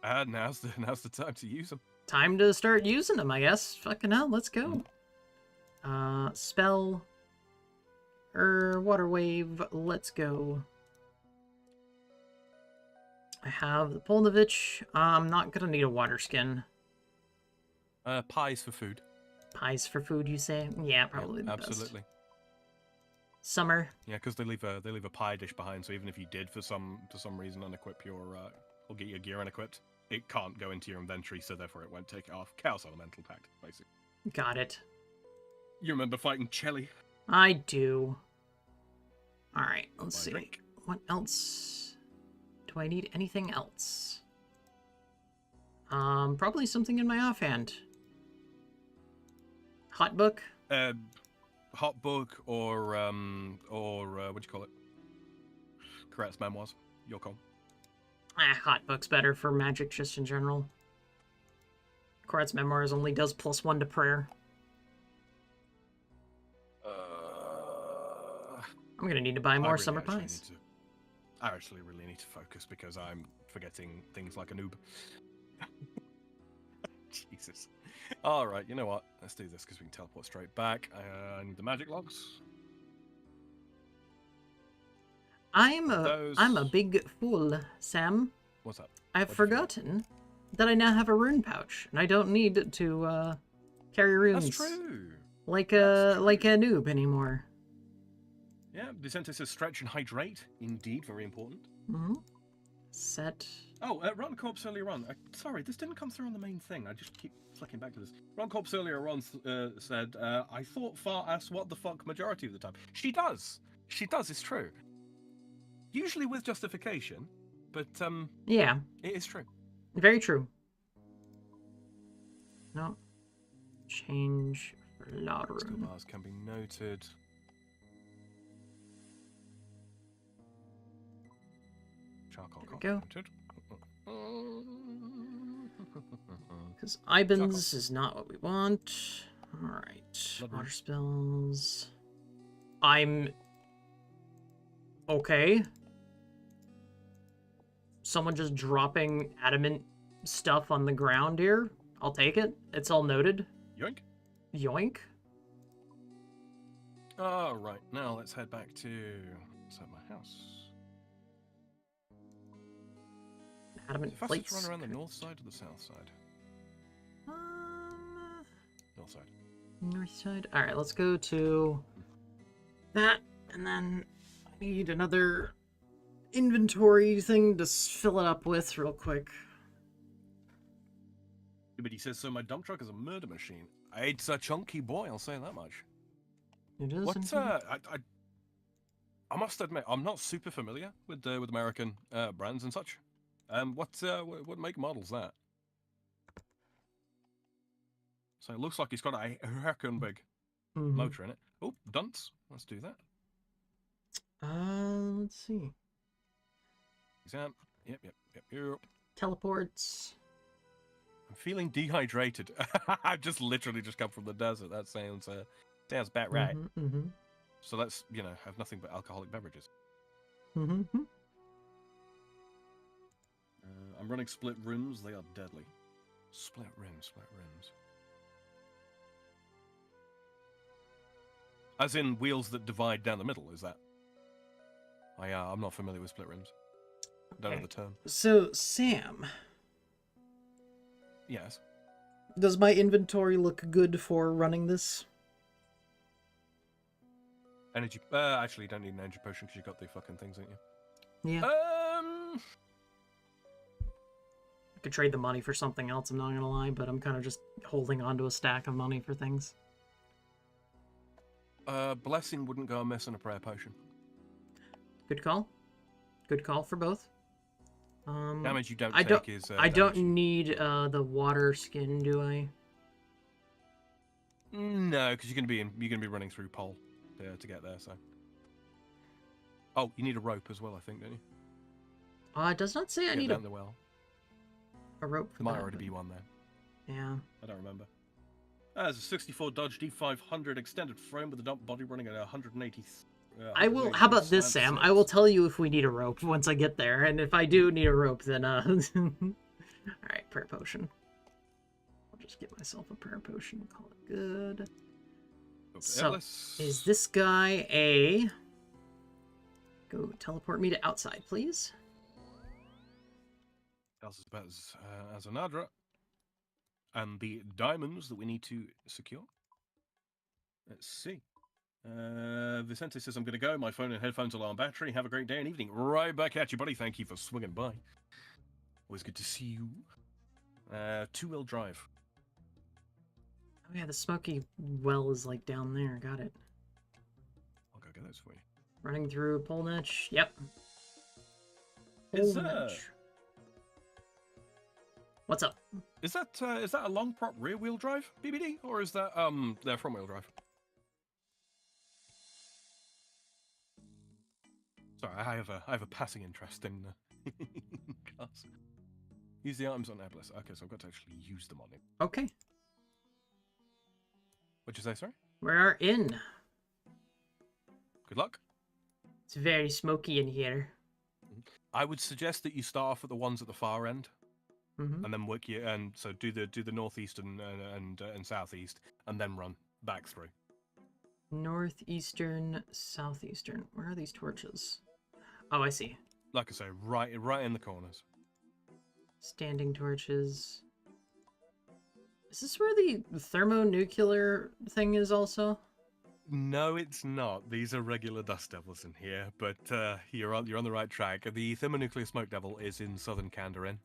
Now's the time to use them. Time to start using them, I guess. Fucking hell, let's go. Spell. Water Wave, let's go. I have the Polnovich. I'm not gonna need a water skin. Pies for food. Pies for food, you say? Yeah, probably the absolutely. best. Summer. Yeah, because they leave a pie dish behind. So even if you did for some reason unequip your or get your gear unequipped, it can't go into your inventory, so therefore it won't take it off. Chaos Elemental Pact, basically. Got it. You remember fighting Chelly? I do. Alright, let's see. Drink. What else? Do I need anything else? Probably something in my offhand. Hot book? Hot book or what do you call it? Karat's Memoirs. Your call. Hot book's better for magic just in general. Karat's Memoirs only does +1 to prayer. I'm gonna need to buy more summer pies. I actually really need to focus because I'm forgetting things like a noob. Jesus. All right, you know what? Let's do this because we can teleport straight back. I need the magic logs. I'm a big fool, Sam. What's up? I've forgotten that I now have a rune pouch, and I don't need to carry runes. That's true. Like a noob anymore. Yeah, Vicente says stretch and hydrate. Indeed, very important. Set. Oh, Ron Corpse earlier on. Sorry, this didn't come through on the main thing. I just keep flicking back to this. Ron Corpse earlier on said, I thought Far asks what the fuck majority of the time. She does. She does, it's true. Usually with justification, but yeah. it is true. Very true. No. Change for loud Steel room. bars can be noted. Charcoal There we can't go. be noted. Because Ibans is not what we want. Alright. Blood Water room. spills. I'm... Okay. Someone just dropping adamant stuff on the ground here. I'll take it. It's all noted. Yoink. Yoink. Oh, right. Now let's head back to inside my house. Adamant If I plates. run around the north side or the south side? North side. North side. Alright, let's go to that, and then I need another inventory thing to fill it up with real quick. But he says, so my dump truck is a murder machine. It's a chunky boy, I'll say that much. It is. What, I must admit, I'm not super familiar with American brands and such. What make model's that? So it looks like he's got a heckin' big motor in it. Oh, dunce. Let's do that. Let's see. Exam. Yep. Teleports. I'm feeling dehydrated. I've just literally just come from the desert. That sounds about right. So let's, have nothing but alcoholic beverages. I'm running split rims. They are deadly. Split rims. As in wheels that divide down the middle, is that? I'm not familiar with split rims. Don't know the term. So, Sam. Yes. Does my inventory look good for running this? Energy. Actually, you don't need an energy potion because you've got the fucking things, ain't you? Yeah. I could trade the money for something else, I'm not gonna lie, but I'm kind of just holding on to a stack of money for things. Blessing wouldn't go amiss in a prayer potion. Good call. Good call for both. Damage you don't I take is. I don't need the water skin, do I? No, because you're gonna be running through pole to get there. So. Oh, you need a rope as well, I think, don't you? It does not say I need down the well. a rope for There might that, already but... be one there. Yeah. I don't remember. There's a 64 Dodge D500 extended frame with a dump body running at 180. I will. How about this, Sam? I will tell you if we need a rope once I get there, and if I do need a rope, then all right, prayer potion. I'll just get myself a prayer potion. Call it good. So, is this guy a? Go teleport me to outside, please. Else is about as Anadra. And the diamonds that we need to secure. Let's see. Vicente says, I'm going to go. My phone and headphones are low on battery. Have a great day and evening. Right back at you, buddy. Thank you for swinging by. Always good to see you. Two-wheel drive. Oh, yeah, the smoky well is, like, down there. Got it. I'll go get those for you. Running through pole niche. Yep. Is What's up? Is that a long prop rear wheel drive BBD, or is that their front wheel drive? Sorry, I have a passing interest in cars. Use the items on Atlas. Okay, so I've got to actually use them on him. Okay. What'd you say? Sorry. We're in. Good luck. It's very smoky in here. I would suggest that you start off at the ones at the far end. And then work you, and so do the northeast and southeast, and then run back through. Northeastern, southeastern. Where are these torches? Oh, I see. Like I say, right in the corners. Standing torches. Is this where the thermonuclear thing is also? No, it's not. These are regular dust devils in here, but you're on the right track. The thermonuclear smoke devil is in southern Kandarin.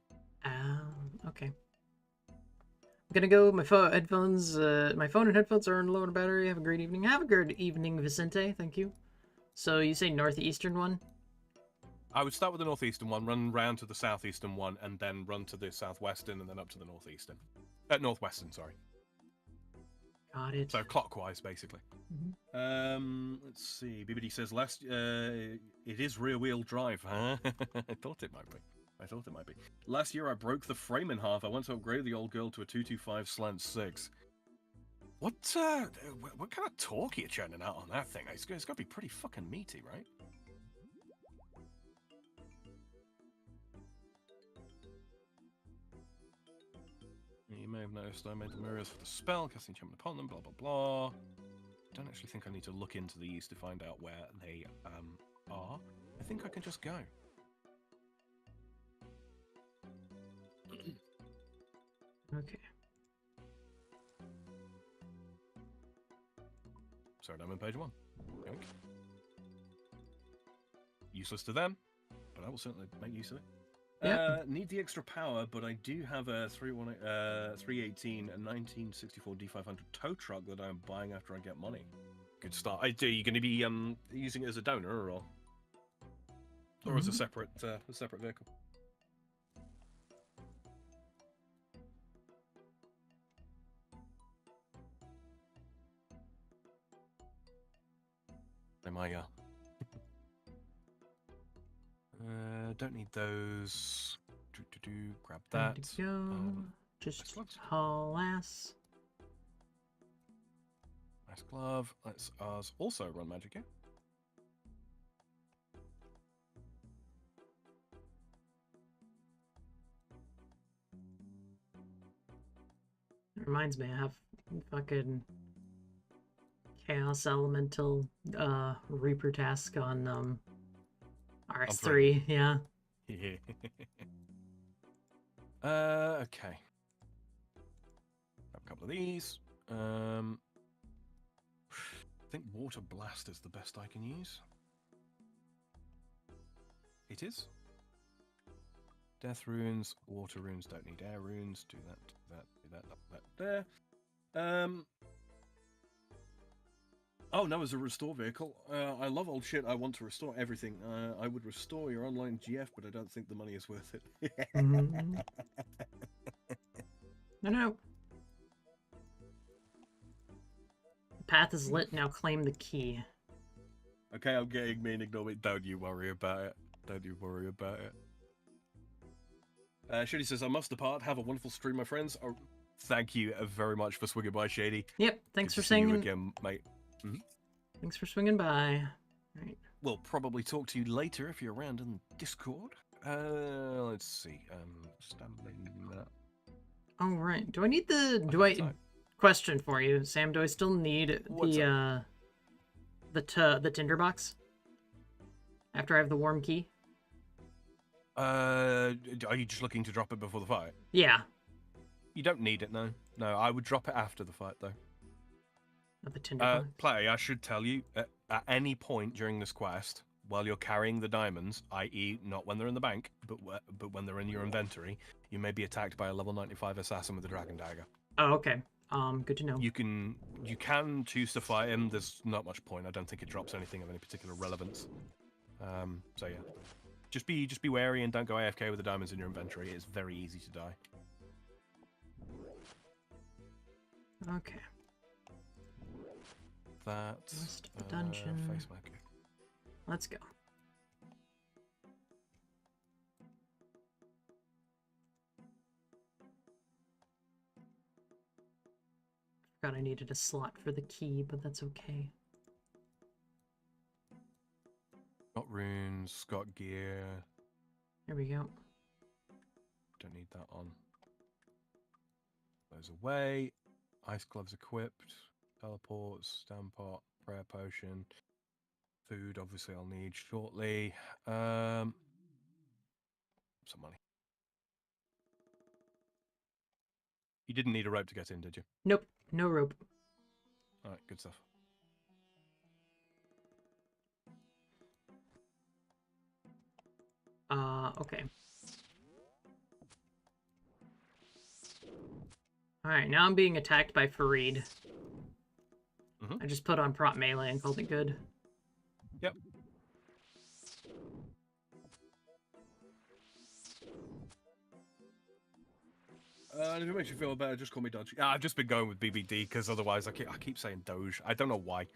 Okay. I'm gonna go. My phone and headphones are low on battery. Have a great evening. Have a good evening, Vicente. Thank you. So you say northeastern one? I would start with the northeastern one, run round to the southeastern one, and then run to the southwestern, and then up to the northeastern. Northwestern, sorry. Got it. So clockwise, basically. Mm-hmm. Let's see. BBD says it is rear-wheel drive, huh? I thought it might be. Last year I broke the frame in half. I went to upgrade the old girl to a 225 slant 6. What kind of torque are you churning out on that thing? It's got to be pretty fucking meaty, right? You may have noticed I made the mirrors for the spell, casting enchantment upon them, blah, blah, blah. Don't actually think I need to look into these to find out where they are. I think I can just go. Okay. Sorry, I'm on page 1. Yoink. Useless to them, but I will certainly make use of it. Yeah. Need the extra power, but I do have a 318 and 1964 D500 tow truck that I'm buying after I get money. Good start. Are you going to be using it as a donor or as a separate vehicle? Am I? Don't need those. Grab that. Ready to go. Just haul ass. Nice glove. Let's ours also run magic here. It reminds me, I have fucking Chaos Elemental Reaper task on RS3, yeah. Okay. Grab a couple of these. I think Water Blast is the best I can use. It is. Death runes, water runes, don't need air runes. Do that, there. Oh, no, as a restore vehicle. I love old shit. I want to restore everything. I would restore your online GF, but I don't think the money is worth it. No. The path is lit, now claim the key. Okay, I'm getting me and ignore me. Don't you worry about it. Shady says, I must depart. Have a wonderful stream, my friends. Oh, thank you very much for swinging by, Shady. Yep, thanks Good for to see you singing. again, mate. Thanks for swinging by. Right. We'll probably talk to you later if you're around in Discord. Let's see. Oh, right. Do I need question for you, Sam? Do I still need the tinderbox after I have the warm key? Are you just looking to drop it before the fight? Yeah. You don't need it, no. No, I would drop it after the fight, though. Not the tinderbox. Play, I should tell you, at any point during this quest, while you're carrying the diamonds, i.e. not when they're in the bank, but when they're in your inventory, you may be attacked by a level 95 assassin with a dragon dagger. Oh, okay. Good to know. You can choose to fight him. There's not much point. I don't think it drops anything of any particular relevance. So yeah. Just be wary and don't go AFK with the diamonds in your inventory. It's very easy to die. Okay. That. Rest of the dungeon. Face marker. Let's go. Forgot I needed a slot for the key, but that's okay. Got runes, got gear. There we go. Don't need that on. Those away. Ice gloves equipped. Teleports, stand pot, prayer potion. Food, obviously, I'll need shortly. Some money. You didn't need a rope to get in, did you? Nope, no rope. All right, good stuff. Okay. Alright, now I'm being attacked by Farid. I just put on prop melee and called it good. Yep. If it makes you feel better, just call me Dodge. I've just been going with BBD because otherwise I keep saying Doge. I don't know why.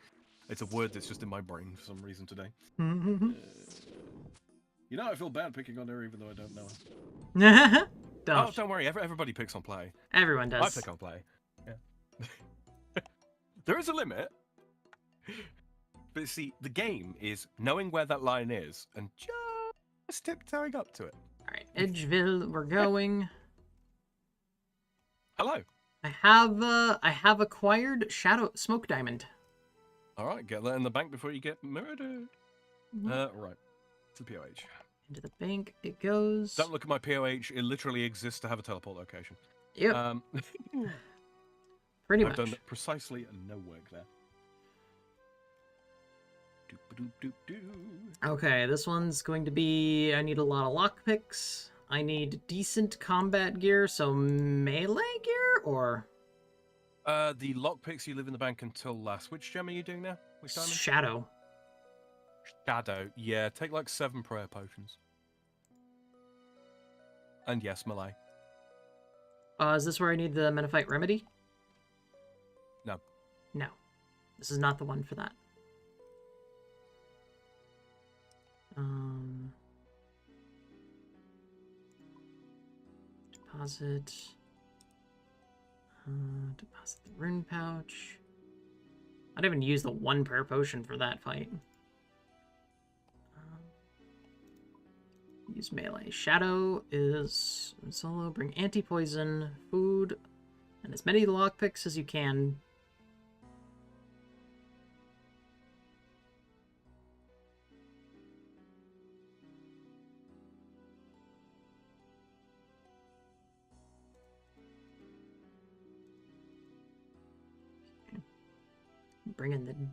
It's a word that's just in my brain for some reason today. You know, I feel bad picking on her even though I don't know her. Don't. Oh, don't worry. Everybody picks on Play. Everyone does. I pick on Play. Yeah. There is a limit. But see, the game is knowing where that line is and just tiptoeing up to it. Alright, Edgeville, we're going. Hello. I have acquired Shadow Smoke Diamond. Alright, get that in the bank before you get murdered. Right. To the POH. Into the bank it goes. Don't look at my POH. It literally exists to have a teleport location. Yep. Pretty much. I've done precisely no work there. Okay, this one's going to be... I need a lot of lockpicks. I need decent combat gear, so melee gear, or... The lockpicks you live in the bank until last. Which gem are you doing now? Which diamond? Shadow. Shadow. Yeah, take like 7 prayer potions. And yes, melee. Is this where I need the Menophyte Remedy? No. No. This is not the one for that. Deposit. Deposit the rune pouch. I didn't even use the 1 prayer potion for that fight. Use melee. Shadow is solo. Bring anti-poison, food, and as many lockpicks as you can. Bring in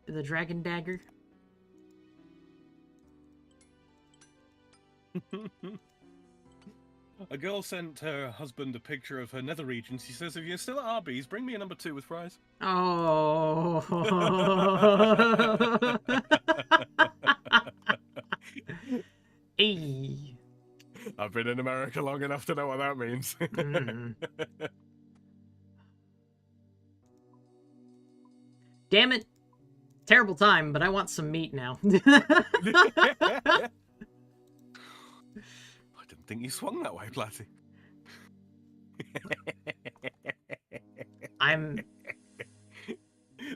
the dragon dagger. A girl sent her husband a picture of her nether region. She says, if you're still at Arby's, bring me a number 2 with fries. Oh. Hey. I've been in America long enough to know what that means. Damn it. Terrible time, but I want some meat now. I didn't think you swung that way, Platty.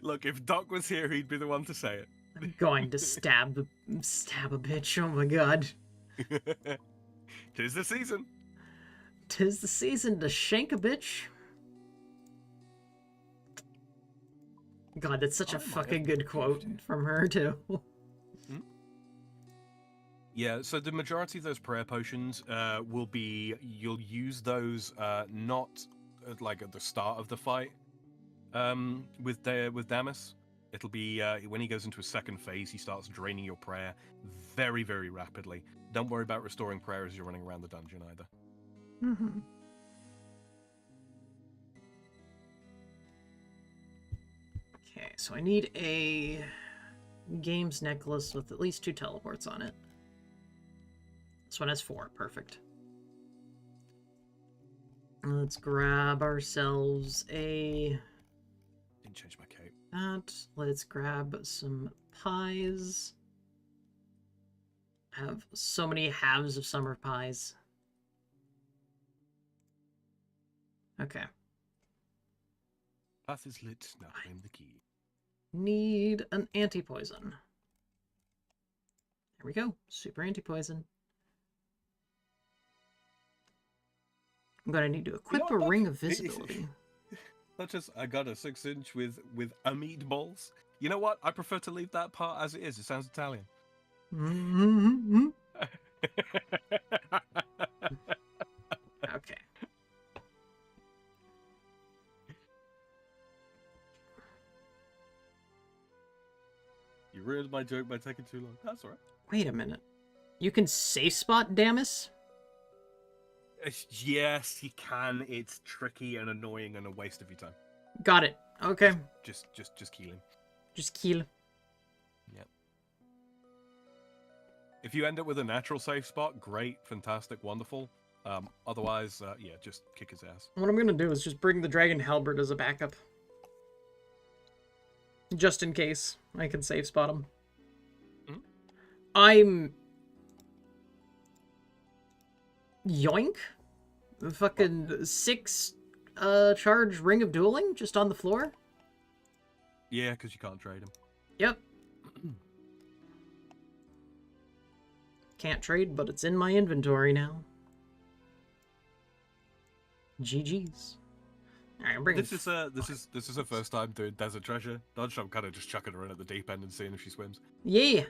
Look, if Doc was here, he'd be the one to say it. I'm going to stab a bitch. Oh my god. 'Tis the season. 'Tis the season to shank a bitch. God, that's such a fucking good quote from her, too. Yeah, so the majority of those prayer potions will be... You'll use those not like at the start of the fight with Damus. It'll be when he goes into a second phase, he starts draining your prayer very, very rapidly. Don't worry about restoring prayer as you're running around the dungeon either. Mm-hmm. Okay, so I need a games necklace with at least 2 teleports on it. This one has 4. Perfect. Let's grab ourselves a... Didn't change my cape. That. Let's grab some pies. I have so many halves of summer pies. Okay. Path is lit, now claim the key. Need an anti-poison. There we go. Super anti-poison. I'm gonna need to equip a ring of visibility. Not just I got a 6-inch with a meatballs. You know what? I prefer to leave that part as it is. It sounds Italian. Mm-hmm. Okay. You ruined my joke by taking too long. That's alright. Wait a minute. You can safe spot Damus? Yes, you can. It's tricky and annoying and a waste of your time. Got it. Okay. Just kill him. Just kill. Yep. If you end up with a natural safe spot, great, fantastic, wonderful. Otherwise, yeah, just kick his ass. What I'm gonna do is just bring the Dragon Halberd as a backup. Just in case I can save spot him. Mhm. I'm... Yoink? Fucking 6 charge Ring of Dueling just on the floor? Yeah, because you can't trade him. Yep. Can't trade, but it's in my inventory now. GG's. Alright, I'm bringing... This is her first time doing Desert Treasure Dodge. I'm kind of just chucking her in at the deep end and seeing if she swims. Yeah.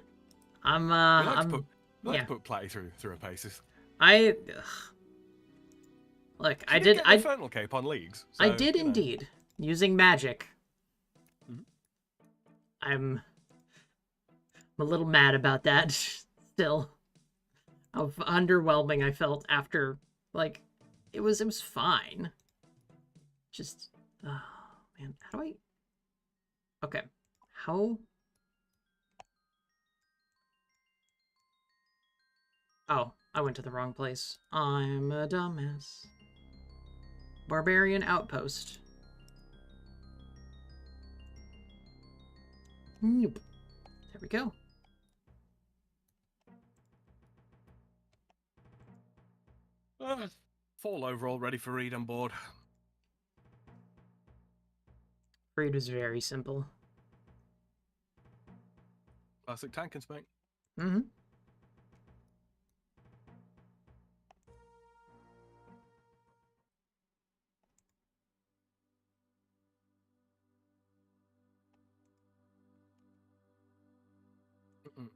I'm, We like I'm... to put, yeah. to put Platty through her paces. Look, She did get an Infernal Cape on Leagues. So, I did indeed. Using magic. Mhm. I'm a little mad about that still. Of underwhelming I felt after, like, it was fine. Just, oh man, how do I... Okay, how... Oh, I went to the wrong place. I'm a dumbass. Barbarian Outpost. Nope. There we go. Fall overall, ready for read on board. Raid was very simple. Classic tank and spank. Mm-hmm.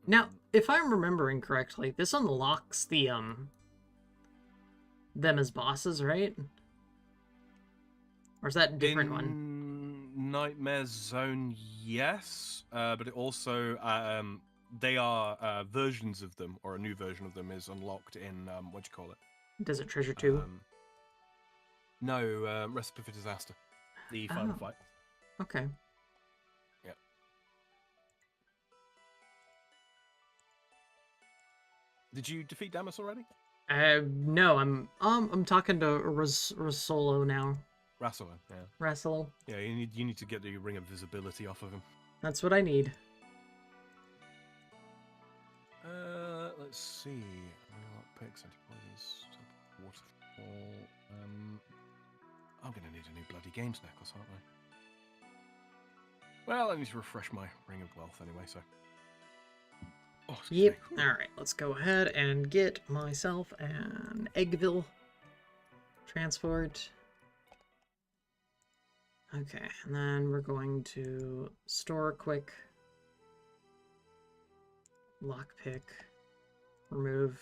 Now, if I'm remembering correctly, this unlocks the, them as bosses, right? Or is that a different one? Nightmare Zone, yes. But it also, they are versions of them, or a new version of them is unlocked in, what do you call it? Desert Treasure 2? No, Recipe for Disaster. The final fight. Okay. Yeah. Did you defeat Damus already? No, I'm talking to Rasolo now. Rassel, yeah. Rassel. Yeah, you need to get the Ring of Visibility off of him. That's what I need. Let's see. Picks, antibodies, waterfall. I'm gonna need a new bloody games necklace, aren't I? Well, I need to refresh my Ring of Wealth anyway, so. Oh, yep. Alright, let's go ahead and get myself an Eggville transport. Okay, and then we're going to store quick. Lockpick. Remove.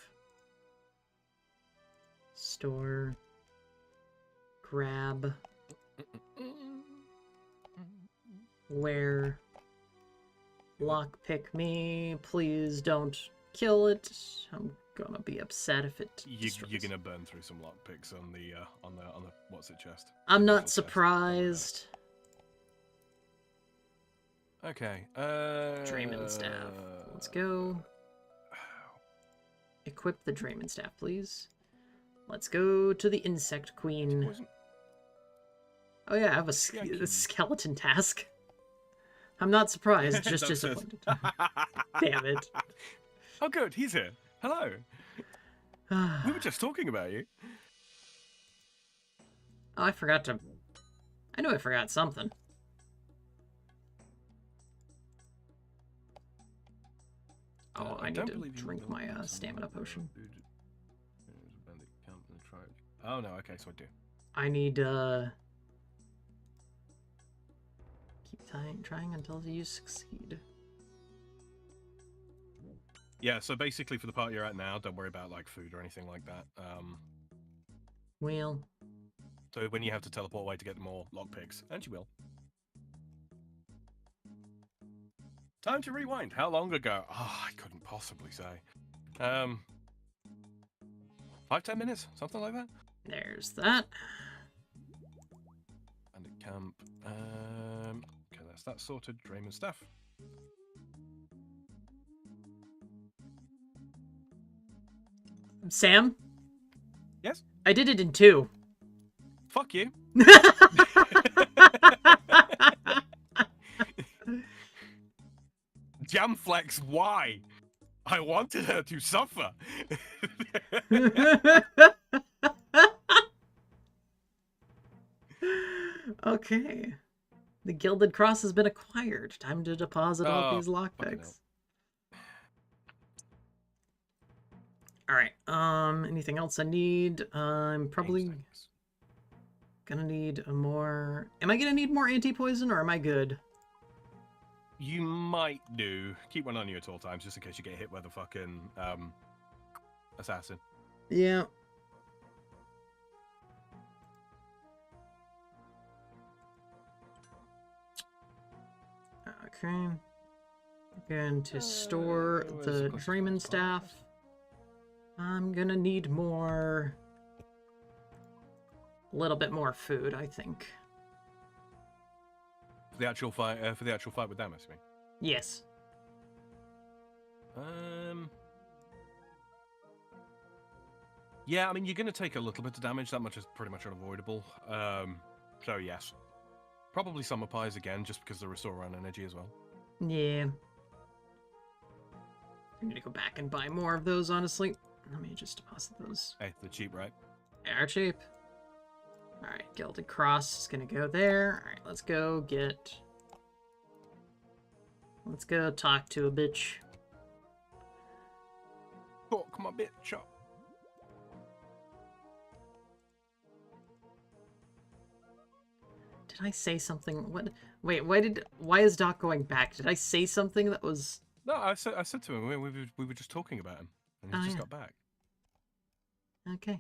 Store. Grab. Where? Lockpick me. Please don't kill it. I'm gonna be upset if it You're gonna burn through some lockpicks on the what's it chest. I'm not surprised. Okay. Drayman staff. Let's go. Equip the Drayman staff, please. Let's go to the Insect Queen. Oh yeah, I have a skeleton task. I'm not surprised, just disappointed. Damn it. Oh good, he's here. Hello. We were just talking about you. Oh, I forgot to... I knew I forgot something. Oh, I need to drink my stamina potion. Oh no, okay, so I do. I need keep trying until you succeed. Yeah, so basically for the part you're at now, don't worry about like food or anything like that. Well. So when you have to teleport away to get more lockpicks, and you will. Time to rewind. How long ago? Oh, I couldn't possibly say. 5-10 minutes, something like that. There's that. And a camp. Okay, that's that sorted. Drayman staff. Sam? Yes? I did it in 2. Fuck you. Jamflex, why? I wanted her to suffer. Okay. The Gilded Cross has been acquired. Time to deposit all these lockpicks. Alright, anything else I need? I'm probably gonna need a more... Am I gonna need more anti-poison, or am I good? You might do. Keep one on you at all times, just in case you get hit by the fucking, assassin. Yeah. Okay. Going to store the Drayman staff. I'm gonna need more... A little bit more food, I think. For the actual fight with Damas, you mean? Yes. Yeah, I mean, you're going to take a little bit of damage. That much is pretty much unavoidable. So, yes. Probably summer pies again, just because they restore around energy as well. Yeah. I'm going to go back and buy more of those, honestly. Let me just deposit those. Hey, they're cheap, right? They're cheap. Alright, Gilded Cross is going to go there. Alright, let's go get... Let's go talk to a bitch. Talk my bitch up. Did I say something? What? Wait, why is Doc going back? Did I say something that was... No, I said to him, we were just talking about him, and he just got back. Okay.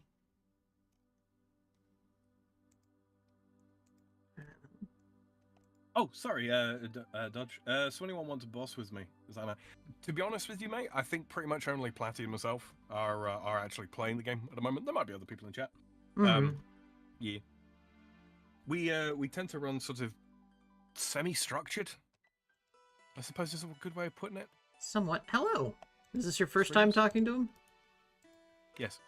Oh, sorry, Dodge. So anyone want to boss with me? To be honest with you, mate, I think pretty much only Platty and myself are actually playing the game at the moment. There might be other people in chat. Yeah. We tend to run sort of semi-structured. I suppose is a good way of putting it. Somewhat. Hello. Is this your first time talking to him? Yes.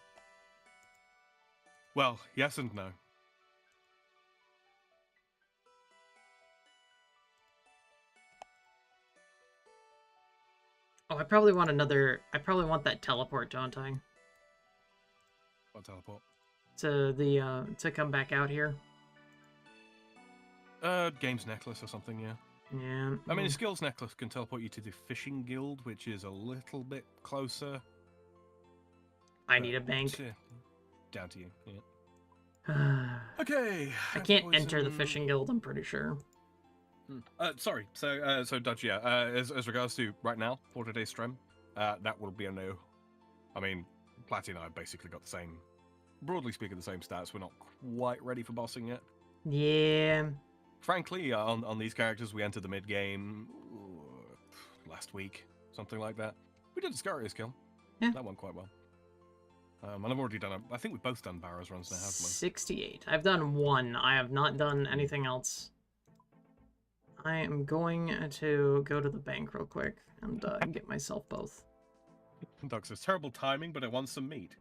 Well, yes and no. Oh, I probably want another... I probably want that teleport, don't I? What teleport? To the, to come back out here. Games Necklace or something, yeah. Yeah. I mean, a Skills Necklace can teleport you to the Fishing Guild, which is a little bit closer. I need a bank. Down to you, yeah. Okay. I can't enter the Fishing Guild, I'm pretty sure. Sorry. So Dodge, yeah. As regards to right now for today's stream, that will be a no. I mean, Platty and I have basically got the same, broadly speaking, the same stats. We're not quite ready for bossing yet. Yeah. Frankly, on these characters, we entered the mid game last week, something like that. We did a Scarius kill. Yeah. That went quite well. And I've already done I think we've both done Barrows runs now, haven't we? 68. I've done 1. I have not done anything else. I am going to go to the bank real quick and get myself both. Doc says, terrible timing, but I want some meat.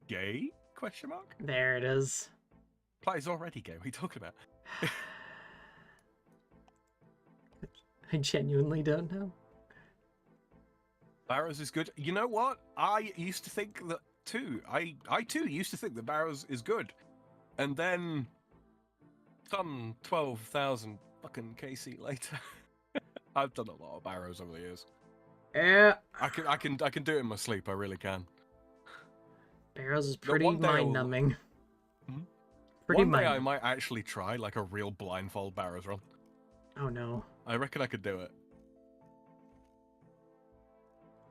Gay? Question mark? There it is. Platty's already gay. What are you talking about? I genuinely don't know. Barrows is good. You know what? I used to think that too. I too used to think that Barrows is good. And then some 12,000 fucking KC later. I've done a lot of Barrows over the years. Yeah. I can do it in my sleep, I really can. Barrows is pretty mind-numbing. One day I might actually try like a real blindfold Barrows run. Oh no. I reckon I could do it.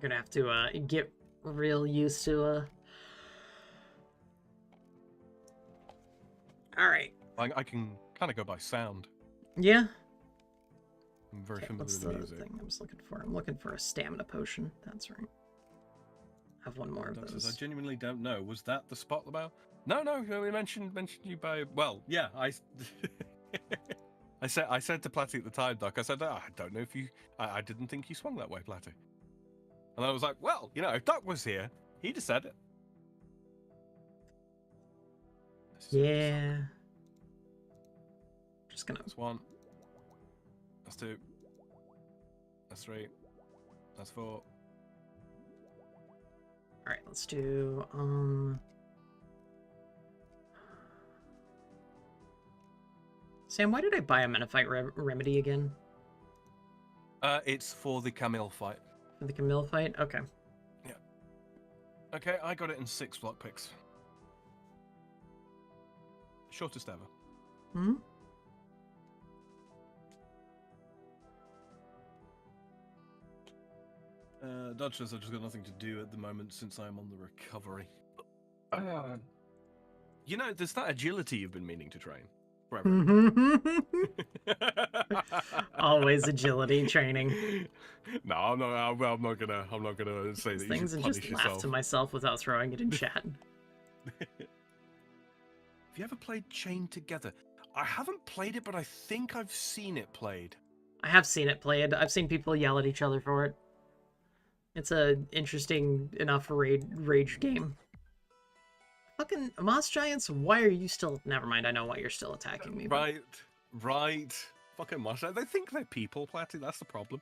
Gonna have to get real used to Alright. I can kind of go by sound. Yeah. I'm very familiar what's with the music. Thing I was looking for? I'm looking for a stamina potion. That's right. I have one more of those. I genuinely don't know. Was that the spot about? No, we mentioned you by. Well, yeah, I said to Platty at the time, Doc. I said, I don't know if you. I didn't think you swung that way, Platty. And I was like, well, if Doc was here, he'd have said it. Yeah. Just gonna. That's 1. That's 2. That's 3. That's 4. All right, let's do Sam, why did I buy a Menophyte remedy again? It's for the Camille fight. For the Camille fight? Okay. Yeah. Okay, I got it in 6 block picks. Shortest ever. Hmm. Dodge says I've just got nothing to do at the moment since I'm on the recovery. You know, there's that agility you've been meaning to train forever. Always agility training. No, I'm not gonna say These that things you and should just punish laugh yourself. to myself without throwing it in chat. Have you ever played Chained Together? I haven't played it, but I think I've seen it played. I have seen it played. I've seen people yell at each other for it. It's a interesting enough rage game. Fucking Moss Giants, why are you still... Never mind, I know why you're still attacking me. But... Right. Fucking Moss Giants. They think they're people, Platty. That's the problem.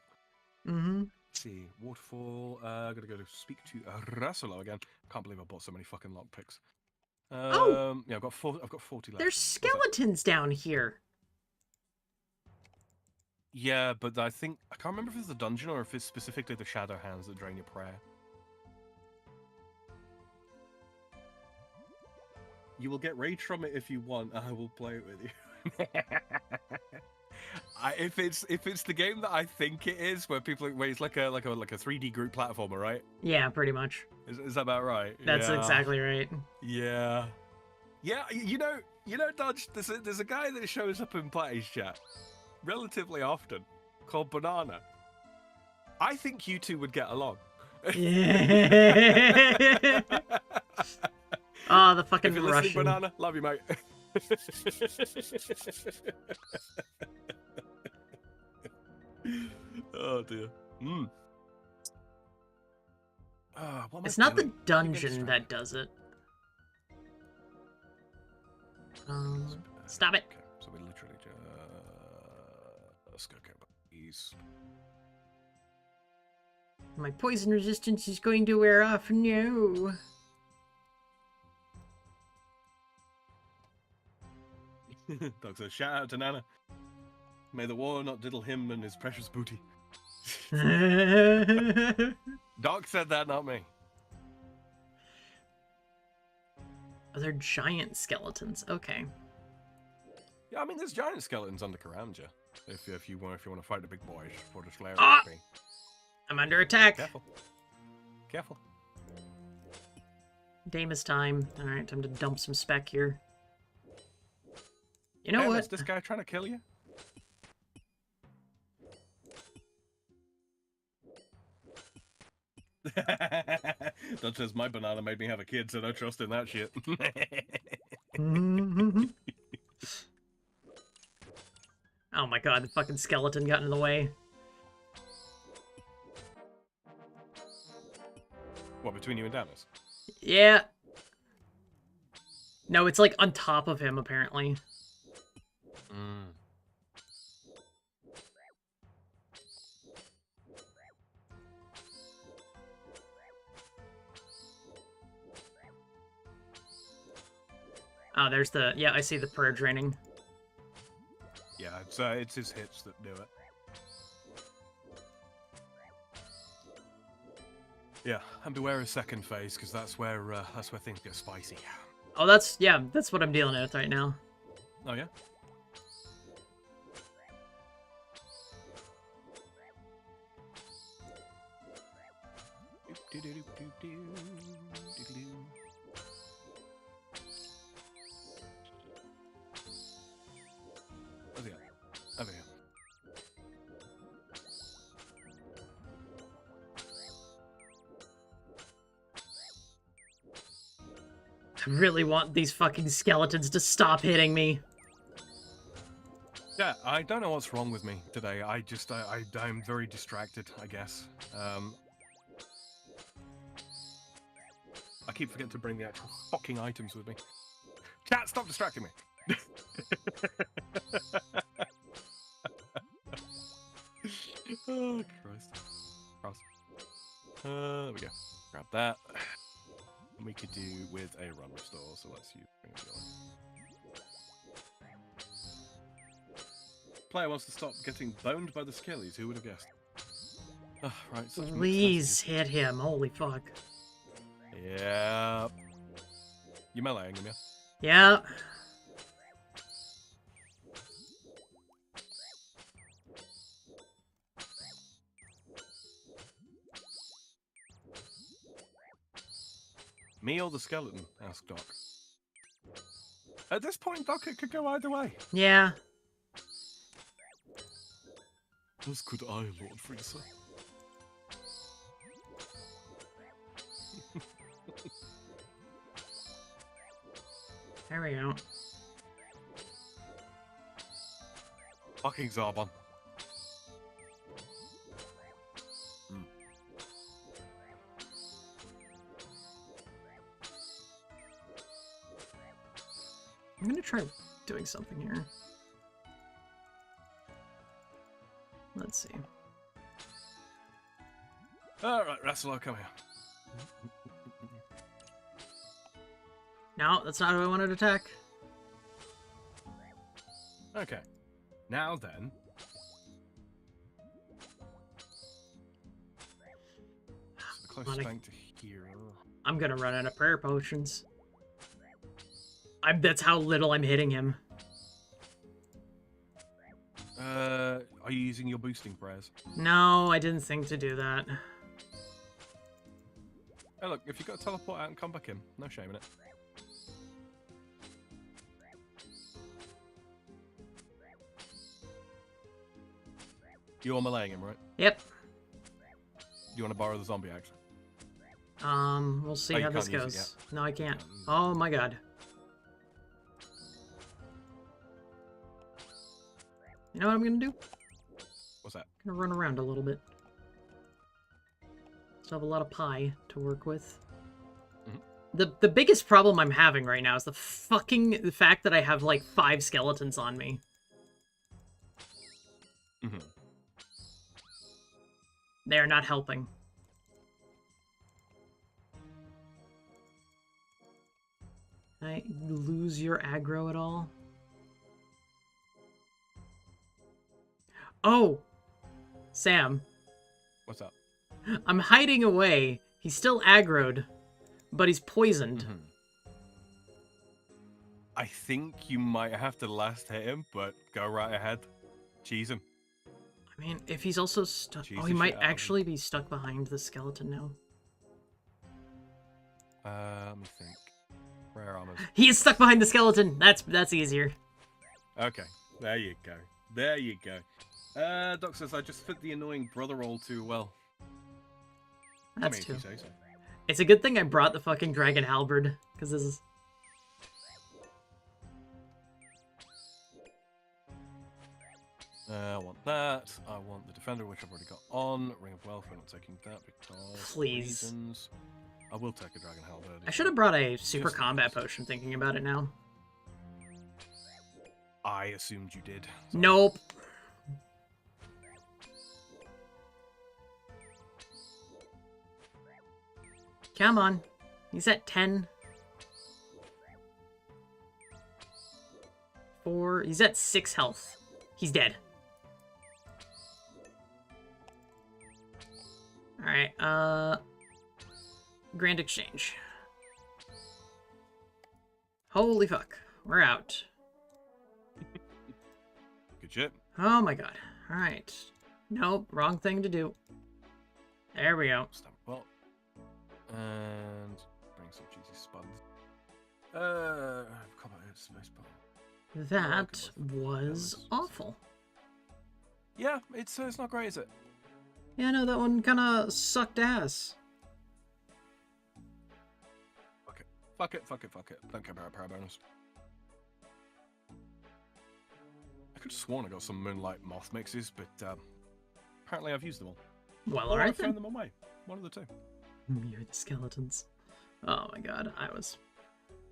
Mm-hmm. Let's see. Waterfall. Gotta go to speak to Russell again. Can't believe I bought so many fucking lockpicks. Yeah, I've got 40 left. There's skeletons down here. Yeah, but I can't remember if it's the dungeon or if it's specifically the shadow hands that drain your prayer. You will get rage from it if you want. I will play it with you. If it's the game that I think it is, where it's like a 3D group platformer, right? Yeah, pretty much. Is that about right? That's exactly right. Yeah. Yeah, you know, Dodge. There's a guy that shows up in Platty's chat relatively often called Banana. I think you two would get along. Yeah. Oh, the fucking if you're Russian. listening, Banana, love you, mate. Oh dear. It's not the dungeon that does it. Stop it. Okay, so we literally just go get these. My poison resistance is going to wear off. No. Doc says, shout out to Nana. May the war not diddle him and his precious booty. Doc said that, not me. Oh, they're giant skeletons. Okay. Yeah, I mean, there's giant skeletons under Karanja. If you want to fight the big boys for the Slayer. Ah! I'm under attack. Careful. Careful. Damus time. All right, time to dump some spec here. You know what? Is this guy trying to kill you? That says my banana made me have a kid, so no trust in that shit. Oh my god, the fucking skeleton got in the way. What, between you and Damus? Yeah. No, it's like on top of him, apparently. Oh, there's the... Yeah, I see the prayer draining. Yeah, it's his hits that do it. Yeah, and beware of second phase, because that's where things get spicy. Oh, that's what I'm dealing with right now. Oh yeah. Where's he at? Over here. I really want these fucking skeletons to stop hitting me. Yeah, I don't know what's wrong with me today. I'm very distracted, I guess. I keep forgetting to bring the actual fucking items with me. Cat, stop distracting me. Oh, Christ. Cross. There we go. Grab that. And we could do with a run restore, so let's use bring it on. Player wants to stop getting boned by the skellies. Who would have guessed? Oh, right, such Please hit him. Holy fuck. Yeah. You meleeing him, yeah? Yeah. Me or the skeleton? Asked Doc. At this point, Doc, it could go either way. Yeah. As could I, Lord Freezer. There we go. Fucking Zarbon. I'm gonna try doing something here. Let's see. Alright, Rasalo, come here. No, that's not who I wanted to attack. Okay. Now then. So the closest thing to here. I'm gonna run out of prayer potions. That's how little I'm hitting him. Are you using your boosting prayers? No, I didn't think to do that. Hey, look, if you've got to teleport out and come back in, no shame in it. You're meleeing him, right? Yep. You want to borrow the zombie axe? We'll see Oh, how you this can't use it goes. No, I can't. Oh my god. You know what I'm gonna do? What's that? I'm gonna run around a little bit. Still have a lot of pie to work with. The biggest problem I'm having right now is the fact that I have like 5 skeletons on me. They're not helping. Can I lose your aggro at all? Oh! Sam. What's up? I'm hiding away. He's still aggroed, but he's poisoned. I think you might have to last hit him, but go right ahead. Cheese him. I mean, if he's also stuck... Cheese Oh, the he might shit out of him. actually be stuck behind the skeleton now. Let me think. Rare armors. He is stuck behind the skeleton! That's easier. Okay, there you go. There you go. Doc says I just fit the annoying brother role too well. That's I mean, too. if you say so. It's a good thing I brought the fucking dragon halberd, because this is... I want that. I want the defender, which I've already got on. Ring of Wealth, we're not taking that because Please. reasons. I will take a dragon halberd. I should have brought a super Just in combat case. potion, thinking about it now. I assumed you did. So. Nope. Come on. He's at 10. 4. He's at 6 health. He's dead. Alright, Grand Exchange. Holy fuck. We're out. Good shit. Oh my god. Alright. Nope, wrong thing to do. There we go. Stamp well. And bring some cheesy spuds. Combat hit space bar. That was awful. Yeah, it's not great, is it? Yeah, no, that one kind of sucked ass. Fuck it. Don't care about power bonus. I could have sworn I got some Moonlight Moth mixes, but apparently I've used them all. Well, Or alright I've thrown then. them away. One of the two. You're the skeletons. Oh my god,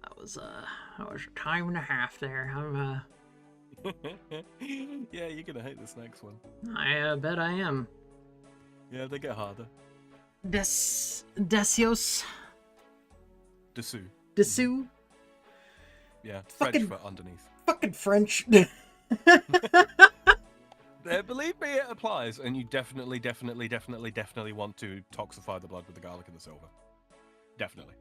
That was a time and a half there. Yeah, you're gonna hate this next one. I bet I am. Yeah, they get harder. Decios. Dessous. Dessous. Yeah, Fucking- French for underneath. Fucking French. Believe me, it applies, and you definitely want to toxify the blood with the garlic and the silver. Definitely.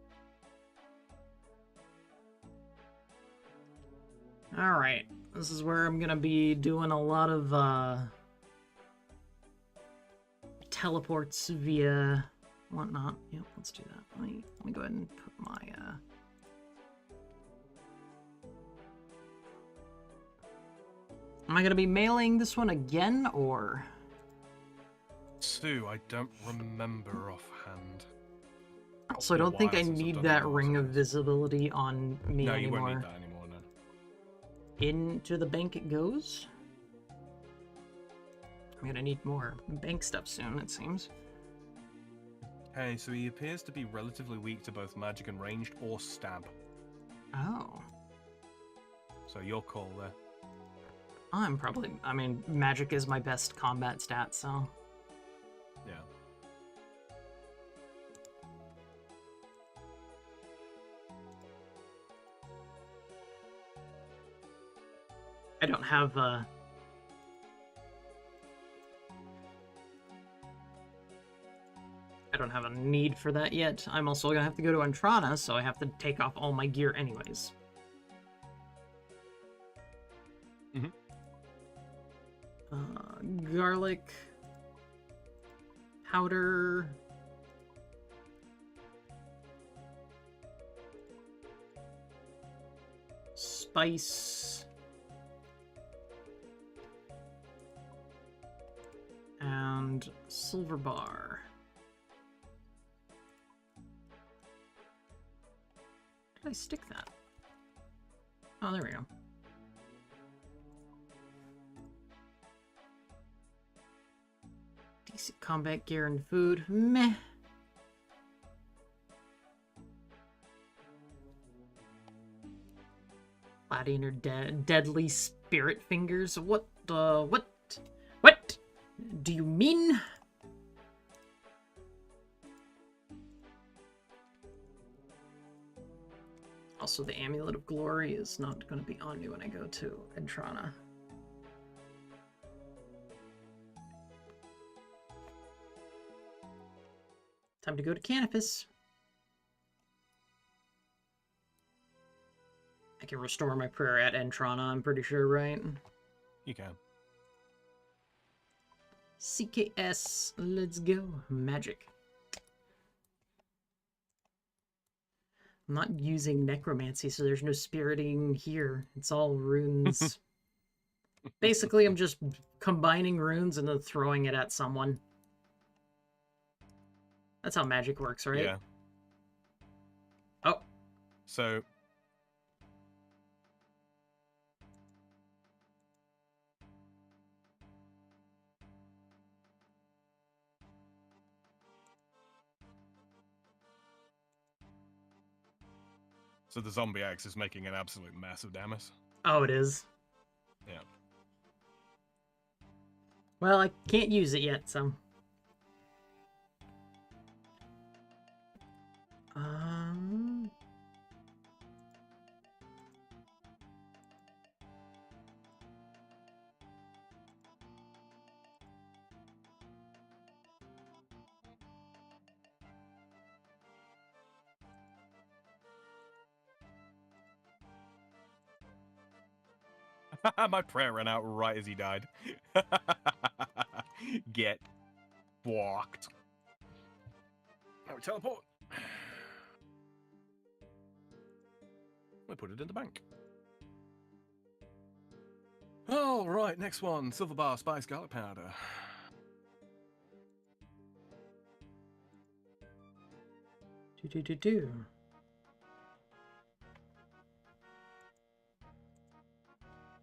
Alright. This is where I'm gonna be doing a lot of, teleports via whatnot. Yep, let's do that. Let me go ahead and put my, Am I gonna be mailing this one again, or...? Sue, I don't remember offhand. Also, I don't think I since I've need done that it, ring of so- visibility on me No, you anymore. won't need that anymore, no. Into the bank it goes. I'm gonna need more bank stuff soon, it seems. Hey, so he appears to be relatively weak to both magic and ranged or stab. Oh. So your call there. I'm probably... I mean, magic is my best combat stat, so... Yeah. I don't have, I don't have a need for that yet. I'm also gonna have to go to Antrana, so I have to take off all my gear anyways. Mhm. Garlic... powder... spice... and silver bar. Where did I stick that? Oh, there we go. Decent combat gear and food. Meh. Gladiator deadly spirit fingers. What do you mean? Also, the Amulet of Glory is not going to be on me when I go to Entrana. Time to go to Canopus. I can restore my prayer at Entrana, I'm pretty sure, right? You can. CKS, let's go. Magic. I'm not using necromancy, so there's no spiriting here. It's all runes. Basically, I'm just combining runes and then throwing it at someone. That's how magic works, right? Yeah. Oh. So... So the zombie axe is making an absolute mess of Damas. Oh, it is? Yeah. Well, I can't use it yet, so... My prayer ran out right as he died. Get blocked. Now we teleport. We put it in the bank. Oh, right, next one. Silver bar, spice, garlic powder. Do.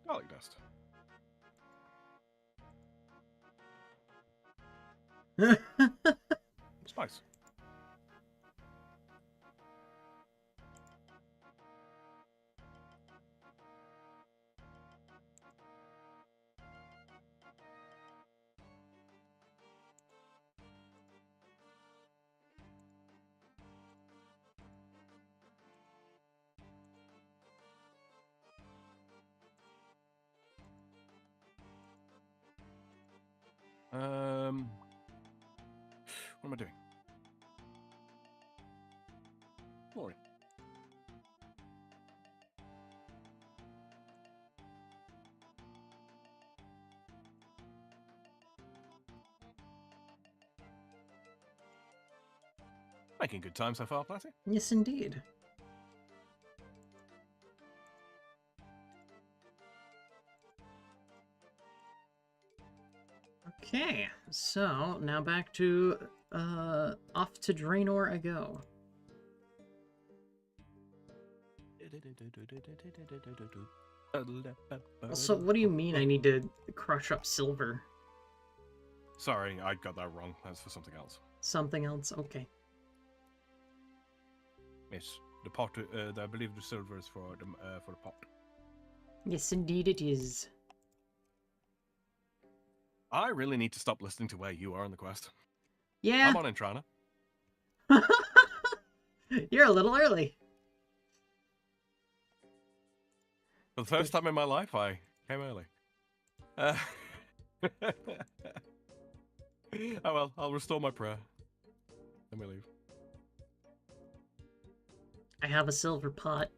Garlic dust. Spice. What am I doing? Lori. Making good time so far, Platty. Yes, indeed. Okay, so now back to off to Draenor I go. So what do you mean I need to crush up silver? Sorry, I got that wrong. That's for something else. Something else? Okay. Yes, the pot. I believe the silver is for the pot. Yes, indeed it is. I really need to stop listening to where you are in the quest. Yeah. I'm on Intrana. You're a little early. For the first time in my life, I came early. Oh well, I'll restore my prayer. Then we leave. I have a silver pot.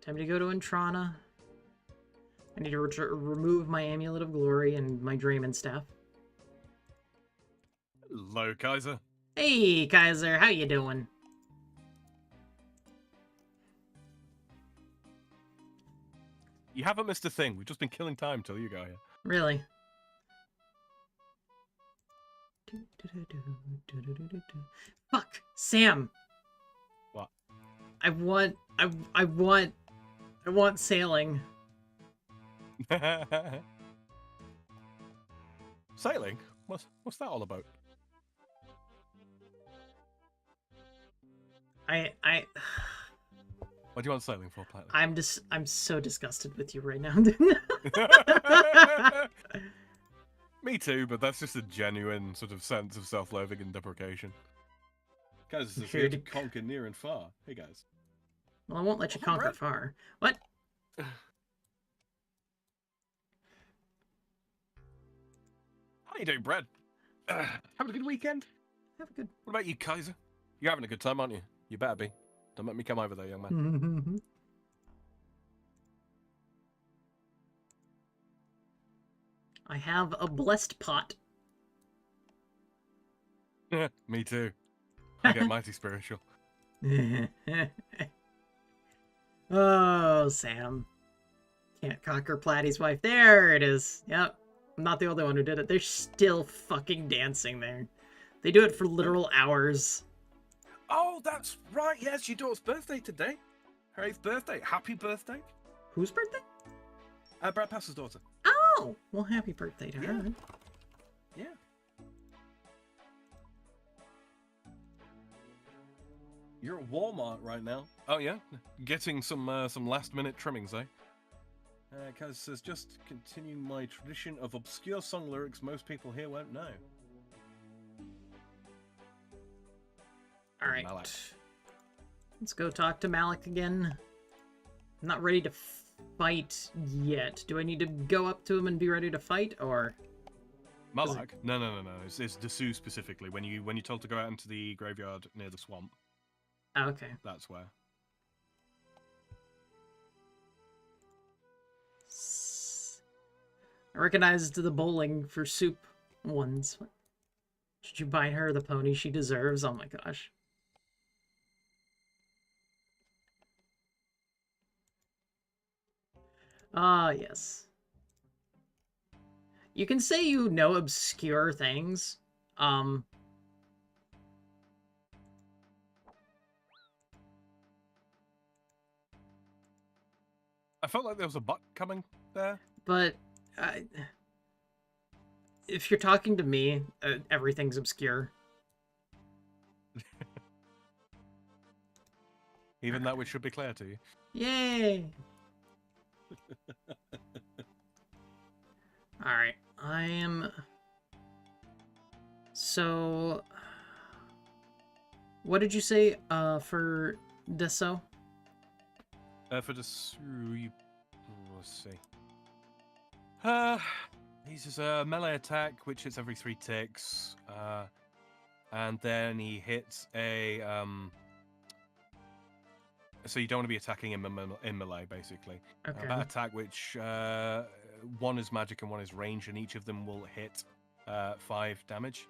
Time to go to Intrana. I need to remove my Amulet of Glory and my Draymond Staff. Hello, Kaiser. Hey, Kaiser, how you doing? You haven't missed a thing. We've just been killing time till you got here. Really? Fuck, Sam. What? I want sailing. Sailing? What's that all about? What do you want sailing for, Platinum? I'm so disgusted with you right now. Me too, but that's just a genuine sort of sense of self-loathing and deprecation. Guys, this is here to conquer near and far. Hey, guys. Well, I won't let you conquer far. What? How you doing, Brad? Having a good weekend? Have a good... What about you, Kaiser? You're having a good time, aren't you? You better be. Don't make me come over there, young man. I have a blessed pot. Me too. I get mighty spiritual. Oh, Sam. Can't conquer Platty's wife. There it is. Yep. I'm not the only one who did it. They're still fucking dancing there. They do it for literal hours. Oh, that's right. Yes, your daughter's birthday today. Her 8th birthday. Happy birthday. Whose birthday? Brad Pass's daughter. Oh, well, happy birthday to her. Yeah. You're at Walmart right now. Oh yeah, getting some last-minute trimmings, eh? Kaz says, just continuing my tradition of obscure song lyrics most people here won't know. All right. Malik. Let's go talk to Malik again. I'm not ready to fight yet. Do I need to go up to him and be ready to fight, or? Malik? No. It's Dessous specifically. When you're told to go out into the graveyard near the swamp. Oh, okay. That's where. I recognized the bowling for soup ones. Should you buy her the pony she deserves? Oh my gosh. Ah, yes. You can say you know obscure things. I felt like there was a butt coming there. But if you're talking to me, everything's obscure. Even that which should be clear to you. Yay! Alright, I am... So... What did you say, for Deso? For the let's see. He uses a melee attack, which hits every 3 ticks. And then he hits a so you don't want to be attacking him in melee, basically. Okay. That attack, which one is magic and one is range, and each of them will hit 5 damage.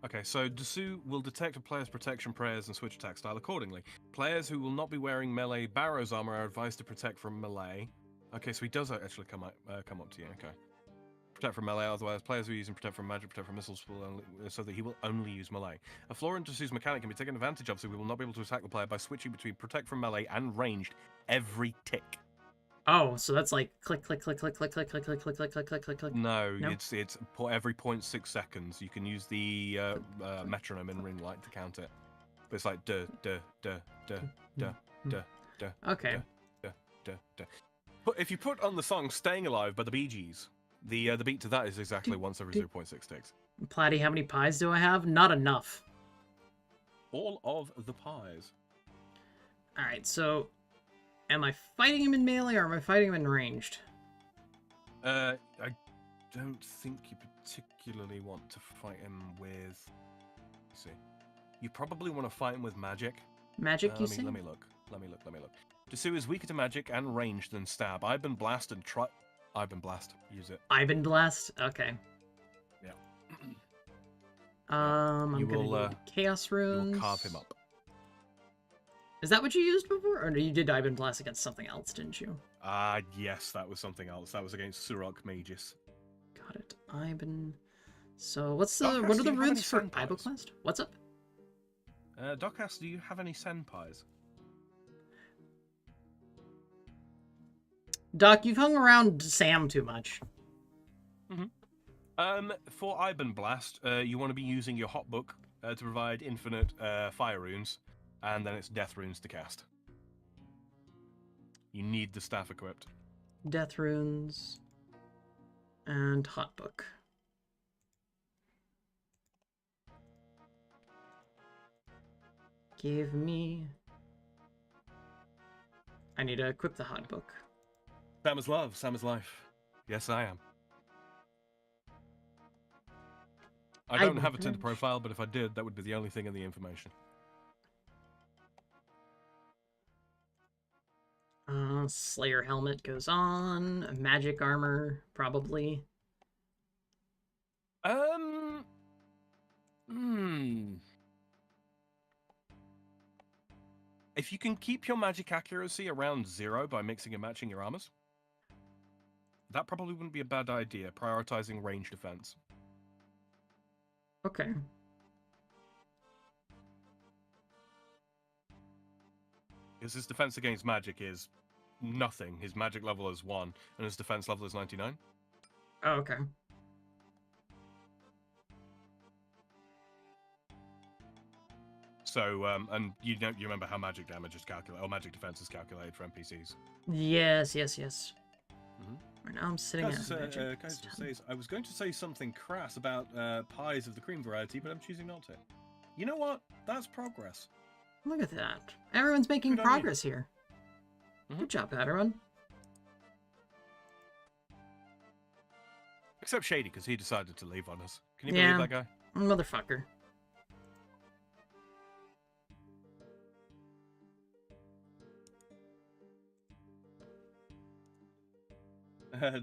Okay, so Desu will detect a player's protection prayers and switch attack style accordingly. Players who will not be wearing melee Barrow's armor are advised to protect from melee. Okay, so he does actually come up to you. Okay. Protect from melee, otherwise players who are using protect from magic, protect from missiles, will only, so that he will only use melee. A flaw in Desu's mechanic can be taken advantage of, so we will not be able to attack the player by switching between protect from melee and ranged every tick. Oh, so that's like click, click, click, click, click, click, click, click, click, click, click, click, click, click. No, it's every 0.6 seconds. You can use the metronome in ring light to count it. But it's like duh, duh, duh, duh, duh, duh, duh. Okay. Duh, duh, duh. But if you put on the song "Staying Alive" by the Bee Gees, the beat to that is exactly once every 0.6 ticks. Platy, how many pies do I have? Not enough. All of the pies. All right, so am I fighting him in melee or am I fighting him in ranged? I don't think you particularly want to fight him with. Let's see, you probably want to fight him with magic. Magic, you say? Let me look. Desu is weaker to magic and ranged than stab. Ivan Blast and Ivan Blast. Use it. Ivan Blast? Okay. Yeah. I'm gonna need Chaos Runes. You will carve him up. Is that what you used before? Or you did Ivan Blast against something else, didn't you? Yes, that was something else. That was against Surok Magus. Got it. Ivan. So what are the runes for Iboklast? What's up? Doc asks, do you have any senpais? Doc, you've hung around Sam too much. For Ivan Blast, you want to be using your hot book to provide infinite fire runes, and then it's death runes to cast. You need the staff equipped. Death runes and hot book. Give me. I need to equip the hot book. Sam is love, Sam is life. Yes, I am. I don't have a Tinder profile, but if I did, that would be the only thing in the information. Slayer helmet goes on. Magic armor, probably. If you can keep your magic accuracy around 0 by mixing and matching your armors, that probably wouldn't be a bad idea, prioritizing range defense. Okay. Because his defense against magic is nothing. His magic level is 1, and his defense level is 99. Oh, okay. So, and you remember how magic damage is calculated, or magic defense is calculated for NPCs. Yes. Right now I'm sitting at magic. Says, I was going to say something crass about pies of the cream variety, but I'm choosing not to. You know what? That's progress. Look at that. Everyone's making progress here. Good job, everyone. Except Shady, because he decided to leave on us. Can you believe that guy? Motherfucker.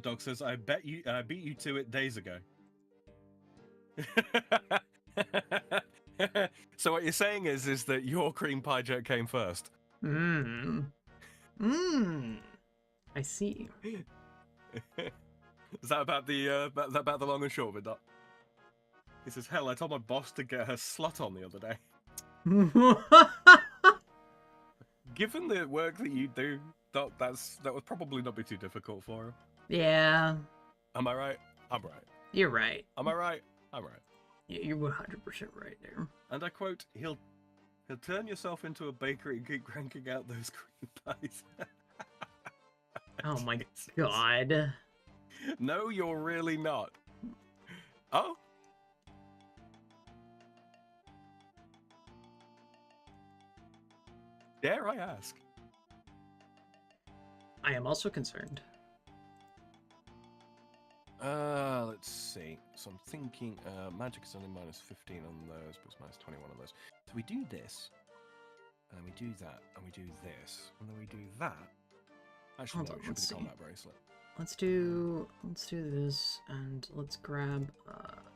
Doc says, I beat you to it days ago. So what you're saying is that your cream pie joke came first. I see. Is that about the long and short of it, Doc? He says, hell, I told my boss to get her slut on the other day. Given the work that you do, Doc, that would probably not be too difficult for her. Yeah. Am I right? I'm right. You're right. Am I right? I'm right. You're 100% right there. And I quote, he'll turn yourself into a bakery and keep cranking out those cream pies. Oh my god. No, you're really not. Oh? Dare I ask? I am also concerned. Let's see. So I'm thinking magic is only minus 15 on those, but it's minus 21 on those. So we do this, and then we do that, and we do this, and then we do that. Actually, no, it should be the combat bracelet. Let's do this, and let's grab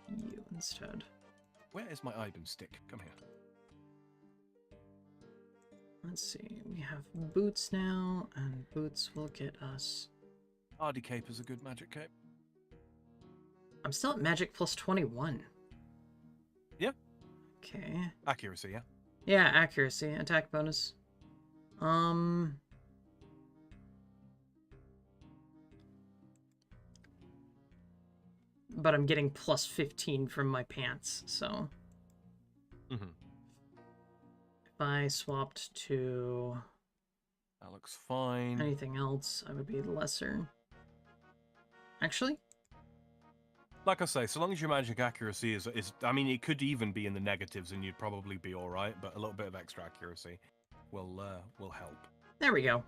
you instead. Where is my Iben stick? Come here. Let's see. We have boots now, and boots will get us. Hardy cape is a good magic cape. I'm still at magic plus 21. Yeah. Okay. Accuracy, yeah. Yeah, accuracy, attack bonus. But I'm getting plus 15 from my pants, so. Mm-hmm. If I swapped to That looks fine. anything else, I would be lesser. Actually? Like I say, so long as your magic accuracy is I mean, it could even be in the negatives and you'd probably be alright, but a little bit of extra accuracy will help. There we go.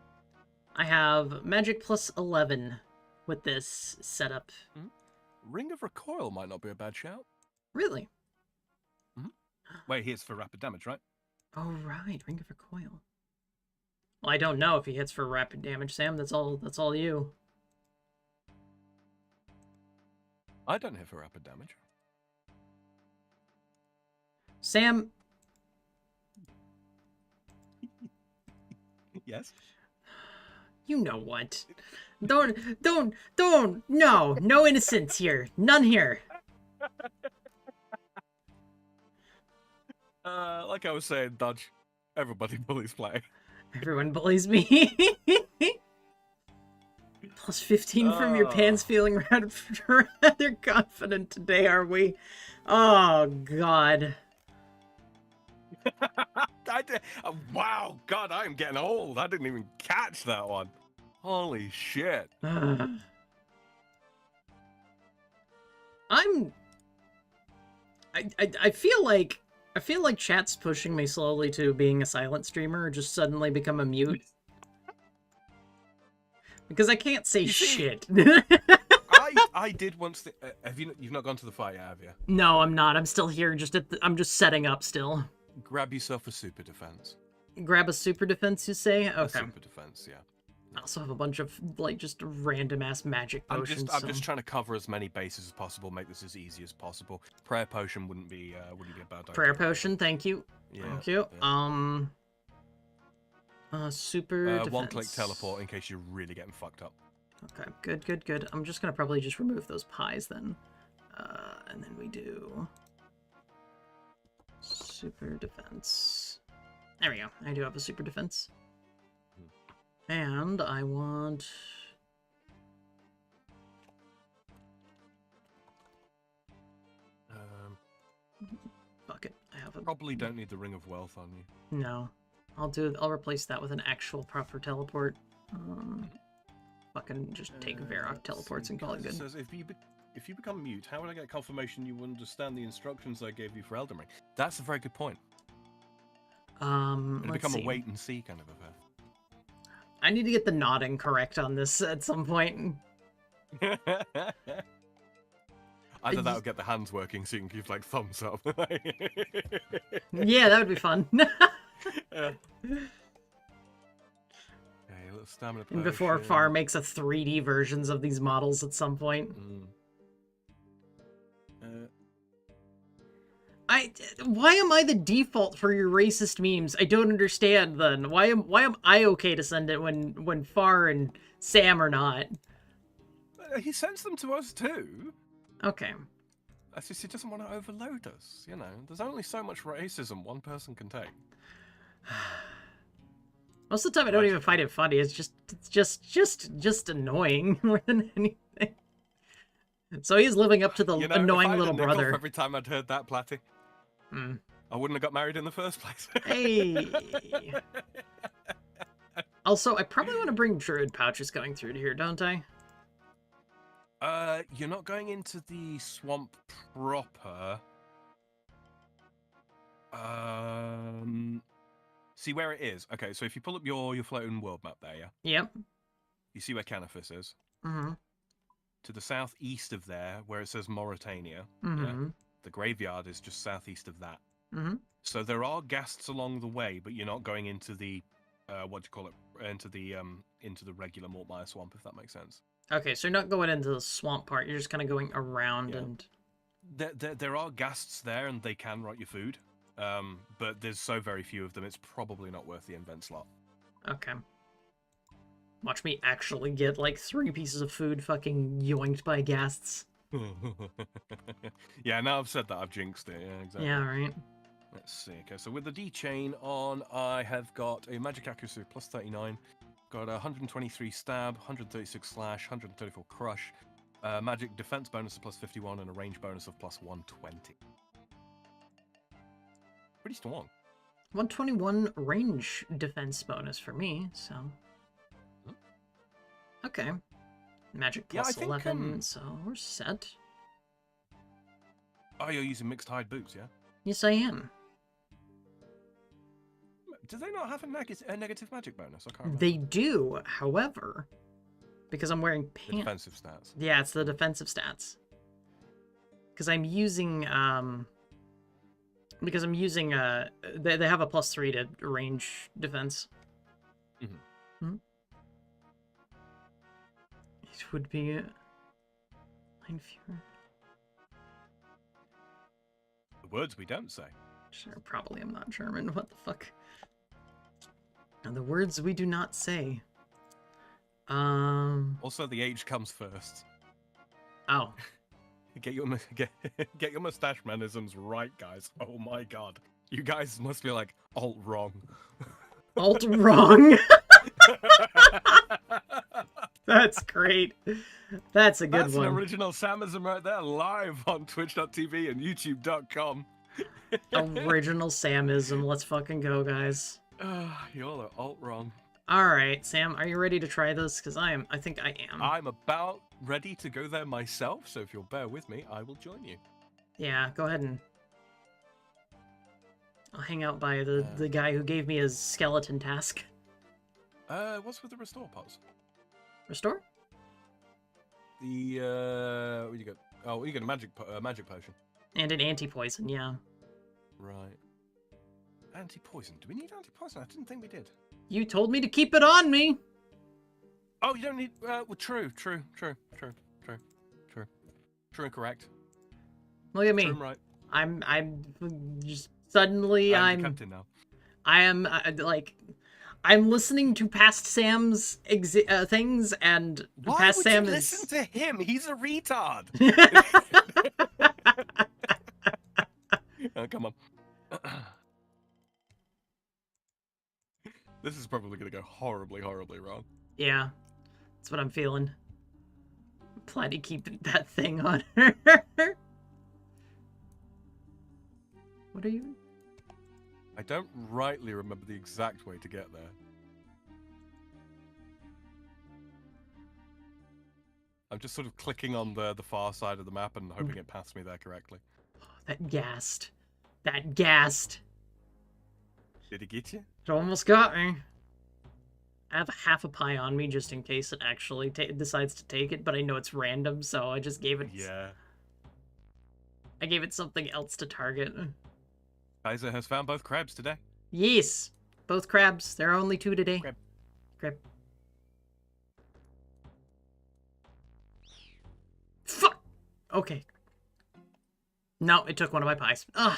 I have magic plus 11 with this setup. Mm-hmm. Ring of Recoil might not be a bad shout. Really? Mm-hmm. Wait, here's for rapid damage, right? Oh, right. Ring of Recoil. Well, I don't know if he hits for rapid damage, Sam. That's all you. I don't hit for rapid damage. Sam. Yes? You know what. Don't, no innocence here. None here. Like I was saying, Dodge, everybody bullies play. Everyone bullies me. Plus 15 from your pants, feeling rather confident today, are we? Oh, God. Wow, God, I am getting old. I didn't even catch that one. Holy shit. I feel like chat's pushing me slowly to being a silent streamer or just suddenly become a mute. Because I can't say shit. I did once. You've not gone to the fight yet, have you? No, I'm not. I'm still here. I'm just setting up still. Grab yourself a super defense. Grab a super defense, you say? Okay. A super defense, yeah. I also have a bunch of like just random ass magic potions. I'm just trying to cover as many bases as possible, make this as easy as possible. Prayer potion wouldn't be a bad idea. Prayer potion, thank you. Yeah, thank you. Yeah. Super defense. One-click teleport in case you're really getting fucked up. Okay, good. I'm just gonna probably just remove those pies then. And then we do super defense. There we go. I do have a super defense. And I want... Fuck it. I have a... Probably don't need the Ring of Wealth on you. No. I'll replace that with an actual proper teleport. Fucking just take Varrock teleports and call it good. It says, if you become mute, how would I get confirmation you understand the instructions I gave you for Elden Ring? That's a very good point. It'll become a wait and see kind of affair. I need to get the nodding correct on this at some point. Either that or get the hands working so you can give like thumbs up. Yeah, that would be fun. Yeah. Okay, a little stamina potion. And before Far makes a 3D versions of these models at some point. Why am I the default for your racist memes? I don't understand then. Why am I okay to send it when Far and Sam are not? He sends them to us too. Okay. That's just he doesn't want to overload us, you know. There's only so much racism one person can take. Most of the time I don't even find it funny. It's just annoying more than anything. So he's living up to the annoying little brother. Every time I'd heard that, Platty, I wouldn't have got married in the first place. Hey. Also, I probably want to bring druid pouches going through to here, don't I? You're not going into the swamp proper. See where it is? Okay, so if you pull up your floating world map there, yeah? Yep. You see where Canifis is? Mm-hmm. To the southeast of there, where it says Mauritania, yeah? Mm-hmm. The graveyard is just southeast of that. Mm-hmm. So there are ghasts along the way, but you're not going into the, what do you call it? Into the regular Mortmire swamp, if that makes sense. Okay, so you're not going into the swamp part. You're just kind of going around Yeah. and... There are ghasts there, and they can rot your food. But there's so very few of them, it's probably not worth the invent slot. Okay. Watch me actually get, like, 3 pieces of food fucking yoinked by ghasts. Yeah, now I've said that, I've jinxed it. Yeah, exactly. Yeah, right. Let's see. Okay, so with the D chain on, I have got a magic accuracy of plus 39, got a 123 stab, 136 slash, 134 crush, magic defense bonus of plus 51, and a range bonus of plus 120. Pretty strong. 121 range defense bonus for me, so... Okay. Magic plus I think, 11, so we're set. Oh, you're using mixed hide boots, yeah? Yes, I am. Do they not have a negative magic bonus? I can't remember. They do, however, because I'm wearing The pants. defensive stats. Yeah, it's the defensive stats. Because I'm using, they have a plus 3 to range defense. Mm-hmm. It would be... Line Fewer. The words we don't say. Sure, probably I'm not German. What the fuck? And the words we do not say. Also, the age comes first. Oh. Get your mustache mannerisms right, guys. Oh my god. You guys must be like, alt wrong. Alt wrong? That's great. That's a good That's one. An original Samism right there, live on twitch.tv and youtube.com. Original Samism. Let's fucking go, guys. Y'all are alt wrong. Alright, Sam, are you ready to try this? Because I think I am. I'm about ready to go there myself, so if you'll bear with me, I will join you. Yeah, go ahead and... I'll hang out by the guy who gave me his skeleton task. What's with the restore pots? Restore? What do you get? Oh, you get a magic potion. And an anti-poison, yeah. Right. Anti-poison. Do we need anti-poison? I didn't think we did. You told me to keep it on me! Oh, you don't need... well, true and correct. Look at me. True and right. I'm just... Suddenly, I'm the captain now. I am, like... I'm listening to past Sam's things, and Why past would Sam you is... listen to him? He's a retard. Oh, come on. This is probably going to go horribly, horribly wrong. Yeah, that's what I'm feeling. I'm planning to keep that thing on her. What are you... I don't rightly remember the exact way to get there. I'm just sort of clicking on the far side of the map and hoping it paths me there correctly. Oh, that gassed. That gassed. Did it get you? It almost got me. I have half a pie on me just in case it actually decides to take it, but I know it's random, so I just gave it... Yeah. I gave it something else to target. Kaiser has found both crabs today. Yes! Both crabs. There are only 2 today. Crab. Fuck! Okay. No, it took one of my pies. Ugh.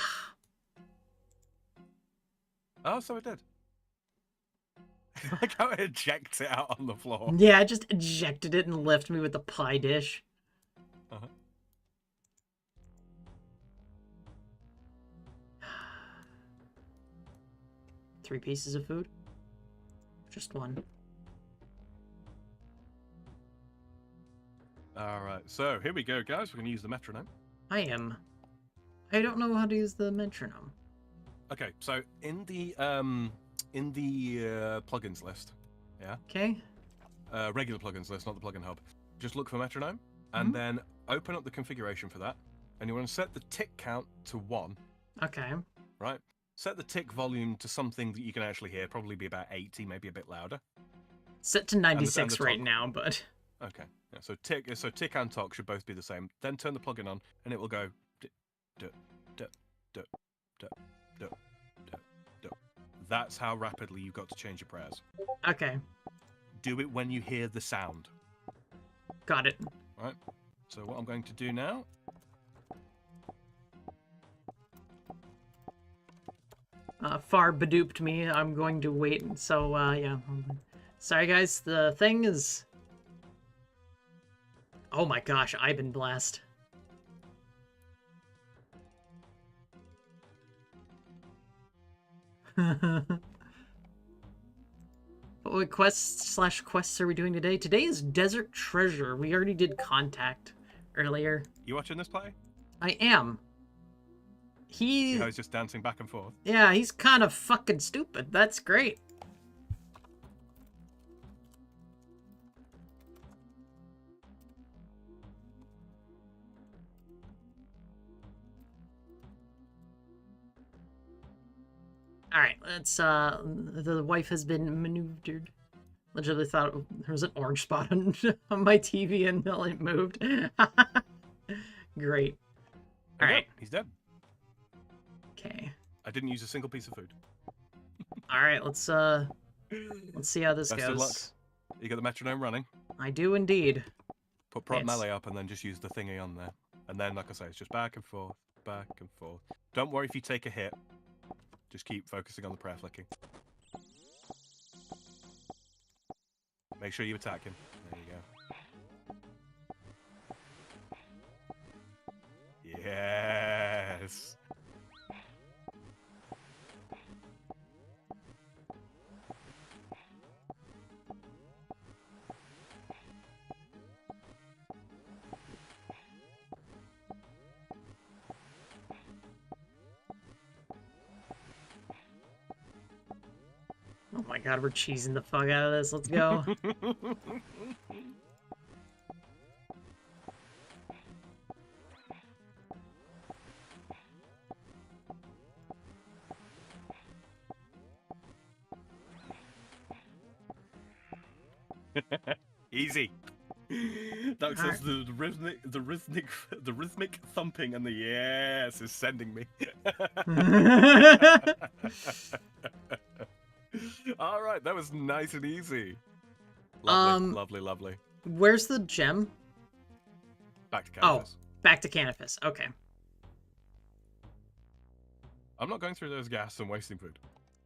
Oh, so it did. Like how it ejects it out on the floor. Yeah, I just ejected it and left me with the pie dish. Uh-huh. Three pieces of food? Just one. Alright, so here we go, guys. We're going to use the metronome. I don't know how to use the metronome. Okay, so in the plugins list, yeah? Okay. Regular plugins list, not the plugin hub. Just look for metronome, and then open up the configuration for that, and you want to set the tick count to 1. Okay. Right? Set the tick volume to something that you can actually hear, probably be about 80, maybe a bit louder. Set to 96 right now, but... Okay, yeah, so tick and talk should both be the same. Then turn the plugin on, and it will go... That's how rapidly you've got to change your prayers. Okay. Do it when you hear the sound. Got it. Right. So what I'm going to do now... Far bedooped me. I'm going to wait. So, yeah. Sorry, guys. The thing is... Oh my gosh, I've been blessed. What quests are we doing today? Today is Desert Treasure. We already did Contact earlier. You watching this play? I am. See how he's just dancing back and forth? Yeah, he's kind of fucking stupid. That's great. Alright, let's, the wife has been maneuvered. Literally thought there was an orange spot on, on my TV until it moved. Great. Alright. He's dead. Okay. I didn't use a single piece of food. Alright, let's see how this Best goes. of luck. You got the metronome running. I do indeed. Put prop melee up and then just use the thingy on there. And then, like I say, it's just back and forth, back and forth. Don't worry if you take a hit. Just keep focusing on the prayer flicking. Make sure you attack him. There you go. Yes! Oh my god, we're cheesing the fuck out of this. Let's go. Easy. Doug says the rhythmic thumping and the yes is sending me. All right, that was nice and easy. Lovely, lovely, lovely. Where's the gem? Back to canvas. Oh, back to canvas. Okay. I'm not going through those gas and wasting food.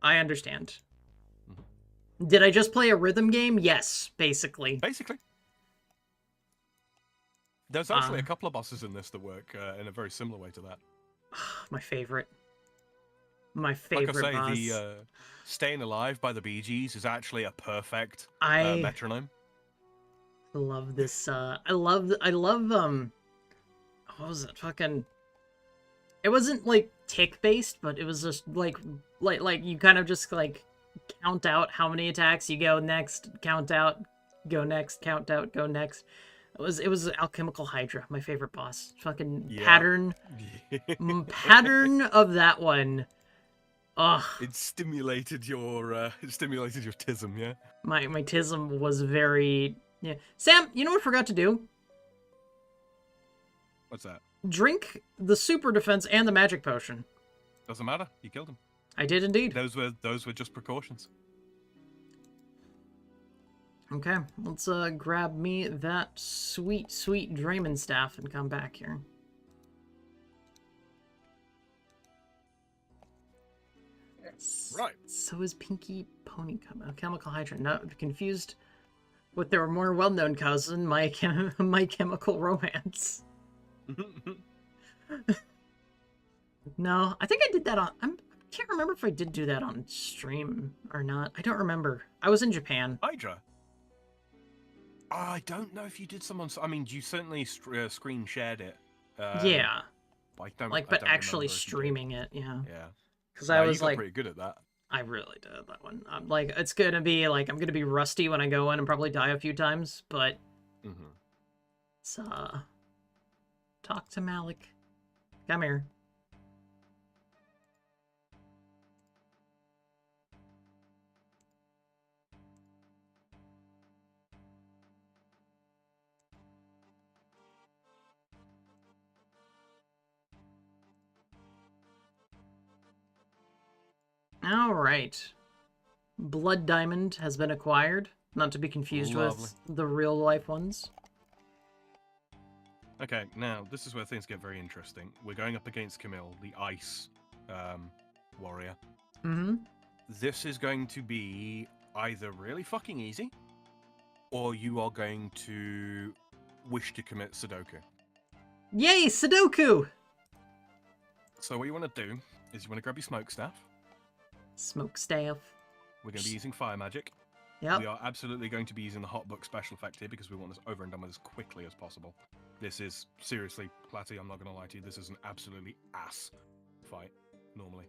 I understand. Did I just play a rhythm game? Yes, basically. Basically. There's actually a couple of bosses in this that work in a very similar way to that. My favorite. My favorite like I say, boss. the Staying Alive by the Bee Gees is actually a perfect metronome. Love this. I love. What was it? Fucking. It wasn't like tick based, but it was just like you kind of just like count out how many attacks you go next, count out, go next, count out, go next. It was Alchemical Hydra, my favorite boss. Fucking pattern of that one. Ugh. It stimulated your tism, yeah. My tism was very Sam, you know what I forgot to do? What's that? Drink the super defense and the magic potion. Doesn't matter. You killed him. I did indeed. Those were just precautions. Okay, let's grab me that sweet Draymond staff and come back here. Right. So is Pinky Pony Chemical Hydra. No, confused with their more well-known cousin, My Chemical Romance. No, I think I did that on... I can't remember if I did do that on stream or not. I don't remember. I was in Japan. Hydra? I don't know if you did some on... I mean, you certainly screen shared it. Yeah. But actually streaming it, yeah. Yeah. Because I was like... pretty good at that. I really did that one. I'm like, it's gonna be like, I'm gonna be rusty when I go in and probably die a few times, but... It's, talk to Malik. Come here. All right. Blood diamond has been acquired, not to be confused Lovely. with the real life ones. Okay, now this is where things get very interesting. We're going up against Camille, the ice warrior. Mm-hmm. This is going to be either really fucking easy, or you are going to wish to commit Sudoku. Yay, Sudoku! So what you want to do is you want to grab your smoke staff. Smoke staff. We're going to be using fire magic. Yep. We are absolutely going to be using the hot book special effect here because we want this over and done with as quickly as possible. This is seriously, Platty, I'm not going to lie to you, this is an absolutely ass fight, normally.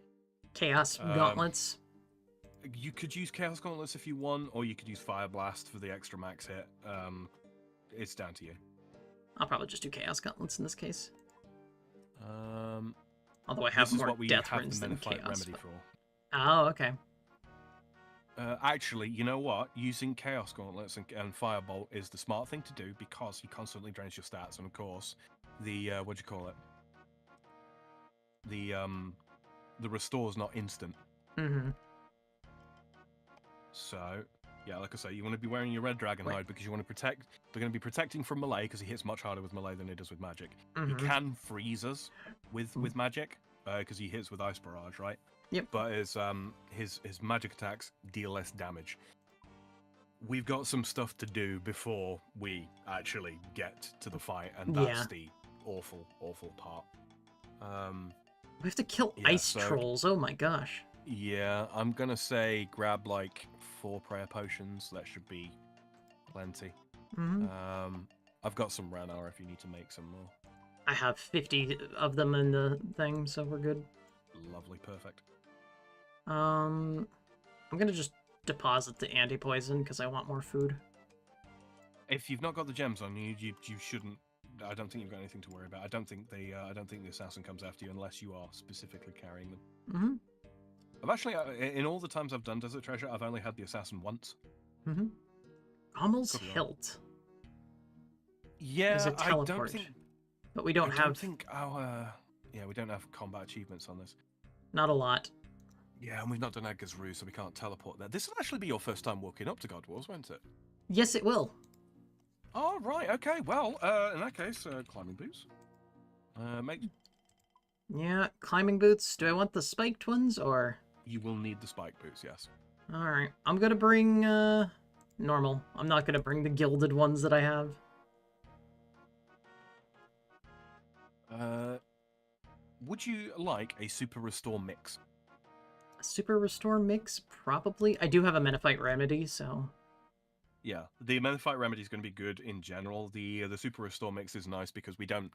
Chaos gauntlets. You could use Chaos Gauntlets if you want, or you could use Fire Blast for the extra max hit. It's down to you. I'll probably just do Chaos gauntlets in this case. Although I This have is more what we death have runes the than Menifite chaos. remedy But... for. Oh, okay. Actually, you know what? Using Chaos Gauntlets and Firebolt is the smart thing to do because he constantly drains your stats, and of course, the what do you call it? The restore's not instant. Mm-hmm. So, yeah, like I say, you want to be wearing your red dragon hide because you want to protect. They're going to be protecting from melee because he hits much harder with melee than he does with magic. Mm-hmm. He can freeze us with magic because he hits with ice barrage, right? Yep. But his magic attacks deal less damage. We've got some stuff to do before we actually get to the fight, and that's the awful part. We have to kill ice trolls. Oh my gosh. Yeah, I'm gonna say grab like 4 prayer potions. That should be plenty. Mm-hmm. I've got some Ranar if you need to make some more. I have 50 of them in the thing, so we're good. Lovely, perfect. I'm gonna just deposit the anti-poison because I want more food. If you've not got the gems on you, you shouldn't. I don't think you've got anything to worry about. I don't think the assassin comes after you unless you are specifically carrying them. Mm-hmm. I've actually, in all the times I've done Desert Treasure, I've only had the assassin once. Mm-hmm. Rommel's Hilt. Yeah, I don't think. But we don't have. I don't think our. Yeah, we don't have combat achievements on this. Not a lot. Yeah, and we've not done Edgar's Ruse, so we can't teleport there. This will actually be your first time walking up to God Wars, won't it? Yes, it will. Oh, right, okay. Well, in that case, climbing boots. Make... Yeah, climbing boots. Do I want the spiked ones, or...? You will need the spike boots, yes. Alright, I'm gonna bring, normal. I'm not gonna bring the gilded ones that I have. Would you like a Super Restore mix? A Super Restore mix? Probably. I do have a Menifite remedy, so... Yeah, the Menifite remedy is going to be good in general. The Super Restore mix is nice because we don't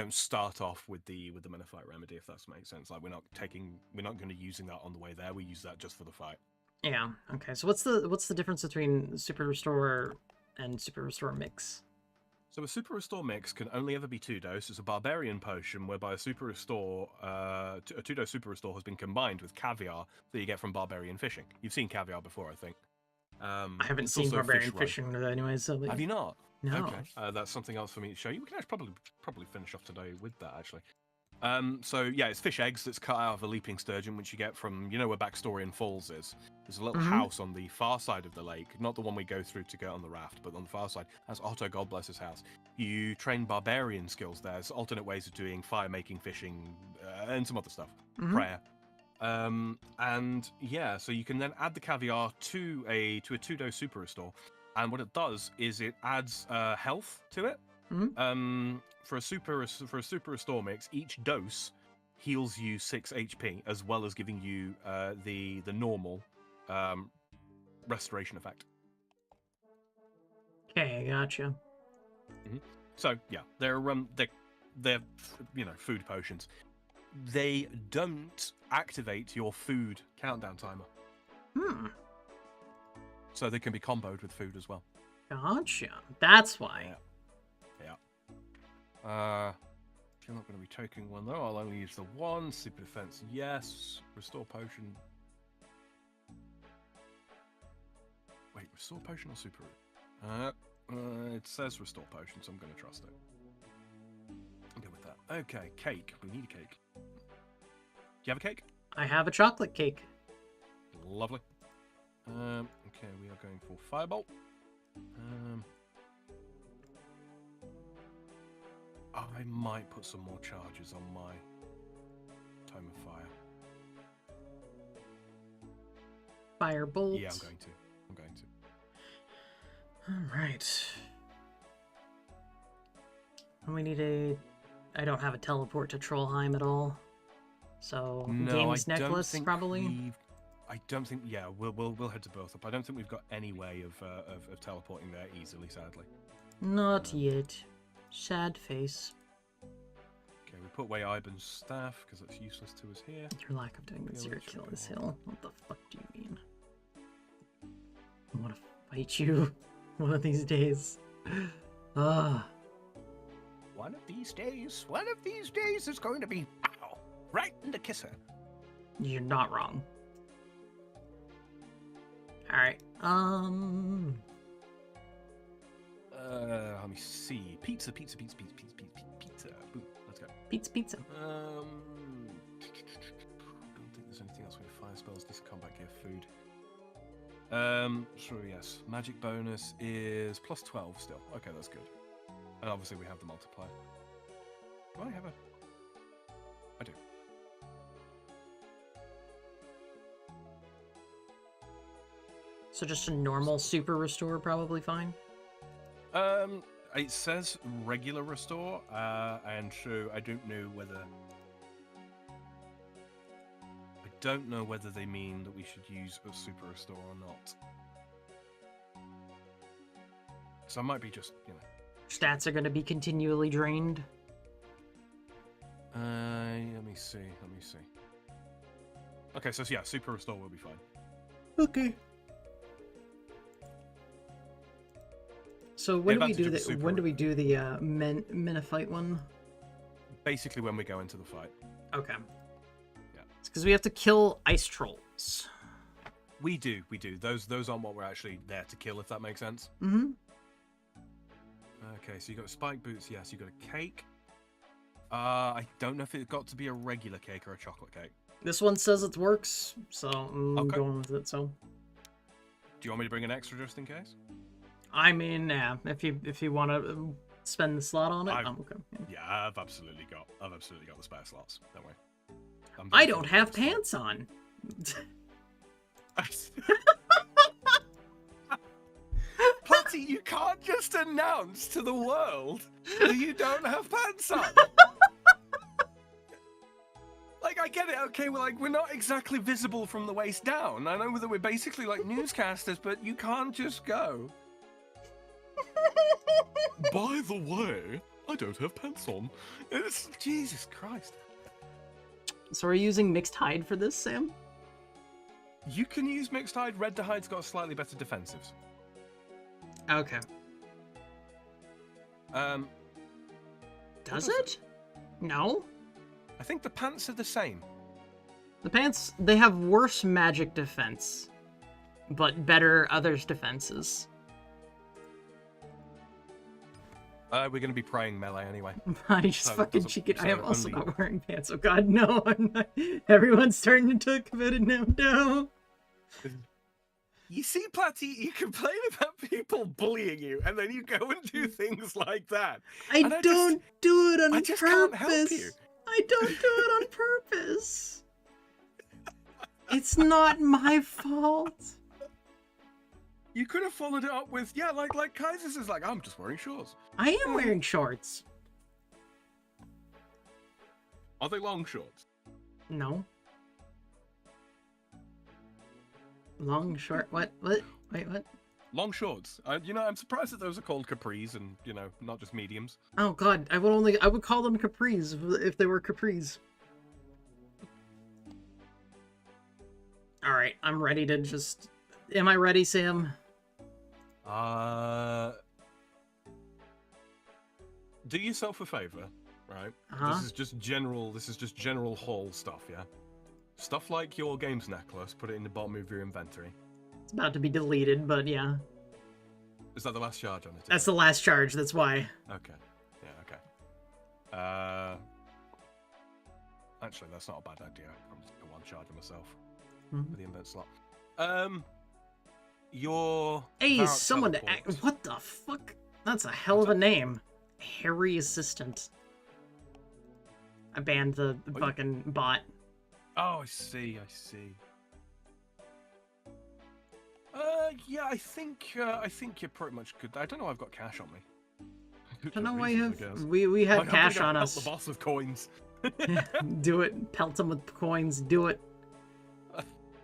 start off with the Menifite remedy, if that makes sense. Like we're not going to be using that on the way there. We use that just for the fight. Yeah. Okay. So what's the difference between Super Restore and Super Restore mix? So a Super Restore mix can only ever be 2-dose. It's a barbarian potion whereby a Super Restore, a 2-dose Super Restore has been combined with caviar that you get from barbarian fishing. You've seen caviar before, I think. I haven't seen barbarian fishing anyway, so... Have you not? No. Okay. That's something else for me to show you. We can actually probably finish off today with that, actually. So, yeah, it's fish eggs that's cut out of a leaping sturgeon, which you get from, you know where Backstorian Falls is? There's a little house on the far side of the lake, not the one we go through to get on the raft, but on the far side. That's Otto, God bless his house. You train barbarian skills there. There's alternate ways of doing fire-making, fishing, and some other stuff. Prayer. And yeah, so you can then add the caviar to a 2-dose Super Restore, and what it does is it adds health to it. For a Super Restore mix, each dose heals you 6 HP, as well as giving you the normal restoration effect. Okay, gotcha. So yeah, they're food potions. They don't activate your food countdown timer. So they can be comboed with food as well. Gotcha. That's why. Yeah. You're not going to be taking one though. I'll only use the one. Super defense, yes. Restore potion. Wait, restore potion or super? It says restore potion, so I'm going to trust it. I'll go with that. Okay, cake. We need a cake. Do you have a cake? I have a chocolate cake. Lovely. Okay, we are going for Firebolt. I might put some more charges on my Tome of Fire. Firebolt. Yeah, I'm going to. Alright. We need a... I don't have a teleport to Trollheim at all. So, No, Games I don't Necklace, think probably? I don't think... Yeah, we'll head to both up. I don't think we've got any way of teleporting there easily, sadly. Not yet. Sad face. Okay, we put away Iban's staff, because that's useless to us here. Your lack of doing this, Yeah, you're let's kill go this on. hill. What the fuck do you mean? I want to fight you one of these days. Ah. One of these days is going to be pow, right in the kisser. You're not wrong. Alright, Let me see. Pizza. Boom, let's go. Pizza. Don't think there's anything else with fire spells. This combat gear, food. Sure, yes. Magic bonus is plus 12 still. Okay, that's good. And obviously we have the multiplier. Do I have a... I do. So just a normal super restore, probably fine? It says regular restore, and so I don't know whether they mean that we should use a super restore or not. So I might be just, Stats are going to be continually drained. Let me see. Okay, so yeah, super restore will be fine. Okay. So when do we do the Minifight one? Basically when we go into the fight. Okay. Yeah. It's because we have to kill ice trolls. We do. Those aren't what we're actually there to kill, if that makes sense. Mm-hmm. Okay, so you got spike boots, yes, you got a cake. I don't know if it got to be a regular cake or a chocolate cake. This one says it works, so I'm Okay. going with it, so. Do you want me to bring an extra just in case? I mean, yeah, if you want to spend the slot on it, I'm okay. Yeah, I've absolutely got the spare slots. Don't worry. I don't have pants on. Platty, you can't just announce to the world that you don't have pants on. Like, I get it, okay, we're not exactly visible from the waist down. I know that we're basically like newscasters, but you can't just go. By the way, I don't have pants on. It's Jesus Christ. So are you using mixed hide for this, Sam? You can use mixed hide. Red to hide's got slightly better defensives. Okay. Does it? No. I think the pants are the same. The pants, they have worse magic defense, but better others' defenses. We're going to be praying melee anyway. I just So fucking doesn't- cheeky. I so am also only- not wearing pants. Oh god, no, I'm not. Everyone's turning into committed now. No. You see, Platty, you complain about people bullying you, and then you go and do things like that. I And I don't do it on I just can't help purpose. you. I don't do it on purpose. It's not my fault. You could have followed it up with, yeah, like Kaiser's is like, I'm just wearing shorts. I am wearing shorts. Are they long shorts? No. Long, short, what? Wait, what? Long shorts. I'm surprised that those are called capris and, not just mediums. Oh god, I would call them capris if they were capris. Alright, I'm ready to just... Am I ready, Sam? Do yourself a favor, right? Uh-huh. This is just general haul stuff, yeah? Stuff like your games necklace, put it in the bottom of your inventory. It's about to be deleted, but yeah. Is that the last charge on it? That's the last charge, that's why. Okay. Yeah, okay. Actually, that's not a bad idea. I'm just going to one charge myself Mhm. with the invent slot. Your Hey, Varrock someone teleport. what the fuck? That's a hell of a name. Harry Assistant. I banned the fucking bot. Oh, I see. I see. Yeah, I think you're pretty much good. I don't know. I've got cash on me. I don't know why Reasons, you I have. guess. We had I'm cash gonna on pelt us. the boss with coins. Do it. Pelt him with coins. Do it.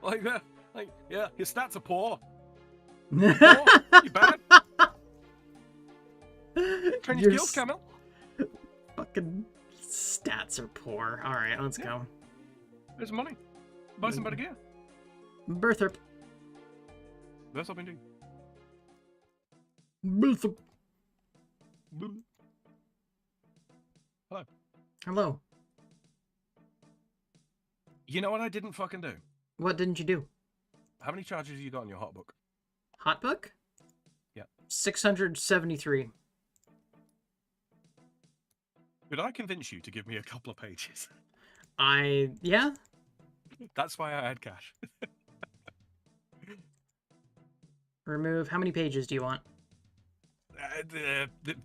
Like that. Like, yeah, his stats are poor. Poor? You bad? Train your skills, Camille. Fucking stats are poor. All right, let's go. There's money. Buy some better gear. Berthrop. That's what I've been doing. Berthrop. Hello. Hello. You know what I didn't fucking do? What didn't you do? How many charges have you got in your hotbook? Hotbook? Yeah. 673. Could I convince you to give me a couple of pages? Yeah? That's why I had cash. Remove. How many pages do you want?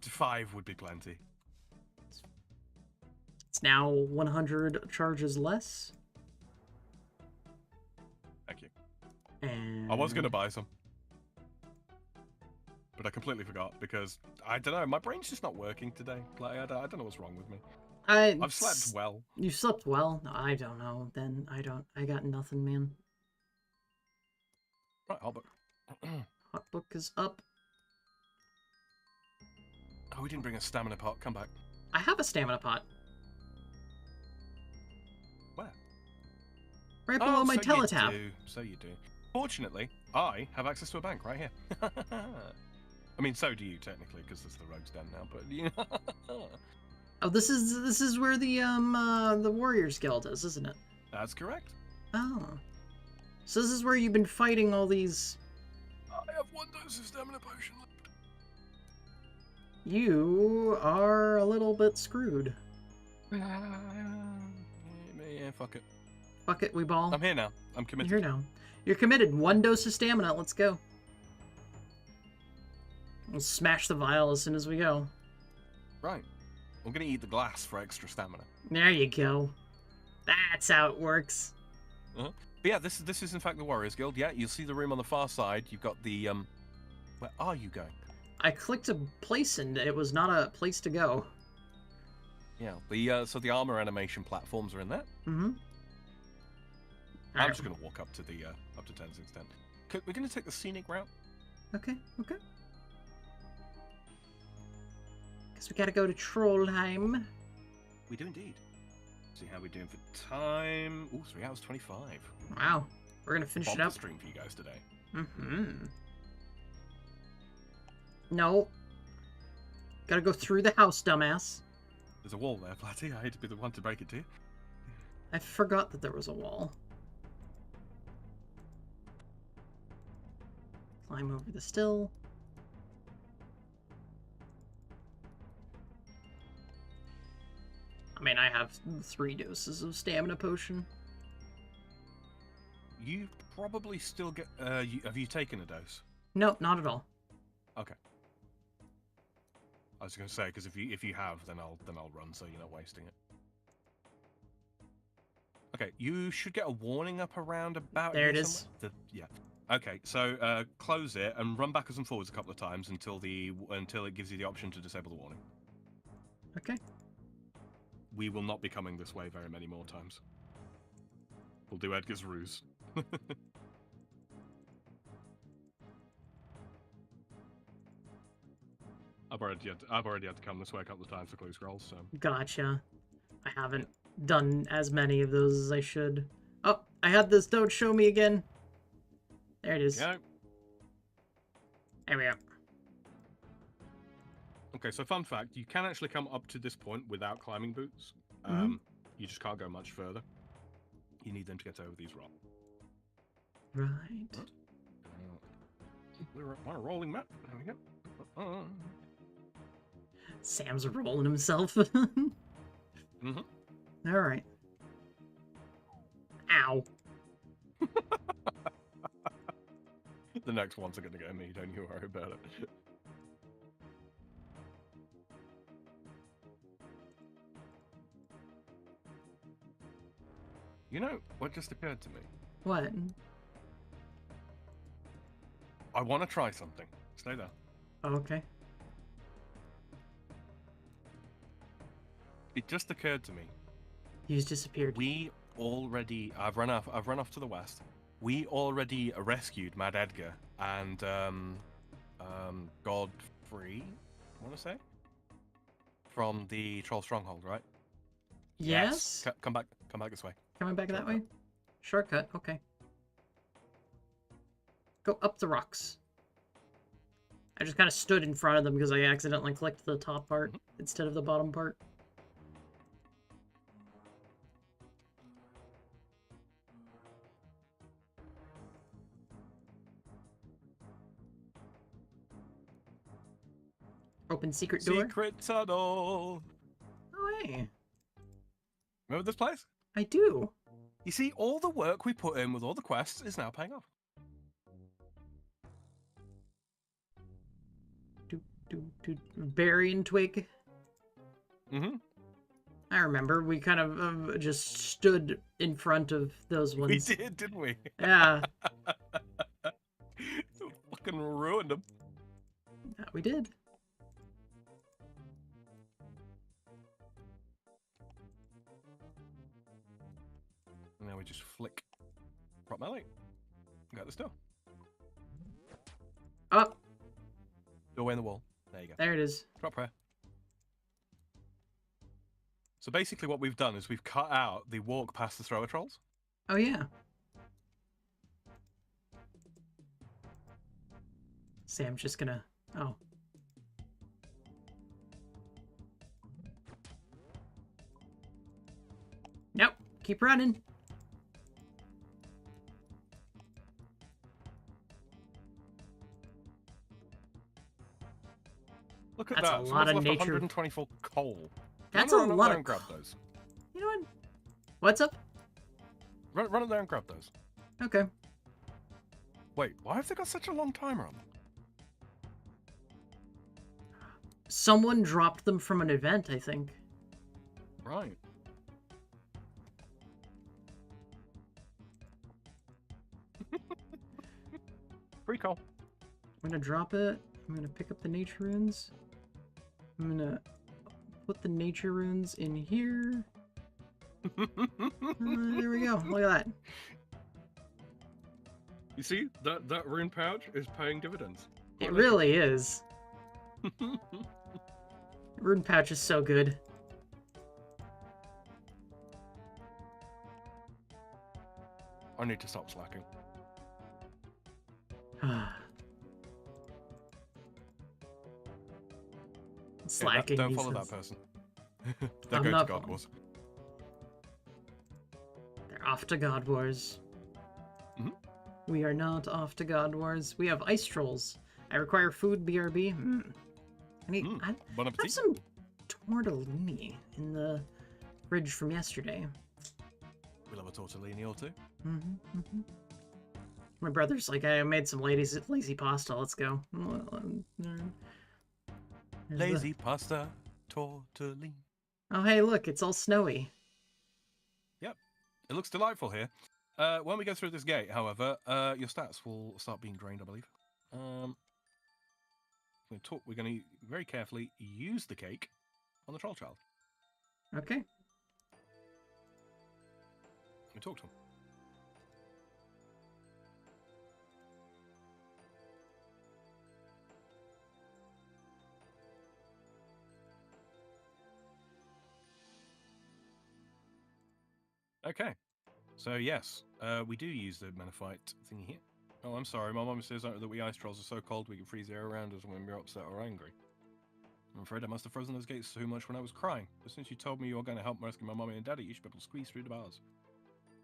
5 would be plenty. It's now 100 charges less. Thank you. And I was going to buy some. But I completely forgot because, I don't know, my brain's just not working today. Like, I don't know what's wrong with me. I've slept well. You slept well? No, I don't know. Then I got nothing, man. Right, hotbook. Hotbook is up. Oh, we didn't bring a stamina pot. Come back. I have a stamina pot. Where? Right below my teletap. So you do. Fortunately, I have access to a bank right here. I mean, so do you technically, because there's the rogues den now. But you know. Oh, this is where the Warriors Guild is, isn't it? That's correct. Oh. So this is where you've been fighting all these. I have 1 dose of stamina potion left. You are a little bit screwed. Yeah, fuck it. Fuck it, we ball. I'm here now. I'm committed. You're here now. You're committed. 1 dose of stamina. Let's go. We'll smash the vial as soon as we go. Right. I'm gonna eat the glass for extra stamina. There you go. That's how it works. But yeah, this is in fact the Warriors Guild. Yeah, you'll see the room on the far side. You've got the Where are you going? I clicked a place and it was not a place to go. Yeah, the so the armor animation platforms are in there. Mm-hmm. I'm just gonna walk up to the up to 10's extent. We're gonna take the scenic route. Okay. Guess we gotta go to Trollheim. We do indeed. See how we're doing for time. Ooh, 3 hours 25. Wow. We're gonna finish it Bumper up. stream for you guys today. Mm-hmm. No. Gotta go through the house, dumbass. There's a wall there, Flatty. I hate to be the one to break it to you. I forgot that there was a wall. Climb over the still. I mean, I have 3 doses of stamina potion. You probably still get. Have you taken a dose? No, not at all. Okay. I was going to say because if you have, then I'll run, so you're not wasting it. Okay, you should get a warning up around about. There it is. Yeah. Okay, so close it and run backwards and forwards a couple of times until it gives you the option to disable the warning. Okay. We will not be coming this way very many more times. We'll do Edgar's ruse. I've already had to come this way a couple of times for clue scrolls, so. Gotcha. I haven't done as many of those as I should. Oh, I had this. Don't show me again. There it is. Yeah. There we go. Okay, so fun fact, you can actually come up to this point without climbing boots. You just can't go much further. You need them to get over these rocks. Right. We're on a rolling map. There we go. Sam's rolling himself. All right. Ow. The next ones are going to get me, don't you worry about it. You know, what just occurred to me? What? I want to try something. Stay there. Oh, okay. It just occurred to me. He's disappeared. I've run off to the west. We already rescued Mad Edgar and Godfrey, I want to say, from the Troll Stronghold, right? Yes. Come back this way. Coming back that way? Shortcut, okay. Go up the rocks. I just kind of stood in front of them because I accidentally clicked the top part instead of the bottom part. Open secret door. Secret tunnel. Oh, hey. Remember this place? I do. You see, all the work we put in with all the quests is now paying off. Berry and twig. Mm-hmm. I remember we kind of just stood in front of those ones. We did, didn't we? Yeah. Fucking ruined them. Yeah, we did. And now we just flick. Prop melee. Got this door. Oh. Doorway in the wall. There you go. There it is. Drop prayer. So basically what we've done is we've cut out the walk past the thrower trolls. Oh, yeah. Sam's just gonna... Oh. Nope. Keep running. Look at That's that. a Someone's lot of left nature. 124 coal. That's a Run up lot there of... and grab those. You know what? What's up? Run up there and grab those. Okay. Wait, why have they got such a long timer on them? Someone dropped them from an event, I think. Right. Free coal. I'm gonna drop it. I'm gonna pick up the nature runes. I'm gonna put the nature runes in here. There we go. Look at that. You see, that rune pouch is paying dividends. It really is. Rune pouch is so good. I need to stop slacking. Slacking. Don't he follow says. that person. They're I'm going to not God following. Wars. They're off to God Wars. Mhm. We are not off to God Wars. We have ice trolls. I require food, BRB. I need. I Bon have appetit. some tortellini in the fridge from yesterday. We'll have a tortellini or two. My brother's like, I made some lazy pasta. Let's go. Lazy pasta tortellini. Oh, hey, look, it's all snowy. Yep, it looks delightful here. When we go through this gate, however, your stats will start being drained, I believe. We're going to very carefully use the cake on the troll child. Okay. We talk to him. Okay, so yes, we do use the Menophyte thingy here. Oh, I'm sorry, my mum says that we ice trolls are so cold we can freeze the air around us when we're upset or angry. I'm afraid I must have frozen those gates too much when I was crying, but since you told me you were going to help rescue my mummy and daddy, you should be able to squeeze through the bars.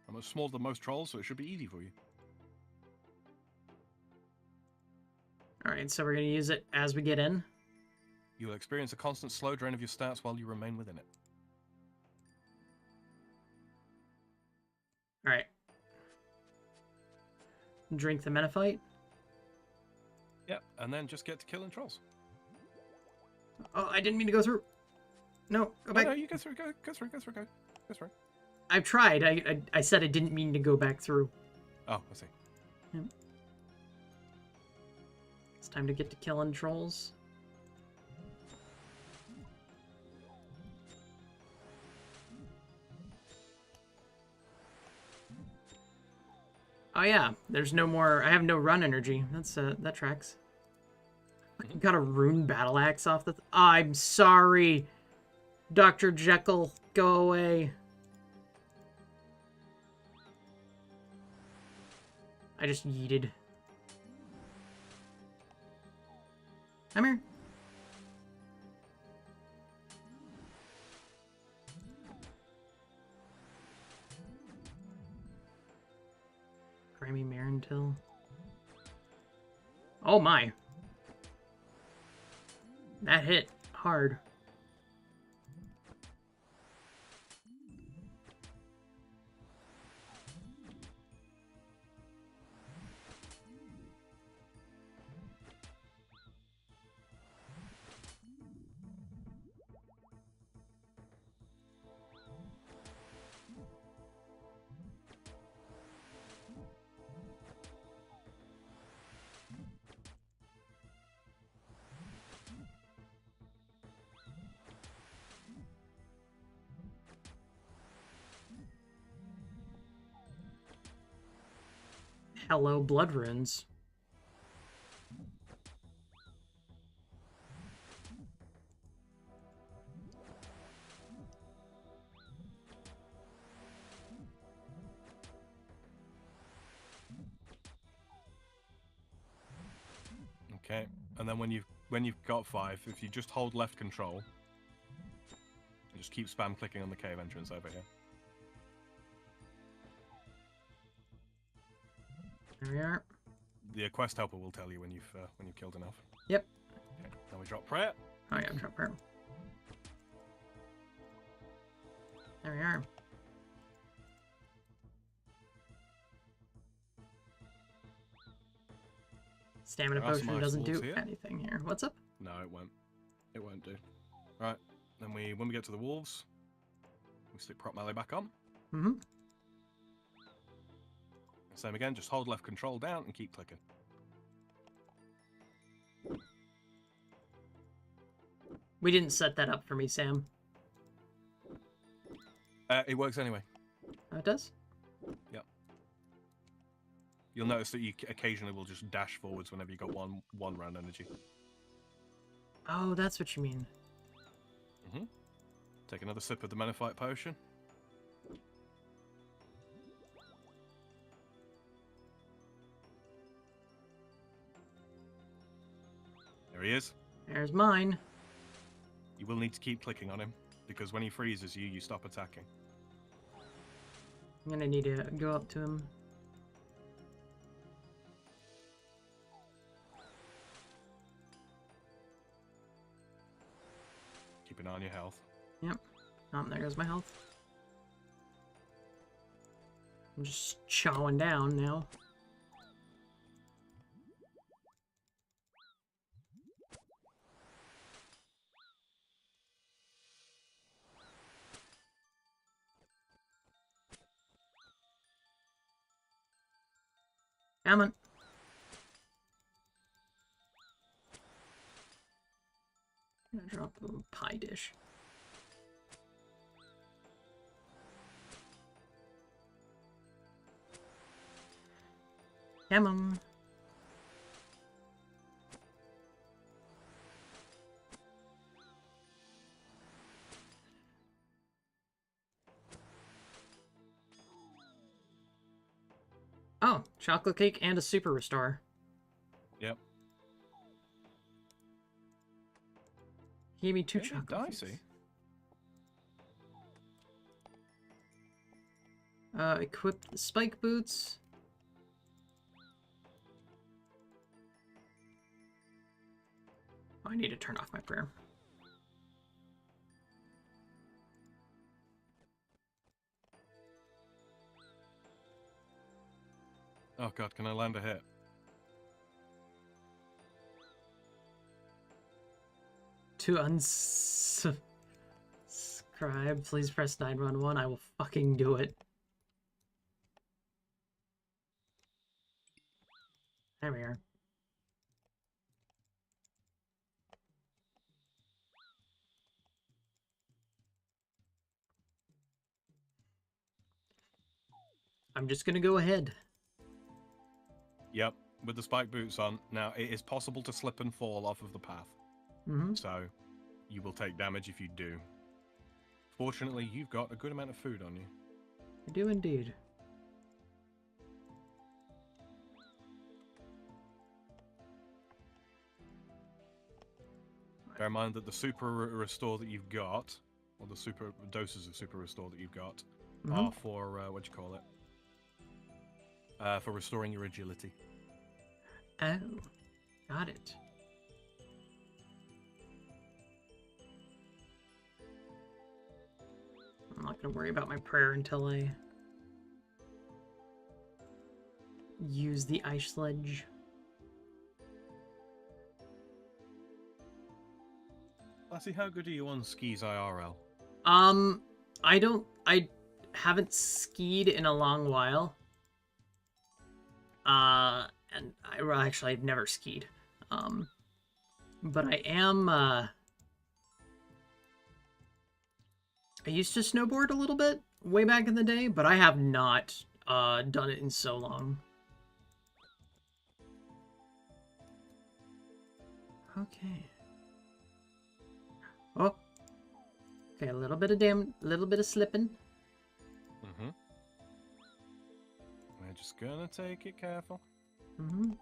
I'm much smaller than most trolls, so it should be easy for you. Alright, so we're going to use it as we get in. You will experience a constant slow drain of your stats while you remain within it. Alright. Drink the Menophyte. Yep, and then just get to killing trolls. Oh, I didn't mean to go through. No, go back. No, you go through, go through. I've tried. I said I didn't mean to go back through. Oh, I see. Yep. It's time to get to killing trolls. Oh yeah, there's no more. I have no run energy. That's that tracks. Got a rune battle axe off the. I'm sorry, Dr. Jekyll. Go away. I just yeeted. Come here. Grammy Marentil. Oh my. That hit hard. Hello, blood runes. Okay, and then when you've got 5, if you just hold left control, and just keep spam clicking on the cave entrance over here. There we are. The quest helper will tell you when you've killed enough. Yep. Okay, now we drop prayer. Oh yeah, drop prayer. There we are. Stamina potion doesn't do anything here. What's up? No, it won't. It won't do. Right. Then when we get to the wolves, we stick prop melee back on. Mm-hmm. Same again, just hold left control down and keep clicking. We didn't set that up for me, Sam. It works anyway. Oh, it does? Yep. You'll notice that you occasionally will just dash forwards whenever you got one round energy. Oh, that's what you mean. Mm-hmm. Take another sip of the Menophyte potion. There he is. There's mine. You will need to keep clicking on him, because when he freezes you, you stop attacking. I'm gonna need to go up to him. Keep an eye on your health. Yep. There goes my health. I'm just chowing down now. Come on. I'm gonna drop a pie dish. Come on. Oh, chocolate cake and a super restore. Yep. He gave me 2 chocolate dicey. cakes. Equip the spike boots. Oh, I need to turn off my prayer. Oh god, can I land a hit? To unsubscribe, please press 911. I will fucking do it. There we are. I'm just gonna go ahead. Yep, with the spike boots on. Now, it is possible to slip and fall off of the path. Mm-hmm. So, you will take damage if you do. Fortunately, you've got a good amount of food on you. I do indeed. Bear in mind that the super restore that you've got, or the super doses of super restore that you've got, are for, what do you call it? For restoring your agility. Oh, got it. I'm not gonna worry about my prayer until I use the ice sledge. Lassie, how good are you on skis IRL? I haven't skied in a long while. And actually, I've never skied. But I am, I used to snowboard a little bit way back in the day, but I have not, done it in so long. Okay. Oh. Okay, a little bit of slipping. Mm-hmm. We're just gonna take it careful. Mm-hmm.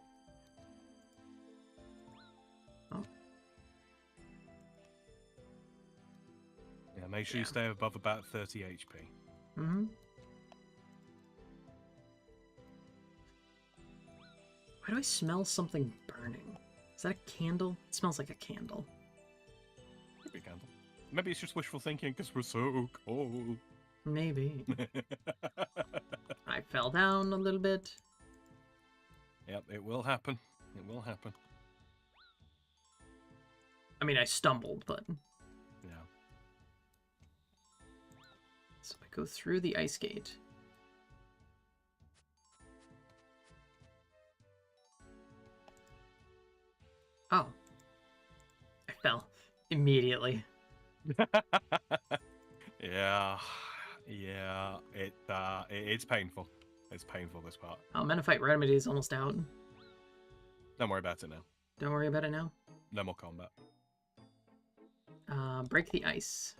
Oh. Yeah, make sure you stay above about 30 HP. Mm-hmm. Why do I smell something burning? Is that a candle? It smells like a candle. Could be a candle. Maybe it's just wishful thinking because we're so cold. Maybe. I fell down a little bit. Yep, it will happen. It will happen. I mean, I stumbled, but... Yeah. So I go through the ice gate. Oh. I fell. Immediately. Yeah. Yeah. It's painful. It's painful, this part. Oh, Menophyte Remedy is almost out. Don't worry about it now. Don't worry about it now. No more combat. Break the ice.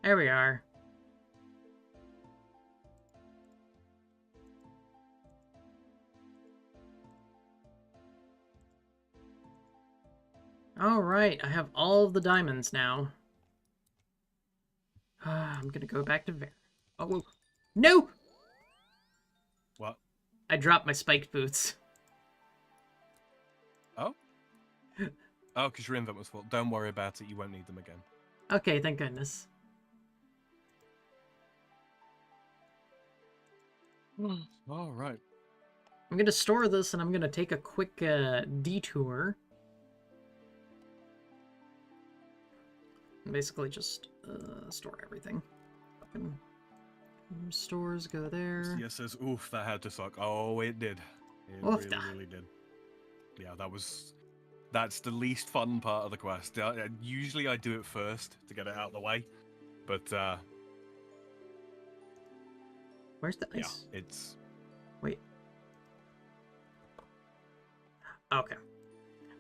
There we are. Alright, I have all of the diamonds now. I'm gonna go back to Ver. Oh, whoa. No! What? I dropped my spiked boots. Oh? Oh, because your invent was full. Don't worry about it. You won't need them again. Okay, thank goodness. All right. I'm gonna store this and I'm gonna take a quick detour. Basically just store everything. Fucking stores go there. Yes, says, oof, that had to suck. Oh, it did. It Oof, really did. Yeah, that's the least fun part of the quest. Usually I do it first to get it out of the way, but where's the ice? yeah, it's... Wait. Okay.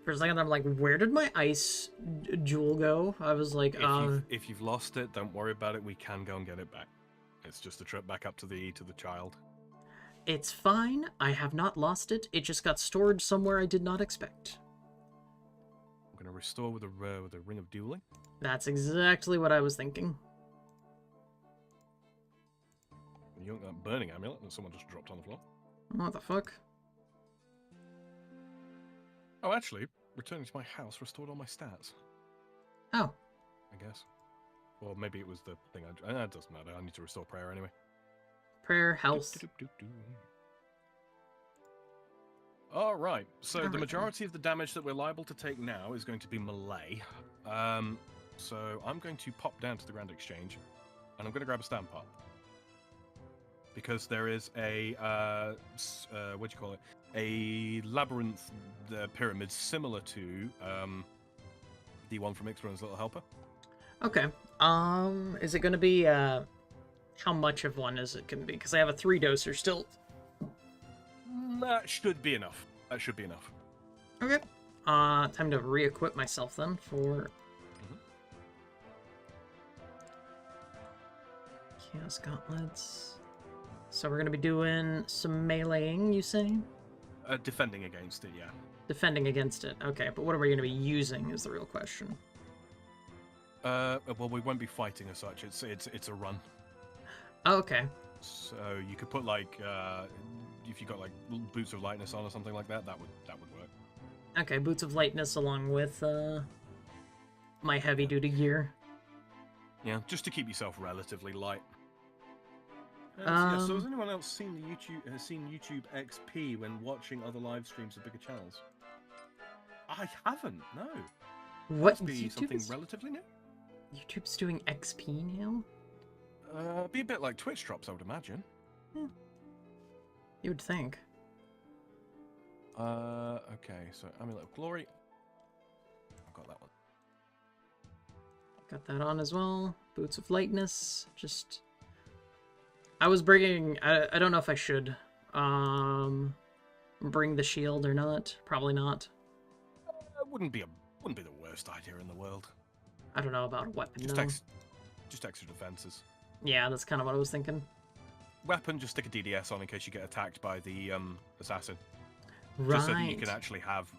For a second, I'm like, where did my ice jewel go? I was like, if you've lost it, don't worry about it. We can go and get it back. It's just a trip back up to the child. It's fine. I have not lost it. It just got stored somewhere I did not expect. I'm gonna restore with a ring of dueling. That's exactly what I was thinking. You got that burning amulet that someone just dropped on the floor. What the fuck? Oh, actually, returning to my house restored all my stats. Oh. I guess. Or maybe it was the thing it doesn't matter. I need to restore prayer anyway. Prayer house. All right. So All the right, majority of the damage that we're liable to take now is going to be melee. So I'm going to pop down to the Grand Exchange, and I'm going to grab a stand pot. Because there is a, what do you call it? A labyrinth pyramid similar to the one from Ixron's Little Helper. Okay. Is it going to be, how much of one is it going to be? Because I have a 3-doser still. That should be enough. That should be enough. Okay. Time to re-equip myself then for... Chaos Gauntlets. So we're going to be doing some meleeing, you say? Defending against it, yeah. Defending against it. Okay, but what are we going to be using is the real question. Well, we won't be fighting as such. It's a run. Oh, okay. So you could put like, if you got like boots of lightness on or something like that, that would work. Okay, boots of lightness along with my heavy duty gear. Yeah, just to keep yourself relatively light. So has anyone else seen YouTube XP when watching other live streams of bigger channels? I haven't. No. What? Must be something relatively new. YouTube's doing XP now? Be a bit like Twitch drops, I would imagine. Yeah. You would think. Okay, so Amulet of Glory. I've got that one. Got that on as well. Boots of Lightness. Just... I was bringing... I don't know if I should bring the shield or not. Probably not. Wouldn't be the worst idea in the world. I don't know about a weapon, just extra defenses. Yeah, that's kind of what I was thinking. Weapon, just stick a DDS on in case you get attacked by the assassin. Right. Just so that you can actually have,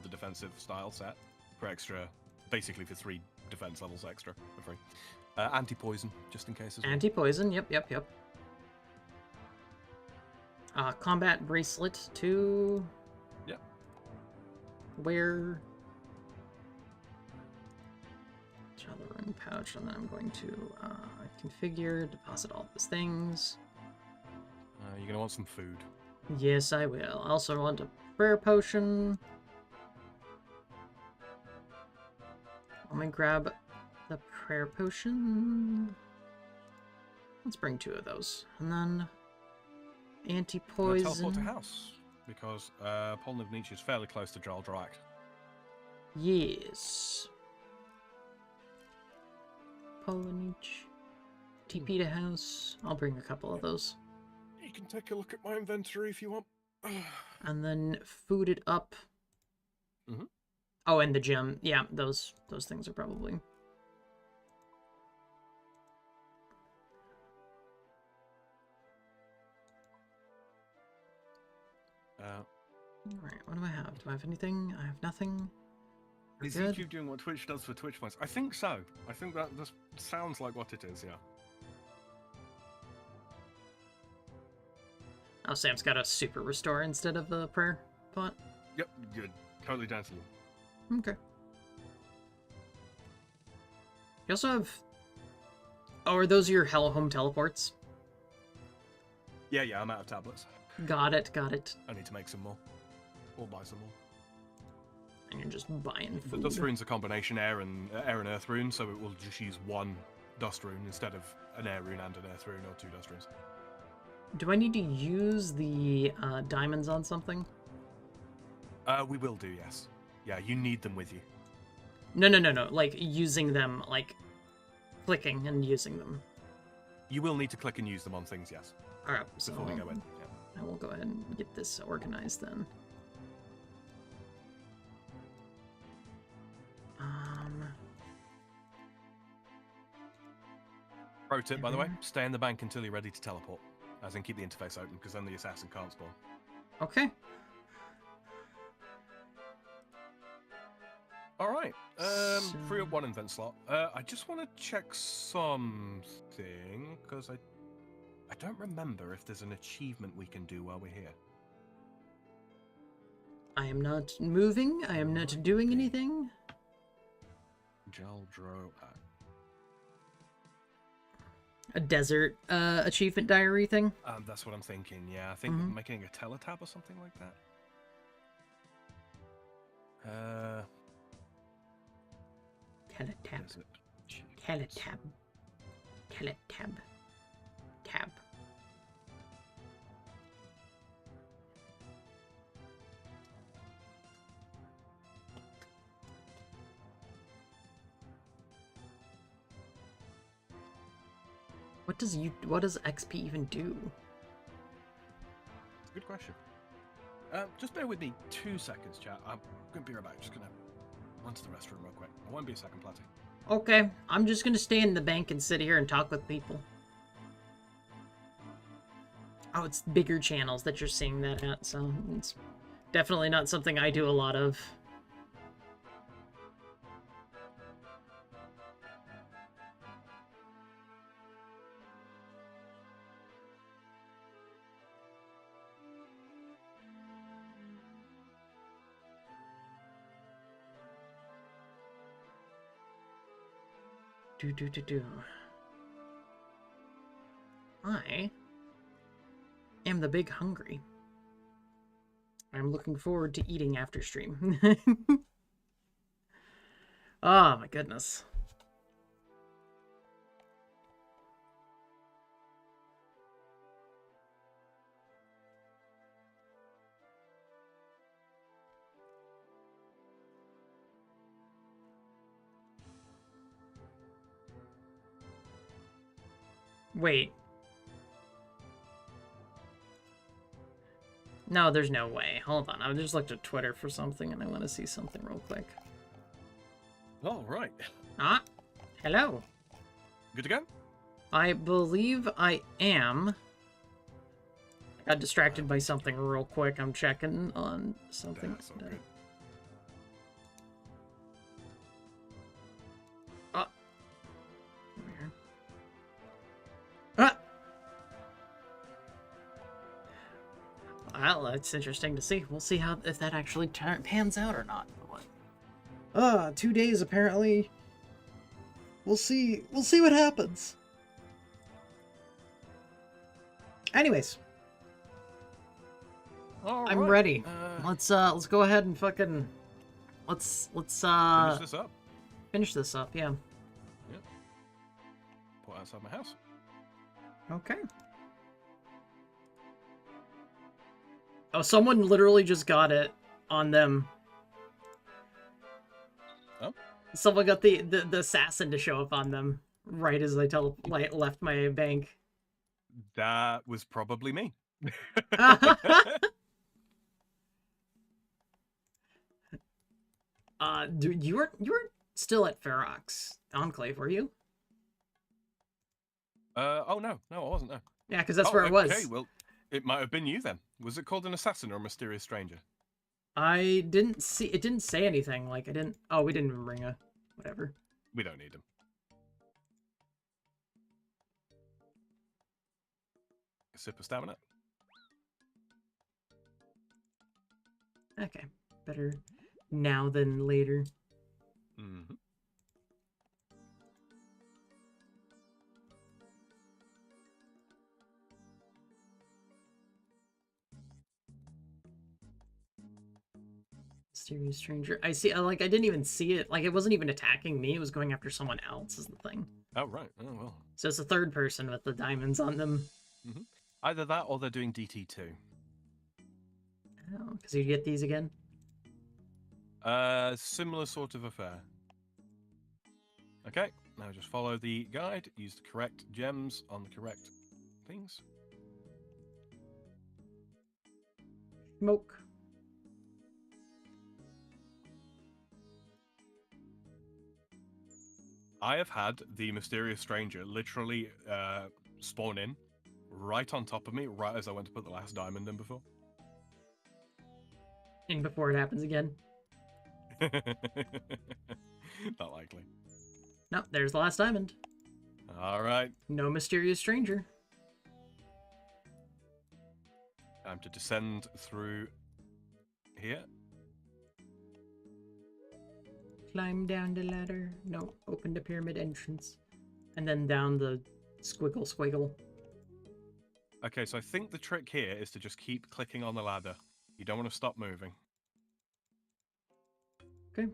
the defensive style set for extra, basically for 3 defense levels extra for free. Anti-poison, just in case as well. Anti-poison, yep. Combat bracelet to... Yep. Wear... Ring pouch, and then I'm going to configure, deposit all those things. You're going to want some food. Yes, I will. I also want a prayer potion. Let me grab the prayer potion. Let's bring 2 of those. And then anti-poison. Teleport to house, because Polnivniche is fairly close to Jarl Drak. Yes. Polnivniche. TP to house. I'll bring a couple of those. You can take a look at my inventory if you want. And then food it up. Mm-hmm. Oh, and the gem. Yeah, those things are probably... Alright, what do I have? Do I have anything? I have nothing. Is YouTube doing what Twitch does for Twitch points? I think so. I think that just sounds like what it is, yeah. Oh, Sam's got a super restore instead of the prayer pot? Yep, good. Totally down to you. Okay. You also have... Oh, are those your Hello Home teleports? Yeah, I'm out of tablets. Got it. I need to make some more. Or buy some more. And you're just buying food. The dust rune's a combination air and earth rune, so it will just use 1 dust rune instead of an air rune and an earth rune, or 2 dust runes. Do I need to use the diamonds on something? We will do, yes. Yeah, you need them with you. No. Like, using them, like, clicking and using them. You will need to click and use them on things, yes. Alright, so before we go in. Yeah. I will go ahead and get this organized then. Pro tip, by the way, stay in the bank until you're ready to teleport. As in, keep the interface open, because then the assassin can't spawn. Okay. Alright, free up 1 invent slot. I just want to check something, because I I don't remember if there's an achievement we can do while we're here. I am not moving. I am not doing anything. Jaldro. A desert achievement diary thing? That's what I'm thinking, yeah. I think making a teletab or something like that. Teletab. Teletab. Teletab. Tab. What does XP even do? It's a good question. Just bear with me 2 seconds, chat. I'm gonna be right back. Just gonna run to the restroom real quick. I won't be a second, Platty. Okay, I'm just gonna stay in the bank and sit here and talk with people. Oh, it's bigger channels that you're seeing that at, so it's definitely not something I do a lot of. I am the big hungry. I'm looking forward to eating after stream. Oh my goodness. Wait. No, there's no way. Hold on. I just looked at Twitter for something and I want to see something real quick. Oh, right. Ah, hello. Good to go? I believe I am. I got distracted by something real quick. I'm checking on something. That's all good. Ah. Ah. Well, that's interesting to see. We'll see how if that actually pans out or not. 2 days apparently. We'll see. We'll see what happens. Anyways, I'm ready. Let's go ahead and fucking let's finish this up. Finish this up. Yeah. Yep. Put it outside my house. Okay. Oh, someone literally just got it on them. Oh. Someone got the assassin to show up on them right as I left my bank. That was probably me. You were still at Ferox Enclave, were you? Oh no, I wasn't. No. Yeah, because that's where it was. Okay, well, it might have been you then. Was it called an assassin or a mysterious stranger? I didn't see. It didn't say anything. Like I didn't. Oh, we didn't even bring a whatever. We don't need him. A sip of stamina. Okay, better now than later. Mm-hmm. Mysterious stranger. I see. Like I didn't even see it. Like it wasn't even attacking me. It was going after someone else. Is the thing. Oh right. Oh well. So it's a third person with the diamonds on them. Mm-hmm. Either that or they're doing DT2. Oh, because you get these again. Similar sort of affair. Okay, now just follow the guide, use the correct gems on the correct things. Smoke. I have had the mysterious stranger literally spawn in right on top of me, right as I went to put the last diamond in before. And before it happens again. Not likely. No, there's the last diamond. All right. No mysterious stranger. time to descend through here. Climb down the ladder. No, open the pyramid entrance. And then down the squiggle. Okay, so I think the trick here is to just keep clicking on the ladder. You don't want to stop moving. Okay.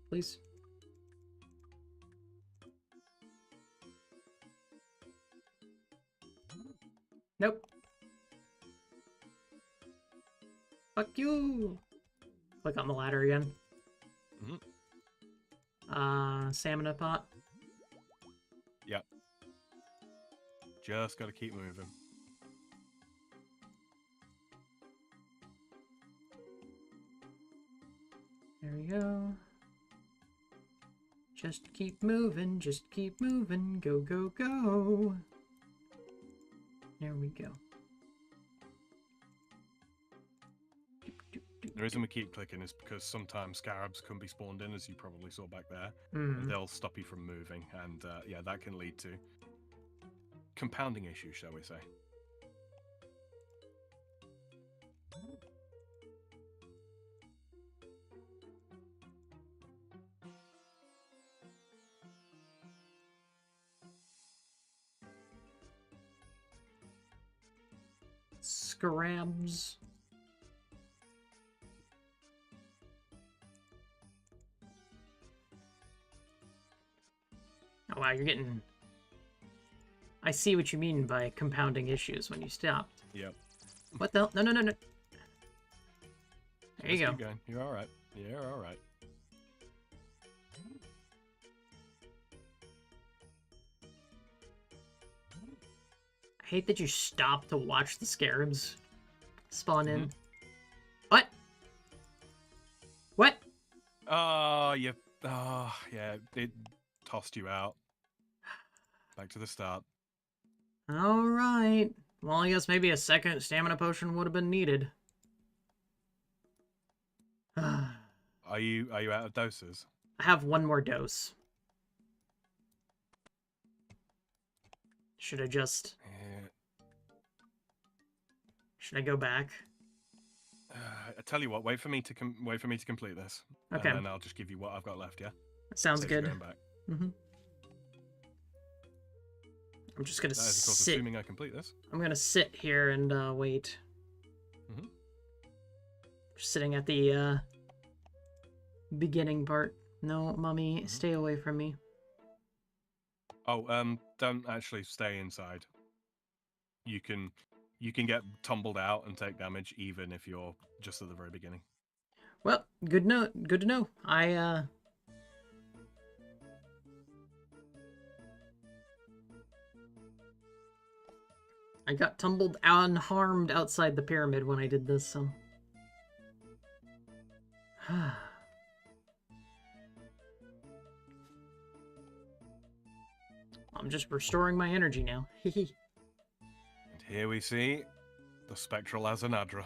Please. Nope. Fuck you. Click on the ladder again. Stamina pot. Yep. Just gotta keep moving. There we go. Just keep moving, go, go, go. There we go. The reason we keep clicking is because sometimes scarabs can be spawned in, as you probably saw back there. And they'll stop you from moving, and yeah, that can lead to compounding issues, shall we say. Scrabs. Oh wow, you're getting... I see what you mean by compounding issues when you stopped. Yep. What the hell? No. There you go. Keep going. You're alright. You're alright. I hate that you stop to watch the scarabs spawn in. What? What? Oh, yeah, it tossed you out. Back to the start. Alright. Well, I guess maybe a second stamina potion would have been needed. Are you out of doses? I have one more dose. Should I just... Yeah. Should I go back? I tell you what, wait for me to complete this. Okay. And then I'll just give you what I've got left, yeah? Sounds Saves you good. going back. I'm just gonna That is, of course, sit. assuming I complete this. I'm gonna sit here and wait. Just sitting at the beginning part. No, mummy, stay away from me. Oh, don't actually stay inside. You can get tumbled out and take damage even if you're just at the very beginning. Well, good to know. I got tumbled unharmed outside the pyramid when I did this, so... I'm just restoring my energy now. And here we see the spectral Azanadra.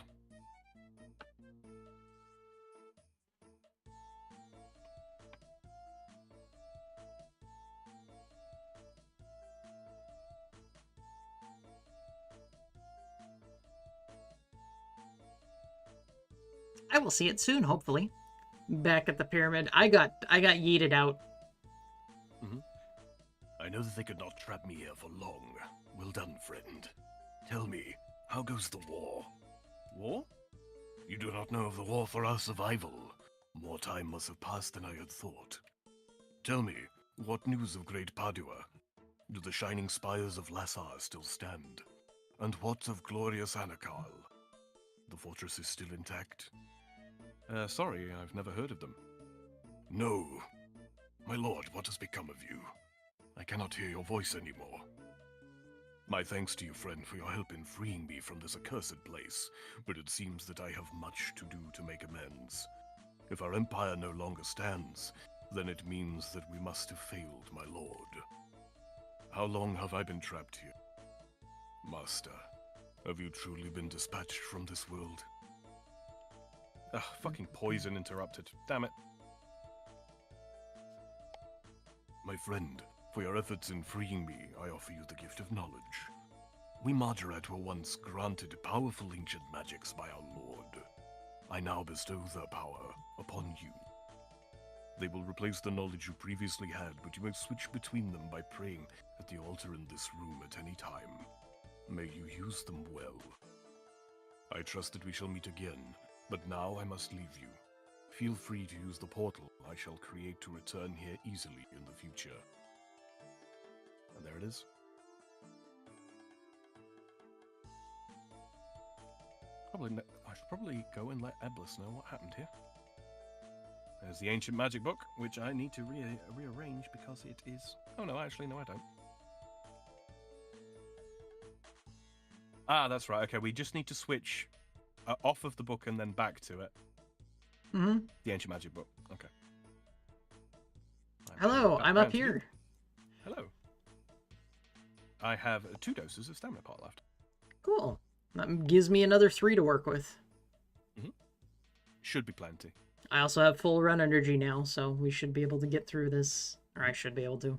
I will see it soon, hopefully. Back at the pyramid. I got yeeted out. I know that they could not trap me here for long. Well done, friend. Tell me, how goes the war? War? You do not know of the war for our survival. More time must have passed than I had thought. Tell me, what news of Great Padua? Do the shining spires of Lassar still stand? And what of glorious Anakal? The fortress is still intact? Sorry, I've never heard of them. No. My lord, what has become of you? I cannot hear your voice anymore. My thanks to you, friend, for your help in freeing me from this accursed place, but it seems that I have much to do to make amends. If our empire no longer stands, then it means that we must have failed, my lord. How long have I been trapped here? Master, Have you truly been dispatched from this world? Ugh, fucking poison interrupted. Damn it. My friend, for your efforts in freeing me, I offer you the gift of knowledge. We Majorat were once granted powerful ancient magics by our lord. I now bestow their power upon you. They will replace the knowledge you previously had, but you may switch between them by praying at the altar in this room at any time. May you use them well. I trust that we shall meet again, but now I must leave you. Feel free to use the portal I shall create to return here easily in the future. And there it is. I should probably go and let Eblis know what happened here. There's the ancient magic book, which I need to rearrange because it is... Oh no, actually, no I don't. Ah, that's right. Okay, we just need to switch off of the book and then back to it. Mm-hmm. The ancient magic book. Okay. Hello, I'm up here. Hello. I have 2 doses of stamina pot left. Cool. That gives me another 3 to work with. Mm-hmm. Should be plenty. I also have full run energy now, so we should be able to get through this. Or I should be able to.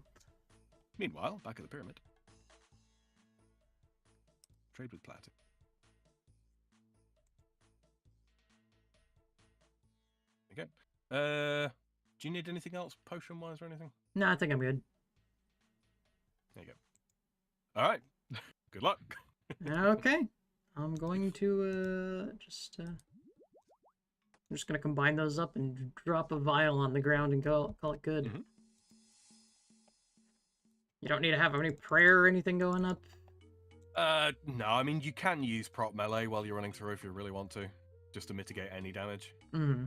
Meanwhile, back at the pyramid. Trade with Platy. Okay. Do you need anything else potion-wise or anything? No, I think I'm good. There you go. All right. Good luck. Okay. I'm going to I'm just going to combine those up and drop a vial on the ground and call it good. Mm-hmm. You don't need to have any prayer or anything going up? No, I mean, you can use prop melee while you're running through if you really want to, just to mitigate any damage. Mm-hmm.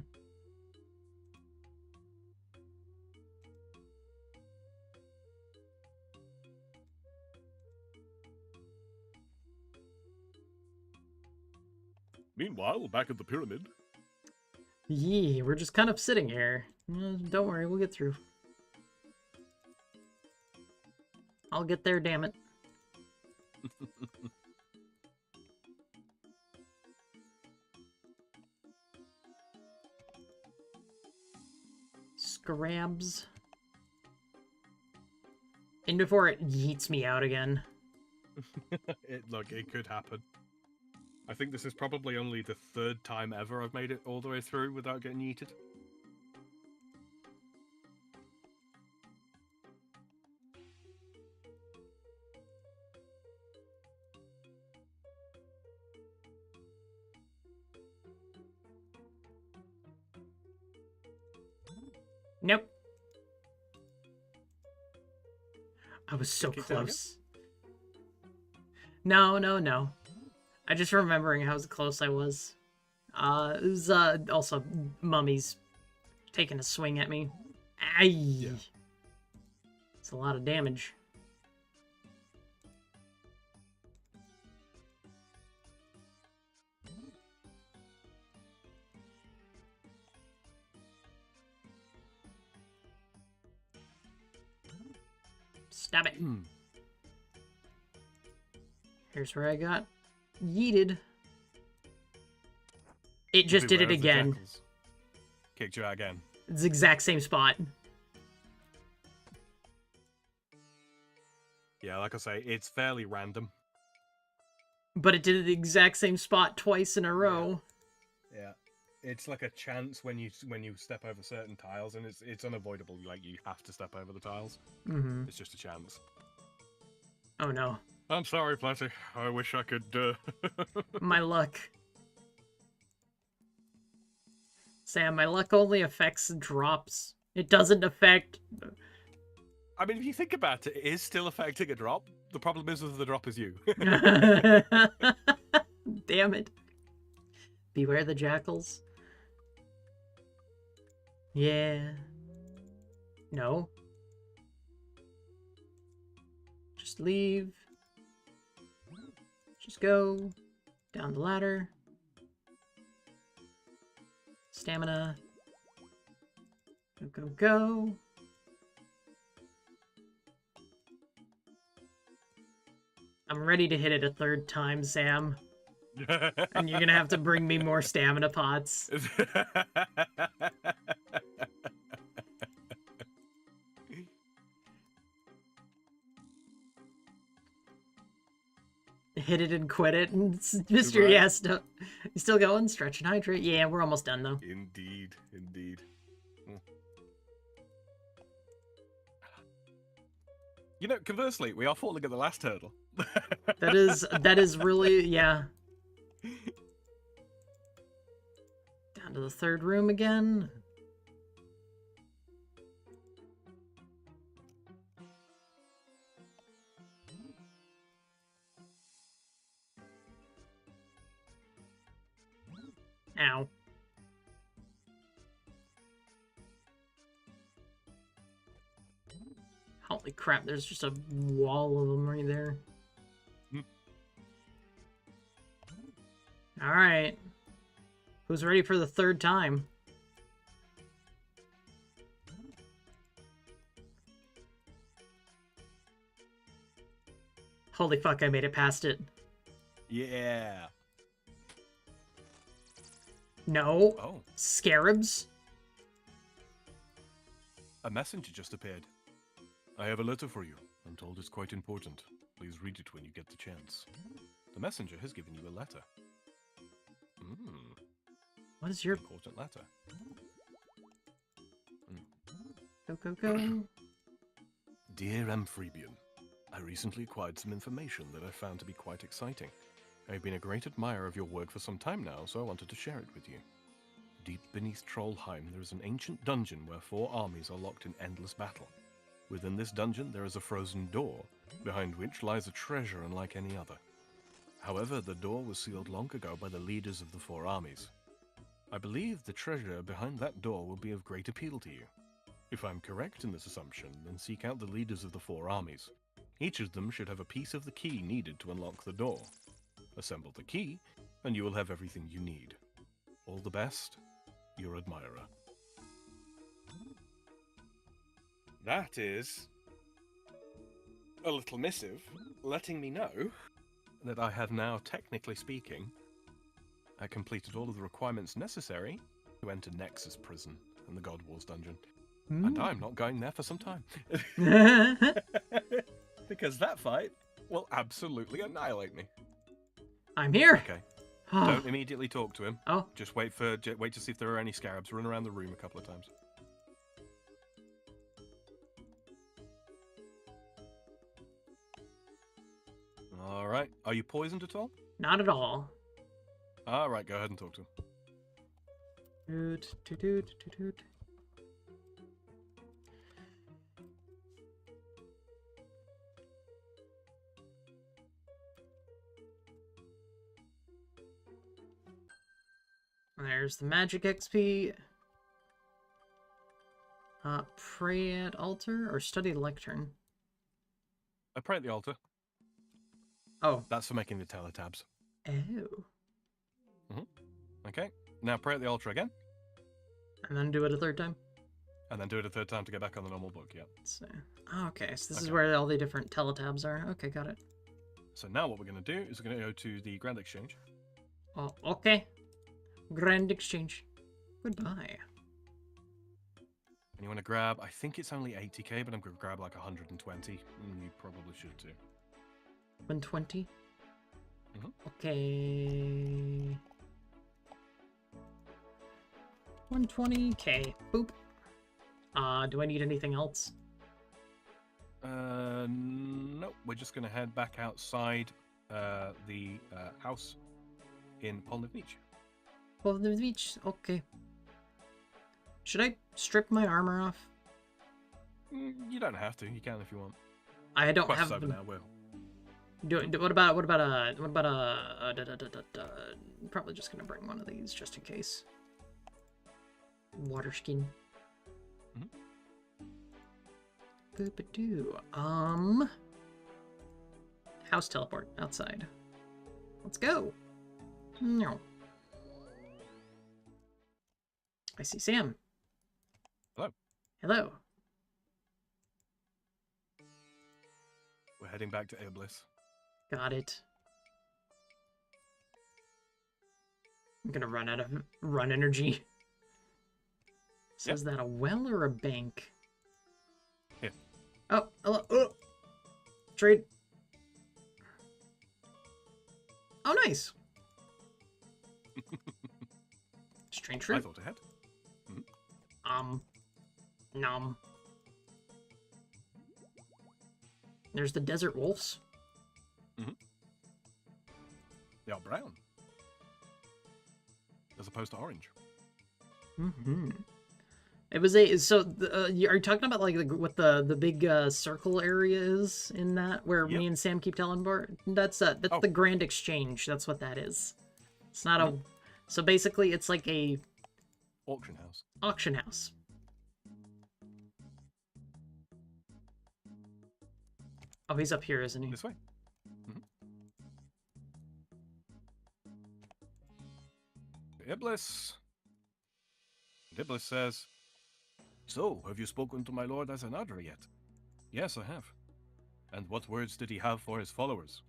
Meanwhile, back at the pyramid. Yee, we're just kind of sitting here. Don't worry, we'll get through. I'll get there, damn it. Scrabs. And before it yeets me out again. Look, it could happen. I think this is probably only the 3rd time ever I've made it all the way through without getting yeeted. Nope. I was so Keep going close. No. I just remembering how close I was. It was also mummies taking a swing at me. Aye. Yeah. It's a lot of damage. Stab it. Here's where I got yeeted. It just did it again. Kicked you out again. It's the exact same spot. Yeah, like I say, it's fairly random. But it did the exact same spot twice in a row. Yeah. It's like a chance when you step over certain tiles, and it's unavoidable. Like, you have to step over the tiles. Mm-hmm. It's just a chance. Oh no. I'm sorry, Platy. I wish I could. My luck. Sam, my luck only affects drops. It doesn't affect... I mean, if you think about it, it is still affecting a drop. The problem is with the drop is you. Damn it. Beware the jackals. Yeah. No. Just leave. Just go. Down the ladder. Stamina. Go. I'm ready to hit it a 3rd time, Sam. And you're gonna have to bring me more stamina pots. Hit it and quit it. And Mr. Right. Yes, no. You still going? Stretch and hydrate? Yeah, we're almost done, though. Indeed, indeed. You know, conversely, we are falling at the last hurdle. That is really, yeah. Down to the third room again. Ow. Holy crap, there's just a wall of them right there. Alright. Who's ready for the third time? Holy fuck, I made it past it. Yeah. No. Oh, Scarabs? a messenger just appeared. I have a letter for you. I'm told it's quite important. Please read it when you get the chance. The messenger has given you a letter. What is your... Important letter. Go. Dear Amphibian, I recently acquired some information that I found to be quite exciting. I've been a great admirer of your work for some time now, so I wanted to share it with you. Deep beneath Trollheim, there is an ancient dungeon where 4 armies are locked in endless battle. Within this dungeon, there is a frozen door, behind which lies a treasure unlike any other. However, the door was sealed long ago by the leaders of the 4 armies. I believe the treasure behind that door will be of great appeal to you. If I'm correct in this assumption, then seek out the leaders of the 4 armies. Each of them should have a piece of the key needed to unlock the door. Assemble the key, and you will have everything you need. All the best, your admirer. That is a little missive letting me know that I have now, technically speaking, completed all of the requirements necessary to enter Nexus Prison in the God Wars dungeon. And I'm not going there for some time. Because that fight will absolutely annihilate me. I'm here. Okay. Don't immediately talk to him. Oh. Just wait to see if there are any scarabs. Run around the room a couple of times. All right. Are you poisoned at all? Not at all. All right. Go ahead and talk to him. There's the magic XP. Pray at altar or study lectern? I pray at the altar. Oh. That's for making the teletabs. Oh. Okay. Now pray at the altar again. And then do it a third time? And then do it a third time to get back on the normal book, yeah. So, okay, so this is where all the different teletabs are. Okay, got it. So now what we're going to do is we're going to go to the Grand Exchange. Oh, okay. Grand Exchange. Goodbye. And you want to grab, I think it's only 80k, but I'm going to grab like 120. You probably should too. 120? Mm-hmm. Okay. 120k. Boop. Do I need anything else? No. We're just going to head back outside the house in Polnev Beach. Polnev Beach? Okay. Should I strip my armor off? You don't have to. You can if you want. I don't Quest's have over the... now, Will. Probably just gonna bring one of these just in case. Water skin. Boop-a-doo. House teleport outside. Let's go. No. I see Sam. Hello. Hello. We're heading back to Iblis. Got it. I'm gonna run out of run energy. So Yep. is that a well or a bank? Here. Oh, hello. Oh. Trade. Oh, nice. Strange I fruit. thought ahead. Nom. There's the desert wolves. They are brown. As opposed to orange. Mm-hmm. It was a are you talking about like what the big circle area is in that where Yep. me and Sam keep telling Bart? That's the Grand Exchange. That's what that is. It's not a. So basically, it's like a Auction house. auction house. Oh, he's up here, isn't he? This way. Iblis. Iblis says, "So, have you spoken to my lord Azanadra yet?" "Yes, I have." "And what words did he have for his followers?"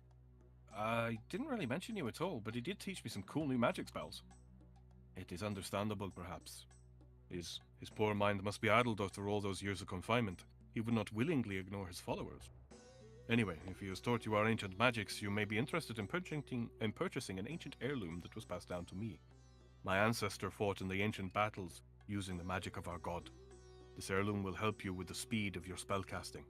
"I didn't really mention you at all, but he did teach me some cool new magic spells." "It is understandable, perhaps. His poor mind must be addled after all those years of confinement. He would not willingly ignore his followers. Anyway, if he has taught you our ancient magics, you may be interested in purchasing an ancient heirloom that was passed down to me. My ancestor fought in the ancient battles using the magic of our god. This heirloom will help you with the speed of your spellcasting.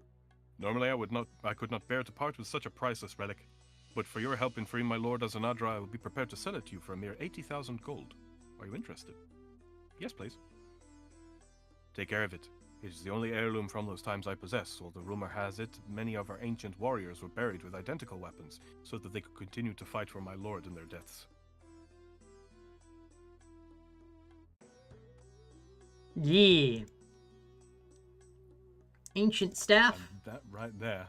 Normally I could not bear to part with such a priceless relic, but for your help in freeing my lord Azanadra, I will be prepared to sell it to you for a mere 80,000 gold. Are you interested?" "Yes, please." "Take care of it. It is the only heirloom from those times I possess, although rumor has it many of our ancient warriors were buried with identical weapons, so that they could continue to fight for my lord in their deaths." Yeah. Ancient staff. And that right there.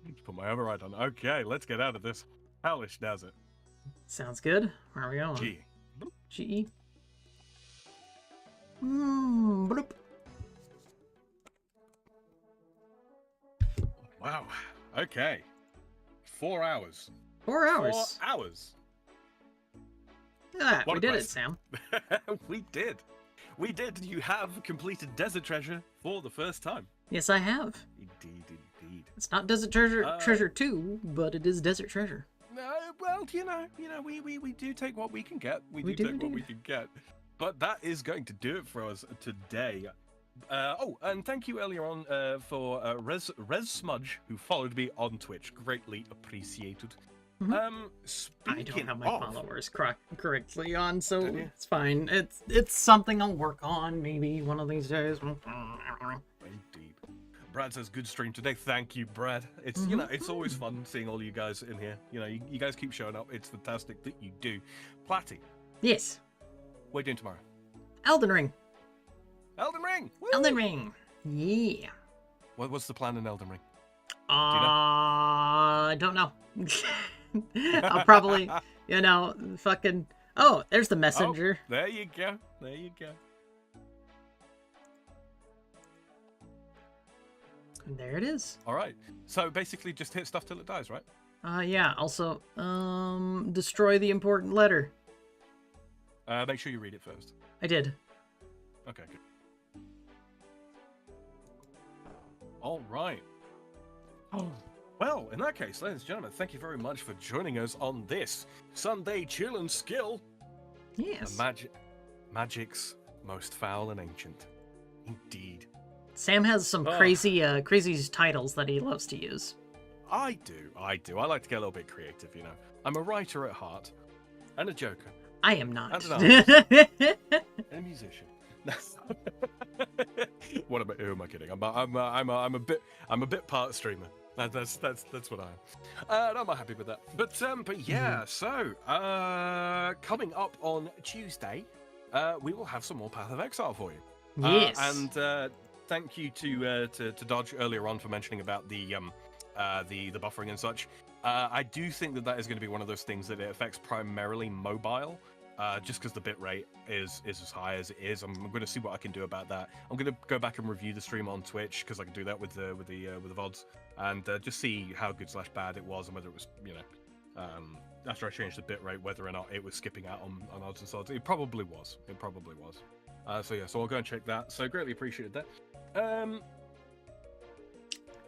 Just put my override on. Okay, let's get out of this hellish desert. Sounds good. Where are we going? Gee. G. Bloop. Wow. Okay. 4 hours. 4 hours. 4 hours. Ah, What we a did it, quest. Sam. We did. We did. You have completed Desert Treasure for the first time. Yes, I have. Indeed. It's not Desert Treasure 2, but it is Desert Treasure. Well, we do take what we can get. We We do do take what we indeed. can get. But that is going to do it for us today. And thank you earlier on for Res Smudge, who followed me on Twitch. Greatly appreciated. Mhm. Speaking I don't have my of, followers correctly on, so Don't you? it's fine. It's something I'll work on maybe one of these days. Indeed. Brad says, "Good stream today." Thank you, Brad. It's it's always fun seeing all you guys in here. You guys keep showing up. It's fantastic that you do. Platty, Yes. what are you doing tomorrow? Elden Ring. Elden Ring. Woo! Elden Ring. Yeah. What's the plan in Elden Ring? I don't know. I'll probably, fucking. Oh, there's the messenger. Oh, there you go. And there it is. All right. So basically, just hit stuff till it dies, right? Yeah. Also, destroy the important letter. Make sure you read it first. I did. Okay, good. All right. Oh, well, in that case, ladies and gentlemen, thank you very much for joining us on this Sunday Chill and Skill. Yes. Magic's most foul and ancient. Indeed. Sam has some crazy titles that he loves to use. I do. I like to get a little bit creative, I'm a writer at heart, and a joker, I am not. and an a musician. Who am I kidding? I'm a bit part streamer. That's what I am. And I'm not happy with that. But yeah. So coming up on Tuesday, we will have some more Path of Exile for you. Yes. And thank you to Dodge earlier on for mentioning about the buffering and such. I do think that is going to be one of those things that it affects primarily mobile. just because the bitrate is as high as it is. I'm going to see what I can do about that. I'm going to go back and review the stream on Twitch because I can do that with the VODs and just see how good / bad it was and whether it was, you know, after I changed the bitrate, whether or not it was skipping out on odds and sods. It probably was. It probably was. So yeah, so I'll go and check that. So greatly appreciated that.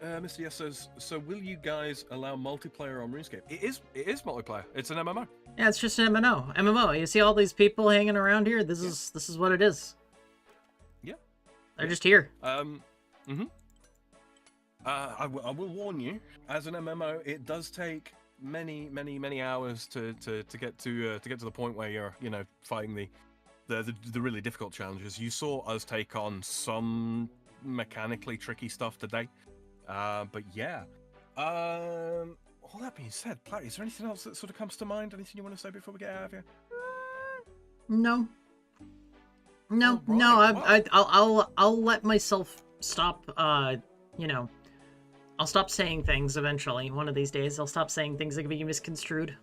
Mr. Yes says, so will you guys allow multiplayer on RuneScape? It is multiplayer. It's an MMO. Yeah, it's just an MMO. You see all these people hanging around here? This is what it is. Yeah. They're just here. I will warn you, as an MMO, it does take many hours to get to the point where you're, you know, fighting the really difficult challenges. You saw us take on some mechanically tricky stuff today. But yeah. All that being said, Platy, is there anything else that sort of comes to mind? Anything you want to say before we get out of here? No. Right, I'll let myself stop. You know, I'll stop saying things eventually. One of these days, I'll stop saying things that can be misconstrued.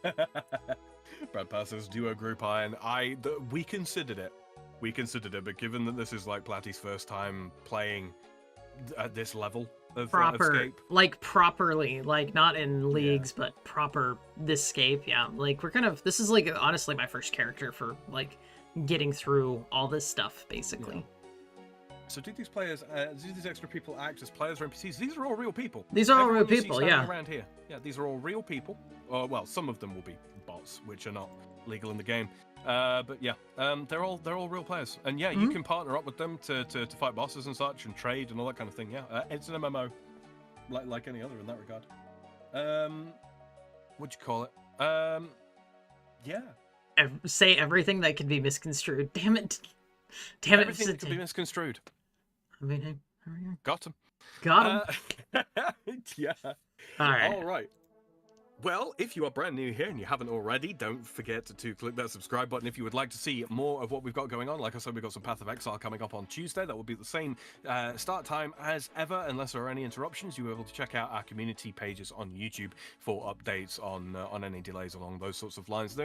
Brad passes duo group iron. We considered it, but given that this is like Platy's first time playing at this level of Scape, like properly, like not in leagues, but proper this Scape, yeah. Like this is like honestly my first character for like getting through all this stuff, basically. Yeah. So do these players, do these extra people act as players or NPCs? These are all real people. These are all real Everyone you see people, standing yeah. Around here, yeah, these are all real people. Well, some of them will be bots, which are not legal in the game. But yeah, they're all real players, and yeah, you can partner up with them to fight bosses and such, and trade and all that kind of thing. Yeah, it's an MMO, like any other in that regard. What'd you call it? Yeah. Say everything that could be misconstrued. Damn it! Everything that could be misconstrued. I mean, Got him. Got him. Yeah. All right. Well, if you are brand new here and you haven't already, don't forget to click that subscribe button if you would like to see more of what we've got going on. Like I said, we've got some Path of Exile coming up on Tuesday. That will be the same start time as ever, unless there are any interruptions. You'll be able to check out our community pages on YouTube for updates on any delays along those sorts of lines.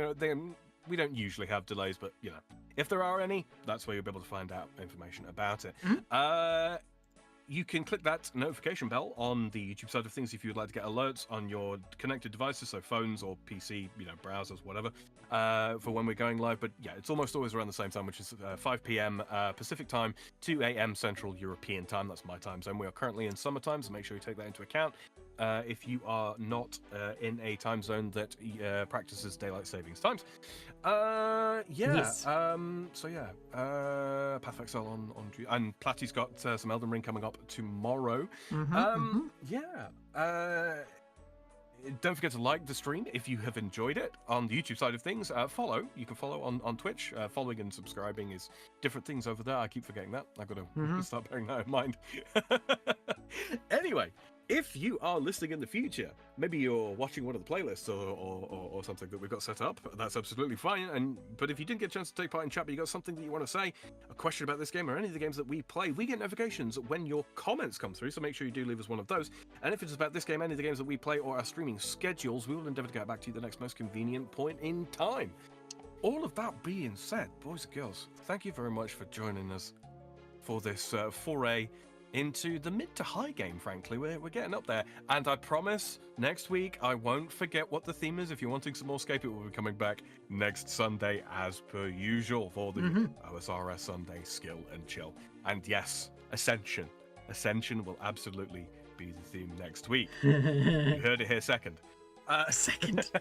We don't usually have delays, but, you know, if there are any, that's where you'll be able to find out information about it. You can click that notification bell on the YouTube side of things if you would like to get alerts on your connected devices, so phones or PC, you know, browsers, whatever, for when we're going live. But yeah, it's almost always around the same time, which is 5 p.m. Pacific time, 2 a.m. Central European time. That's my time zone. We are currently in summertime, so make sure you take that into account. If you are not in a time zone that practices daylight savings times. Yes. So yeah, Path of Exile on and Platy's got some Elden Ring coming up tomorrow. Yeah. Don't forget to like the stream if you have enjoyed it on the YouTube side of things. You can follow on Twitch. Following and subscribing is different things over there. I keep forgetting that. I've got to start bearing that in mind. Anyway, if you are listening in the future, maybe you're watching one of the playlists or something that we've got set up, that's absolutely fine. But if you didn't get a chance to take part in chat, but you got something that you want to say, a question about this game or any of the games that we play, we get notifications when your comments come through, so make sure you do leave us one of those. And if it's about this game, any of the games that we play, or our streaming schedules, we will endeavour to get back to you at the next most convenient point in time. All of that being said, boys and girls, thank you very much for joining us for this foray into the mid to high game. Frankly, we're getting up there, and I promise next week I won't forget what the theme is. If you're wanting some more Scape, it will be coming back next Sunday as per usual for the OSRS Sunday Skill and Chill. And yes, Ascension will absolutely be the theme next week. You heard it here second. Second.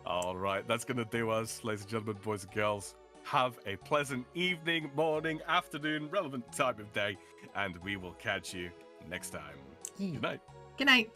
All right, that's gonna do us, ladies and gentlemen, boys and girls. Have a pleasant evening, morning, afternoon, relevant time of day, and we will catch you next time. Good night. Good night.